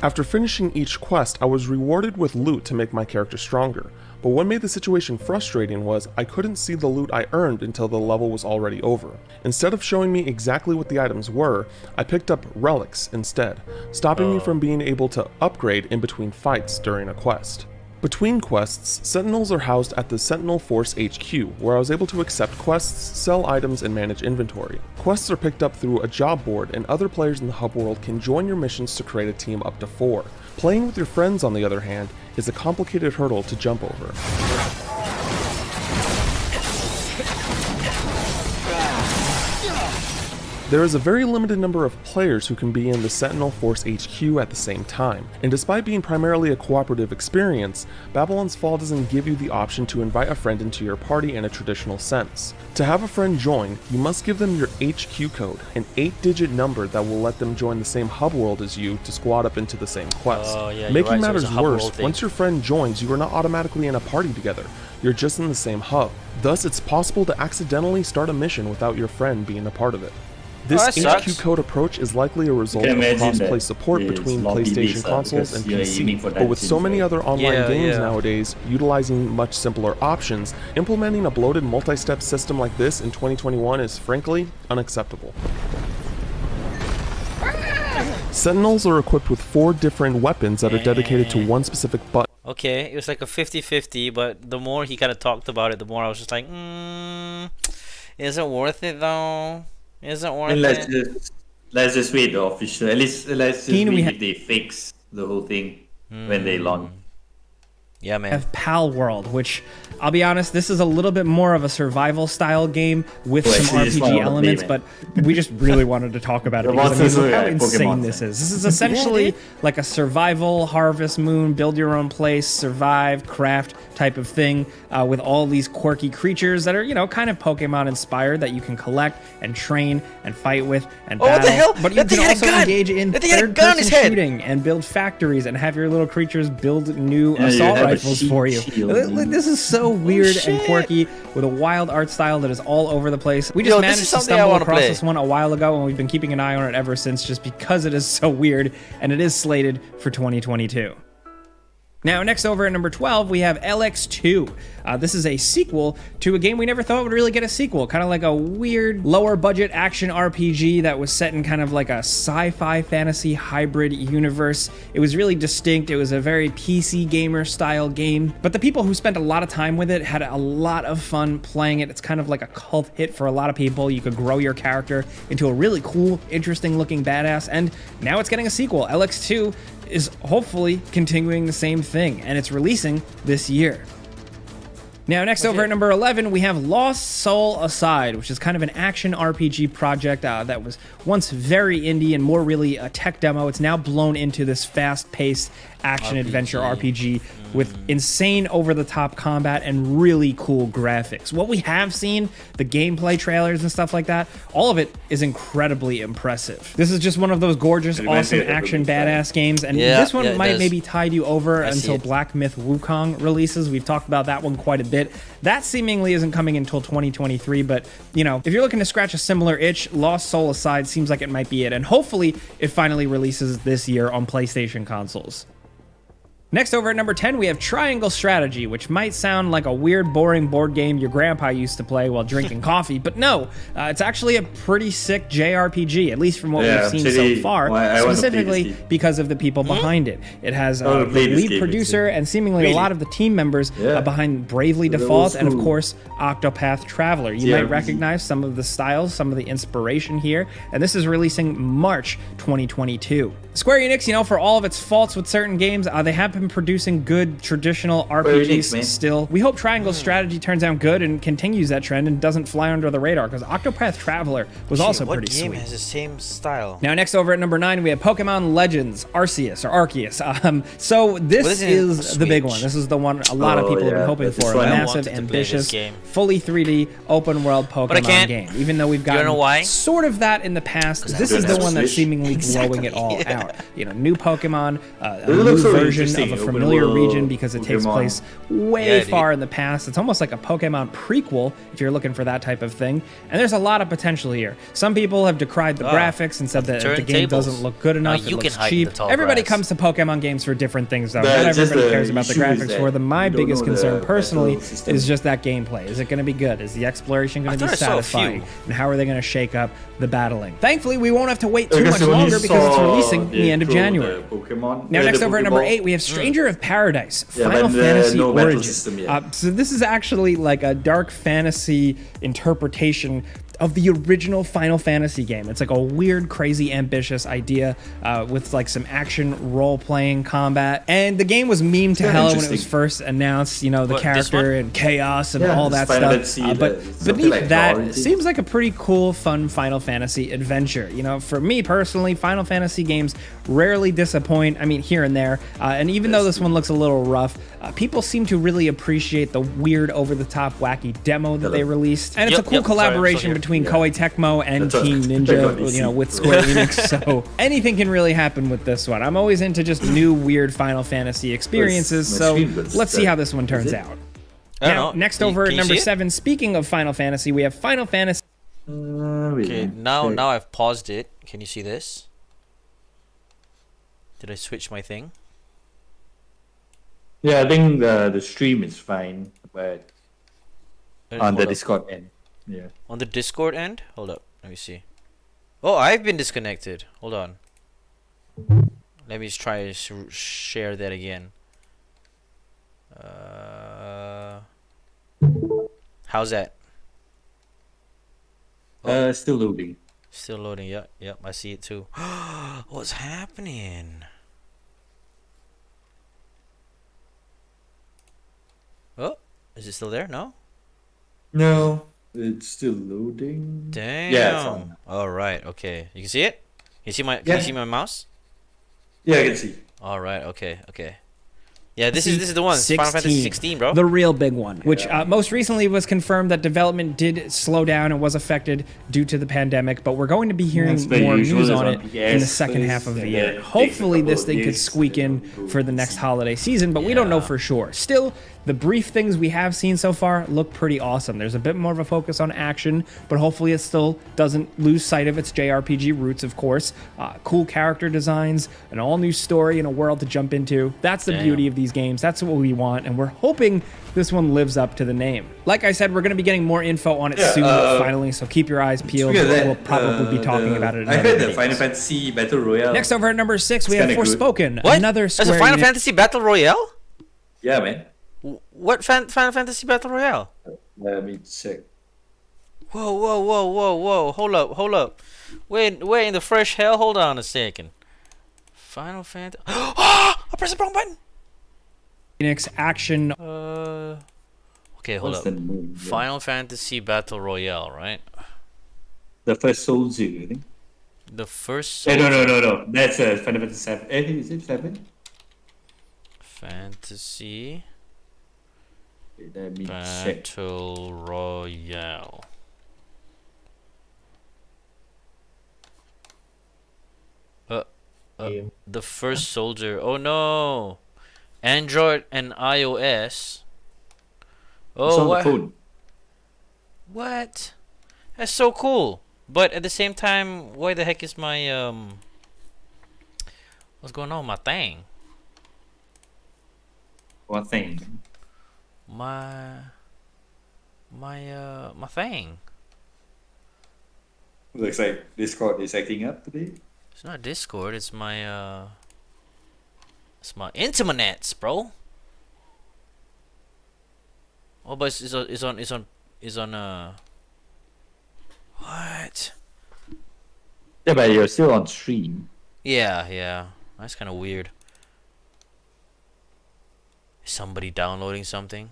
L: After finishing each quest, I was rewarded with loot to make my character stronger, but what made the situation frustrating was I couldn't see the loot I earned until the level was already over. Instead of showing me exactly what the items were, I picked up relics instead, stopping me from being able to upgrade in between fights during a quest. Between quests, Sentinels are housed at the Sentinel Force HQ, where I was able to accept quests, sell items, and manage inventory. Quests are picked up through a job board, and other players in the hub world can join your missions to create a team up to 4. Playing with your friends, on the other hand, is a complicated hurdle to jump over. There is a very limited number of players who can be in the Sentinel Force HQ at the same time, and despite being primarily a cooperative experience, Babylon's Fall doesn't give you the option to invite a friend into your party in a traditional sense. To have a friend join, you must give them your HQ code, an 8-digit number that will let them join the same hub world as you to squad up into the same quest.
A: Oh, yeah, you're
L: Making
A: right, so it's
L: matters
A: a hub world
L: worse,
A: thing.
L: once your friend joins, you are not automatically in a party together, you're just in the same hub. Thus, it's possible to accidentally start a mission without your friend being a part of it. This
A: that
L: HQ
A: sucks.
L: code approach is likely a result
B: can
L: of
B: imagine
L: cross-play
B: that
L: support
B: it's
L: between
B: lobby-based,
L: PlayStation consoles
B: because
L: and
B: you're aiming
L: PC,
B: for
L: but with so
B: dungeons,
L: many
B: right?
L: other online games
A: Yeah.
L: nowadays utilizing much simpler options, implementing a bloated multi-step system like this in 2021 is frankly unacceptable. Sentinels are equipped with 4 different weapons that are dedicated to one specific button.
A: Okay, it was like a 50-50, but the more he kind of talked about it, the more I was just like, is it worth it though? Is it worth
B: And
A: it?
B: let's just wait the official. At least let's just
I: Keen, we
B: wait
I: ha-
B: if they fix the whole thing when they launch.
A: Yeah, man.
I: have Pal World, which I'll be honest, this is a little bit more of a survival style game with
B: Well,
I: some
B: actually, it's one
I: RPG
B: of the
I: elements,
B: main,
I: but we just really wanted to talk about it
B: The
I: because I mean,
B: monsters
I: look
B: are
I: how
B: like
I: insane
B: Pokemon
I: this
B: thing.
I: is. This is essentially like a survival harvest moon, build your own place, survive, craft type of thing with all these quirky creatures that are, you know, kind of Pokemon inspired that you can collect and train and fight with and
A: Oh, what
I: battle.
A: the hell?
I: But you
A: That thing
I: can
A: had a
I: also
A: gun!
I: engage in
A: That thing had a gun on his
I: third-person
A: head!
I: shooting and build factories and have your little creatures build new
B: Yeah, you
I: assault
B: have a
I: rifles for you.
B: shield,
I: This is so weird and
A: shit.
I: quirky with a wild art style that is all over the place. We just
A: Yo, this
I: managed
A: is
I: to
A: something I
I: stumble
A: wanna
I: across
A: play.
I: this one a while ago, and we've been keeping an eye on it ever since just because it is so weird, and it is slated for 2022. Now, next over at number 12, we have LX2. This is a sequel to a game we never thought would really get a sequel. Kind of like a weird, lower budget action RPG that was set in kind of like a sci-fi fantasy hybrid universe. It was really distinct. It was a very PC gamer style game. But the people who spent a lot of time with it had a lot of fun playing it. It's kind of like a cult hit for a lot of people. You could grow your character into a really cool, interesting looking badass. And now it's getting a sequel. LX2 is hopefully continuing the same thing, and it's releasing this year. Now, next over at number 11, we have Lost Soul Aside, which is kind of an action RPG project that was once very indie and more really a tech demo. It's now blown into this fast-paced action-adventure RPG with insane over-the-top combat and really cool graphics. What we have seen, the gameplay trailers and stuff like that, all of it is incredibly impressive. This is just one of those gorgeous,
B: reminds me
I: awesome
B: of
I: action
B: Bloodlines.
I: badass games, and
A: Yeah,
I: this one
A: yeah, it
I: might
A: does.
I: maybe tide you over
A: I see
I: until
A: it.
I: Black Myth Wukong releases. We've talked about that one quite a bit. That seemingly isn't coming until 2023, but, you know, if you're looking to scratch a similar itch, Lost Soul Aside seems like it might be it, and hopefully it finally releases this year on PlayStation consoles. Next over at number 10, we have Triangle Strategy, which might sound like a weird, boring board game your grandpa used to play while drinking coffee, but no, it's actually a pretty sick JRPG, at least from what
B: Yeah,
I: we've seen
B: actually,
I: so far,
B: well, I want to play this
I: specifically
B: game.
I: because of the people behind it. It has
B: wanna
I: the
B: play this
I: lead
B: game,
I: producer and seemingly a lot of the team members
B: Yeah.
I: behind Bravely
B: The
I: Default,
B: old
I: and of
B: school.
I: course, Octopath Traveler. You might
B: JRPG.
I: recognize some of the styles, some of the inspiration here, and this is releasing March 2022. Square Enix, you know, for all of its faults with certain games, they have been producing good traditional RPGs
B: Enix, man.
I: still. We hope Triangle Strategy turns out good and continues that trend and doesn't fly under the radar, because Octopath Traveler was also
A: what
I: pretty
A: game
I: sweet.
A: has the same style?
I: Now, next over at number 9, we have Pokemon Legends Arceus, or Arceus. So this
A: What is it?
I: is the big
A: Switch.
I: one. This is the one a lot of
B: Oh,
I: people have been
B: yeah,
I: hoping
B: that's
I: for.
B: the
I: A
B: one I
I: massive,
A: wanted to play this
I: ambitious,
A: game.
I: fully 3D, open world
A: I
I: Pokemon
A: can't.
I: game. Even though we've gotten
A: know why?
I: sort of that in the past, this
B: don't
I: is the
B: have
I: one that's
B: Switch.
I: seemingly
A: Exactly,
I: blowing it all
A: yeah.
I: out. You know, new Pokemon, a
B: It
I: new
B: looks so
I: version
B: interesting,
I: of a
B: open
I: familiar
B: world
I: region because it takes
B: Pokemon.
I: place way
A: Yeah, dude.
I: far in the past. It's almost like a Pokemon prequel if you're looking for that type of thing. And there's a lot of potential here. Some people have decried the
A: Ah,
I: graphics and said that the game
A: turntables.
I: doesn't look good enough.
A: you
I: It
A: can
I: looks
A: hide
I: cheap.
A: the tall
I: Everybody
A: grass.
I: comes to Pokemon games for different things, though.
B: But
I: Not
B: it's just
I: everybody
B: the
I: cares about the
B: issue is
I: graphics
B: that
I: for them. My
B: you don't
I: biggest
B: know the
I: concern personally
B: battle system.
I: is just that gameplay. Is it going to be good? Is the exploration going to be
A: thought I saw a
I: satisfying?
A: few.
I: And how are they going to shake up the battling? Thankfully, we won't have to wait too
B: Because
I: much
B: you only
I: longer because it's
B: saw
I: releasing in the end of
B: intro,
I: January.
B: the Pokemon,
I: Now,
B: the
I: next over at number
B: Pokeball.
I: 8, we have Stranger of Paradise,
B: Yeah,
I: Final
B: but,
I: Fantasy
B: no battle
I: Origins.
B: system yet.
I: So this is actually like a dark fantasy interpretation of the original Final Fantasy game. It's like a weird, crazy, ambitious idea with like some action role-playing combat. And the game was memed to
B: Yeah,
I: hell when it was
B: interesting.
I: first announced, you know, the
A: What, this
I: character
A: one?
I: and chaos and
B: Yeah,
I: all
B: this
I: that
B: Final
I: stuff.
B: Fantasy,
I: But
B: something
I: beneath
B: like
I: that,
B: Lore,
I: it seems like a pretty cool, fun Final Fantasy adventure. You know, for me personally, Final Fantasy games rarely disappoint. I mean, here and there. And even though this one looks a little rough, people seem to really appreciate the weird, over-the-top, wacky demo that they released. And it's
A: Yep,
I: a cool
A: yep, sorry, I'm
I: collaboration
A: still here.
I: between
B: Yeah.
I: Koei Tecmo and
B: That's what-
I: Team
B: that's
I: Ninja,
B: what we
I: you know,
B: see.
I: with Square Enix. So anything can really happen with this one. I'm always into just new, weird Final Fantasy experiences.
B: my
I: So
B: screen was
I: let's see
B: that-
I: how this one turns
B: is it?
I: out.
A: I don't
I: Now,
A: know.
I: next
A: Can you-
I: over
A: can
I: at
A: you
I: number
A: see it?
I: 7, speaking of Final Fantasy, we have Final Fantasy.
A: Okay, now I've paused it. Can you see this? Did I switch my thing?
B: Yeah, I think the stream is fine, but on
A: Hold
B: the
A: up.
B: Discord end. Yeah.
A: On the Discord end? Hold up. Let me see. Oh, I've been disconnected. Hold on. Let me just try to share that again. How's that?
B: Still loading.
A: Still loading. Yep, yep. I see it too. What's happening? Is it still there? No.
B: No, it's still loading.
A: Damn.
B: Yeah, it's on.
A: All right. Okay. You can see it. You see my? Can
B: Yeah.
A: you see my mouse?
B: Yeah, I can see.
A: All right. Okay. Okay. Yeah, this is the one. It's Final Fantasy 16, bro.
I: The real big one, which most recently was confirmed that development did slow down and was affected due to the pandemic, but we're going to be hearing
B: That's the
I: more
B: usual,
I: news
B: it's
I: on
B: on
I: it
B: PS
I: in the second half of the
B: and
I: year.
B: then it takes a
I: Hopefully
B: couple
I: this
B: of
I: thing could
B: years
I: squeak
B: and
I: in
B: then
I: for the next holiday season, but we don't know
A: Yeah.
I: for sure. Still, the brief things we have seen so far look pretty awesome. There's a bit more of a focus on action, but hopefully it still doesn't lose sight of its JRPG roots, of course. Cool character designs, an all-new story and a world to jump into. That's the beauty of these games. That's what we want, and we're hoping this one lives up to the name. Like I said, we're going to be getting more info on it soon, finally, so keep your eyes peeled.
B: Speaking of that,
I: We'll probably be talking about it in
B: I
I: other
B: heard the
I: videos.
B: Final Fantasy Battle Royale.
I: Next over at number 6, we
B: It's
I: have
B: kinda good.
I: Forspoken,
A: What?
I: another
A: That's a
I: Square
A: Final
I: Enix-
A: Fantasy Battle Royale?
B: Yeah, man.
A: What Final Fantasy Battle Royale?
B: Let me check.
A: Whoa, whoa, whoa, whoa, whoa. Hold up, hold up. Wait in the fresh hell? Hold on a second. Final Fantasy. Ah! I pressed the wrong button.
I: Enix action.
A: Okay, hold
B: What's
A: up.
B: the name?
A: Final Fantasy Battle Royale, right?
B: The first Soldier, I think.
A: The first.
B: No. That's Final Fantasy 7. Is it 7?
A: Fantasy
B: Wait, let me check.
A: Battle Royale. The first soldier. Oh no! Android and iOS.
B: It's on
A: Oh
B: the
A: what?
B: phone.
A: What? That's so cool. But at the same time, why the heck is my what's going on with my thing?
B: What thing?
A: My thing.
B: Looks like Discord is acting up today.
A: It's not Discord, it's my Intimanets, bro. Oh, but it's on what?
B: Yeah, but you're still on stream.
A: Yeah. That's kind of weird. Is somebody downloading something?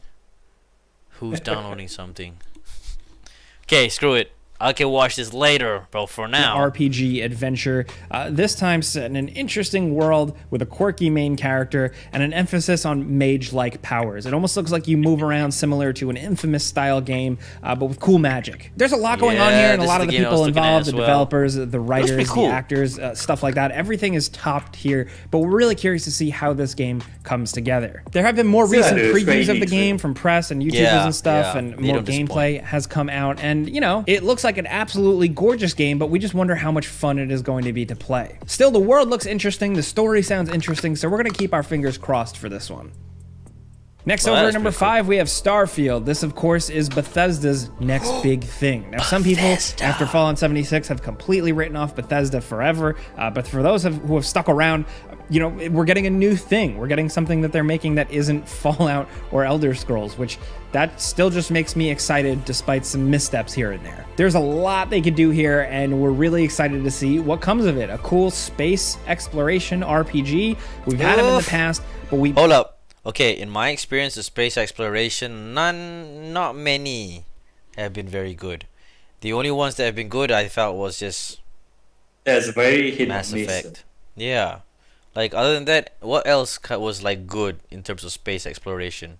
A: Who's downloading something? Okay, screw it. I can watch this later, bro. For now.
I: RPG adventure. This time set in an interesting world with a quirky main character and an emphasis on mage-like powers. It almost looks like you move around similar to an Infamous style game, but with cool magic. There's a lot going on here, and a lot of the people involved, the developers, the writers, the actors, stuff like that. Everything is topped here, but we're really curious to see how this game comes together. There have been more recent previews of the game from press and YouTubers and stuff, and more gameplay has come out, and you know, it looks like an absolutely gorgeous game, but we just wonder how much fun it is going to be to play. Still, the world looks interesting, the story sounds interesting, so we're going to keep our fingers crossed for this one. Next over at number 5, we have Starfield. This, of course, is Bethesda's next big thing. Now, some people, after Fallout 76, have completely written off Bethesda forever, but for those who have stuck around, you know, we're getting a new thing. We're getting something that they're making that isn't Fallout or Elder Scrolls, which that still just makes me excited despite some missteps here and there. There's a lot they could do here, and we're really excited to see what comes of it. A cool space exploration RPG. We've had them in the past, but we...
A: Hold up. Okay, in my experience of space exploration, not many have been very good. The only ones that have been good, I felt, was just
B: That's very hit
A: Mass
B: and miss.
A: Effect. Yeah. Like, other than that, what else was, like, good in terms of space exploration?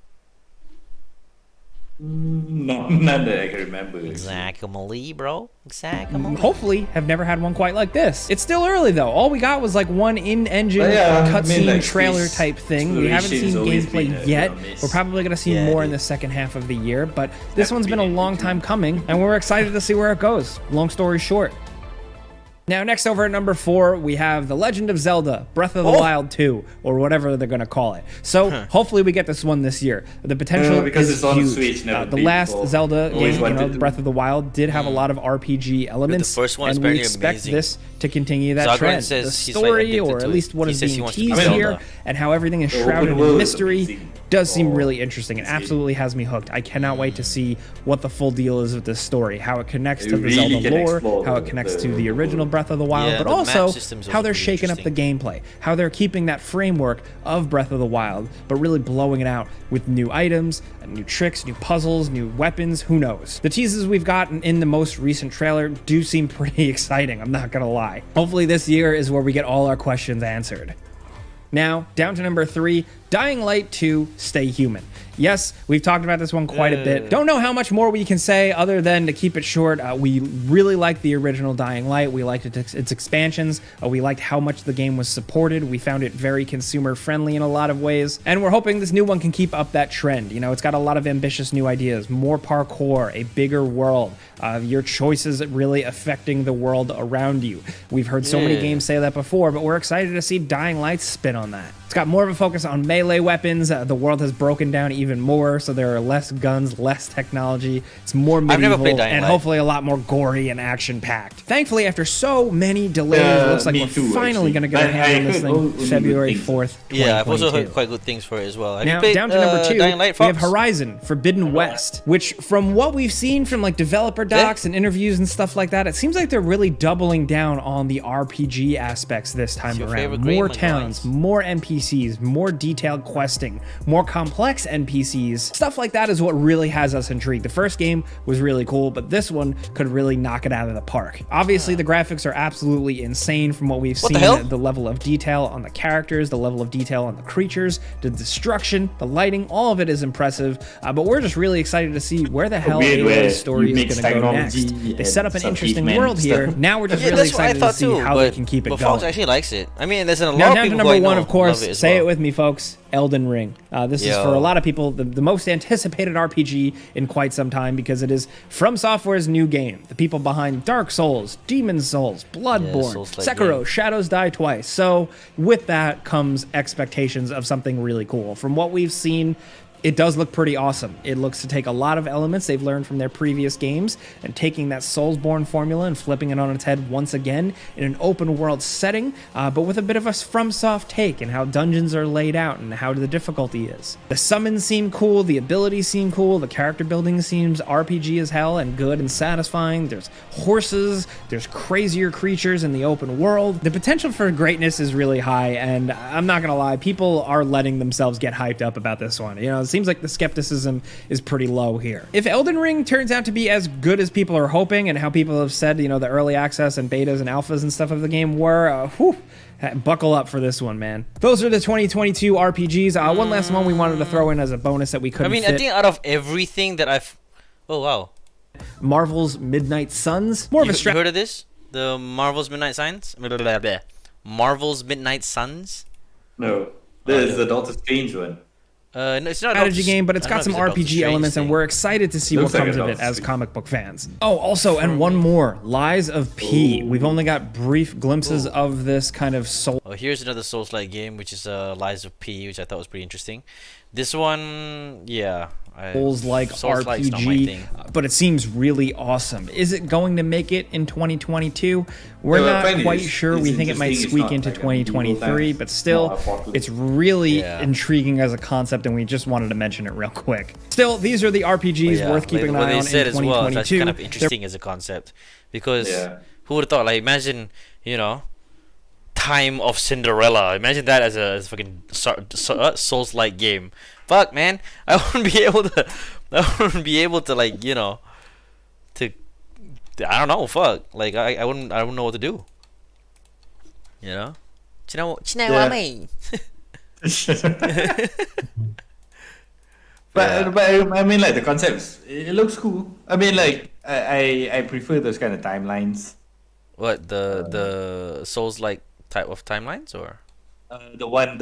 B: None that I can remember.
A: Exactly, bro. Exactly.
I: Hopefully have never had one quite like this. It's still early though. All we got was like one in-engine cutscene
B: like
I: trailer type thing. We haven't seen gameplay yet. We're probably going to see more in the second half of the year, but this one's been a long time coming, and we're excited to see where it goes. Long story short. Now, next over at number 4, we have The Legend of Zelda, Breath of the Wild 2, or whatever they're going to call it. So, hopefully we get this one this year. The potential
B: because
I: is
B: it's on
I: huge.
B: Switch, never
I: The
B: been
I: last
B: before.
I: Zelda
B: Always
I: game,
B: wanted to.
I: Breath of the Wild, did have a lot of RPG elements,
A: first one is
I: and we
A: very
I: expect
A: amazing.
I: this to continue that
A: Zagran
I: trend.
A: says
I: The
A: he's, like,
I: story,
A: addicted
I: or
A: to
I: at
A: it.
I: least what
A: He
I: is
A: says he
I: being
A: wants to be
I: teased
A: Zelda.
I: here, and how everything is
B: The
I: shrouded
B: open
I: in
B: world is
I: mystery,
B: amazing.
I: does seem really interesting. It absolutely has me hooked. I cannot wait to see what the full deal is with this story, how it connects to the
B: really
I: Zelda
B: can
I: lore,
B: explore
I: how it connects to the original Breath of the Wild,
A: Yeah,
I: but
A: the map
I: also
A: systems
I: how
A: are
I: they're
A: pretty
I: shaking up the gameplay, how they're keeping that framework of Breath of the Wild, but really blowing it out with new items, new tricks, new puzzles, new weapons, who knows. The teases we've gotten in the most recent trailer do seem pretty exciting, I'm not gonna lie. Hopefully this year is where we get all our questions answered. Now, down to number 3, Dying Light 2 Stay Human. Yes, we've talked about this one quite a bit. Don't know how much more we can say other than to keep it short. We really liked the original Dying Light. We liked its expansions. We liked how much the game was supported. We found it very consumer friendly in a lot of ways. And we're hoping this new one can keep up that trend. You know, it's got a lot of ambitious new ideas, more parkour, a bigger world, your choices really affecting the world around you. We've heard so many games say that before, but we're excited to see Dying Light's spin on that. It's got more of a focus on melee weapons. The world has broken down even more, so there are less guns, less technology. It's more medieval,
A: I've never played Dying
I: and
A: Light.
I: hopefully a lot more gory and action-packed. Thankfully, after so many delays, it looks like
B: me
I: we're
B: too,
I: finally
B: actually.
I: going to get a
B: But
I: hand on
B: I
I: this
B: heard
I: thing
B: only
I: February
B: good
I: 4th,
A: Yeah, I've also
I: 2022.
A: heard quite good things for it as well. Have you
I: Now,
A: played,
I: down to number 2,
A: Dying Light,
I: we have
A: Fox?
I: Horizon Forbidden West, which from what we've seen from like developer docs and interviews and stuff like that, it seems like they're really doubling down on the RPG aspects this time
A: your
I: around.
A: favorite game,
I: More
A: my
I: towns,
A: guys?
I: more NPCs, more detailed questing, more complex NPCs. Stuff like that is what really has us intrigued. The first game was really cool, but this one could really knock it out of the park. Obviously, the graphics are absolutely insane from what we've
A: What
I: seen.
A: the hell?
I: The level of detail on the characters, the level of detail on the creatures, the destruction, the lighting, all of it is impressive. But we're just really excited to see where the hell
B: Weird where
I: Aloy's story
B: you
I: is
B: mix
I: going to go next.
B: technology
I: They set up an
B: and some
I: interesting
B: caveman
I: world here.
B: stuff.
I: Now we're just
A: Yeah,
I: really
A: that's what I
I: excited to
A: thought
I: see
A: too.
I: how they can keep it
A: but
I: going.
A: Fox actually likes it. I mean, there's a lot
I: Now
A: of
I: down to
A: people who I
I: number 1,
A: know
I: of course,
A: love it as
I: say
A: well.
I: it with me, folks, Elden Ring. This is for a
A: Yo.
I: lot of people the most anticipated RPG in quite some time because it is From Software's new game. The people behind Dark Souls, Demon's Souls, Bloodborne,
A: Souls-like
I: Sekiro,
A: game.
I: Shadows Die Twice. So with that comes expectations of something really cool. From what we've seen, it does look pretty awesome. It looks to take a lot of elements they've learned from their previous games and taking that Soulsborne formula and flipping it on its head once again in an open world setting, but with a bit of a FromSoft take and how dungeons are laid out and how the difficulty is. The summons seem cool, the abilities seem cool, the character building seems RPG as hell and good and satisfying. There's horses, there's crazier creatures in the open world. The potential for greatness is really high, and I'm not gonna lie, people are letting themselves get hyped up about this one. You know, it seems like the skepticism is pretty low here. If Elden Ring turns out to be as good as people are hoping and how people have said, you know, the early access and betas and alphas and stuff of the game were, buckle up for this one, man. Those are the 2022 RPGs. One last one we wanted to throw in as a bonus that we couldn't
A: I mean,
I: fit.
A: I think out of everything that I've... Oh, wow.
I: Marvel's Midnight Suns. More of a
A: You
I: strategy.
A: heard of this? The Marvel's Midnight Suns? Marvel's Midnight Suns?
B: No, there's the Doctor Strange one.
A: No, it's not a
I: strategy
A: Doctor-
I: game, but it's
A: I don't
I: got some
A: know if it's a Doctor
I: RPG
A: Strange
I: elements, and
A: thing.
I: we're excited to see
B: Looks
I: what
B: like
I: comes
B: a
I: of it
B: Doctor
I: as
B: Strange.
I: comic book fans. Oh, also, and one more, Lies of P. We've only got brief glimpses of this kind of soul.
A: Oh, here's another Souls-like game, which is Lies of P, which I thought was pretty interesting. This one, yeah.
I: Souls-like
A: Souls-like's not my
I: RPG,
A: thing.
I: but it seems really awesome. Is it going to make it in 2022? We're
B: Yeah,
I: not
B: apparently
I: quite
B: it's-
I: sure.
B: it's
I: We think it might
B: interesting. It's
I: squeak
B: not
I: into
B: like a medieval
I: 2023,
B: times.
I: but still,
B: Not apocalypse.
I: it's really
A: Yeah.
I: intriguing as a concept, and we just wanted to mention it real quick. Still, these are the RPGs
A: Yeah,
I: worth keeping an
A: what
I: eye
A: they
I: on
A: said
I: in
A: as well, that's
I: 2022.
A: kind of
I: They're
A: interesting as a concept. Because
B: Yeah.
A: who would have thought, like, imagine, you know, Time of Cinderella. Imagine that as a fucking Souls-like game. Fuck, man. I wouldn't be able to... I wouldn't be able to, like, you know... To... I don't know, fuck. Like, I wouldn't know what to do. You know? Do you know what I mean?
B: But I mean, like the concepts, it looks cool. I mean, like I prefer those kind of timelines.
A: What, the Souls-like type of timelines, or?
B: What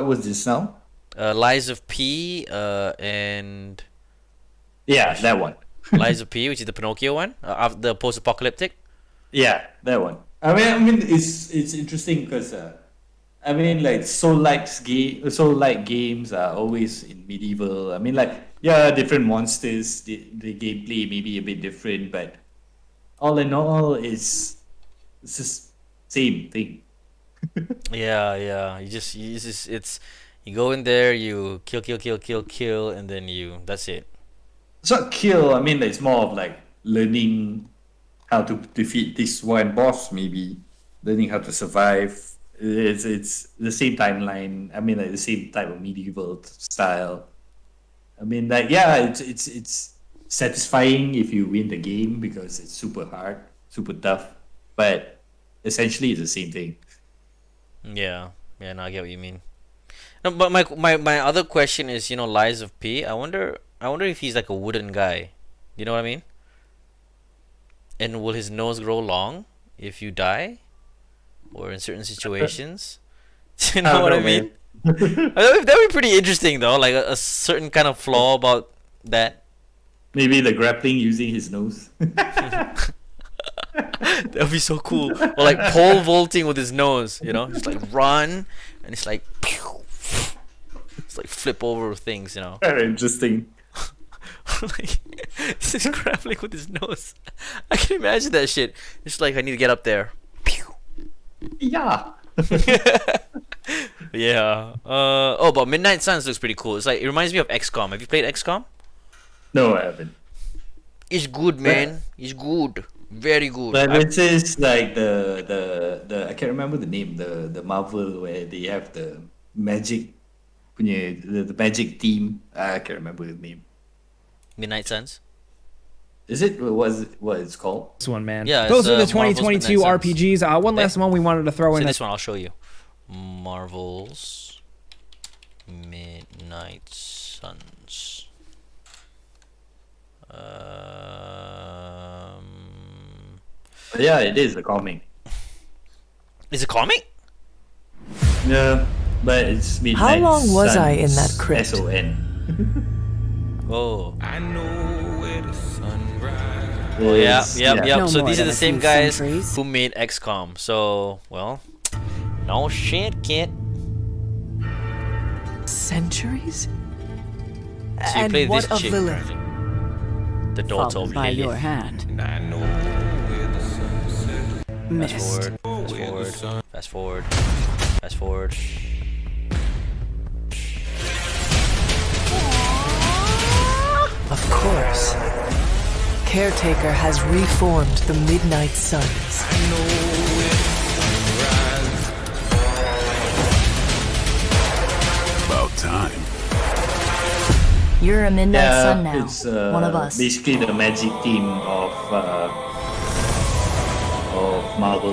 B: was this now?
A: Lies of P, and...
B: Yeah, that one.
A: Lies of P, which is the Pinocchio one, the post-apocalyptic.
B: Yeah, that one. I mean, it's interesting because I mean, like soul-like games are always in medieval. I mean, like different monsters, the gameplay may be a bit different, but all in all, it's just same thing.
A: Yeah. It's You go in there, you kill, and then that's it.
B: It's not kill. I mean, it's more of like learning how to defeat this one boss, maybe learning how to survive. It's the same timeline. I mean, like the same type of medieval style. I mean, like it's satisfying if you win the game because it's super hard, super tough. But essentially, it's the same thing.
A: Yeah, no, I get what you mean. No, but my other question is, Lies of P. I wonder if he's like a wooden guy. You know what I mean? And will his nose grow long if you die, or in certain situations? You know what I mean? That'd be pretty interesting though, like a certain kind of flaw about that.
B: Maybe the grappling using his nose.
A: That'd be so cool. Or like pole vaulting with his nose, just like run and it's like pew. It's like flip over things,
B: Very interesting.
A: Like just grappling with his nose. I can imagine that shit. It's like I need to get up there. Pew.
B: Yeah.
A: Yeah. But Midnight Suns looks pretty cool. It reminds me of XCOM. Have you played XCOM?
B: No, I haven't.
A: It's good, man. It's good. Very good.
B: But this is like the I can't remember the name, the Marvel where they have the magic the magic team. I can't remember the name.
A: Midnight Suns?
B: Is it what it's called?
I: This one, man.
A: Yeah,
I: those are the
A: it's, Marvel's
I: 2022
A: Midnight
I: RPGs. One last one we wanted to throw in.
A: This one I'll show you. Marvel's Midnight Suns.
B: Yeah, it is a comic.
A: Is it comic?
B: Yeah, but it's Midnight
G: How long was
B: Suns,
G: I in that crypt?
B: SON.
A: Oh.
E: I know where the sun rises.
A: Oh yeah, yep.
G: No
A: So
G: more
A: these are
G: than
A: the
G: a
A: same
G: few
A: guys
G: centuries.
A: who made XCOM. So, well, no shit, kid.
G: Centuries?
A: So you
G: And
A: played
G: what
A: this
G: of
A: chick,
G: Lilith?
A: apparently. The daughter
G: Followed
A: of
G: by
A: Lilith.
G: your hand.
E: And I know where the sun sets.
G: Missed.
A: Fast forward. Fast forward.
G: Of course. Caretaker has reformed the Midnight Suns.
K: About time.
G: You're a Midnight
B: Yeah,
G: Sun now.
B: it's
G: One of us.
B: basically the magic team of Marvel,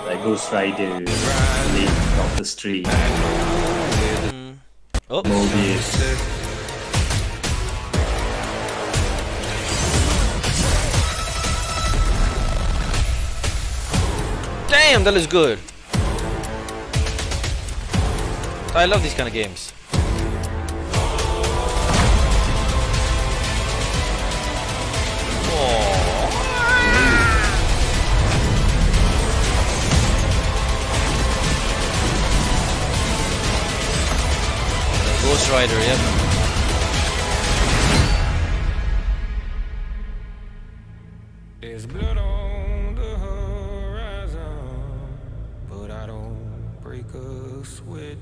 B: like Ghost Rider, Blade, Doctor Strange,
A: Oh,
B: Mobius.
A: damn, that looks good. I love these kind of games. Ghost Rider, yep.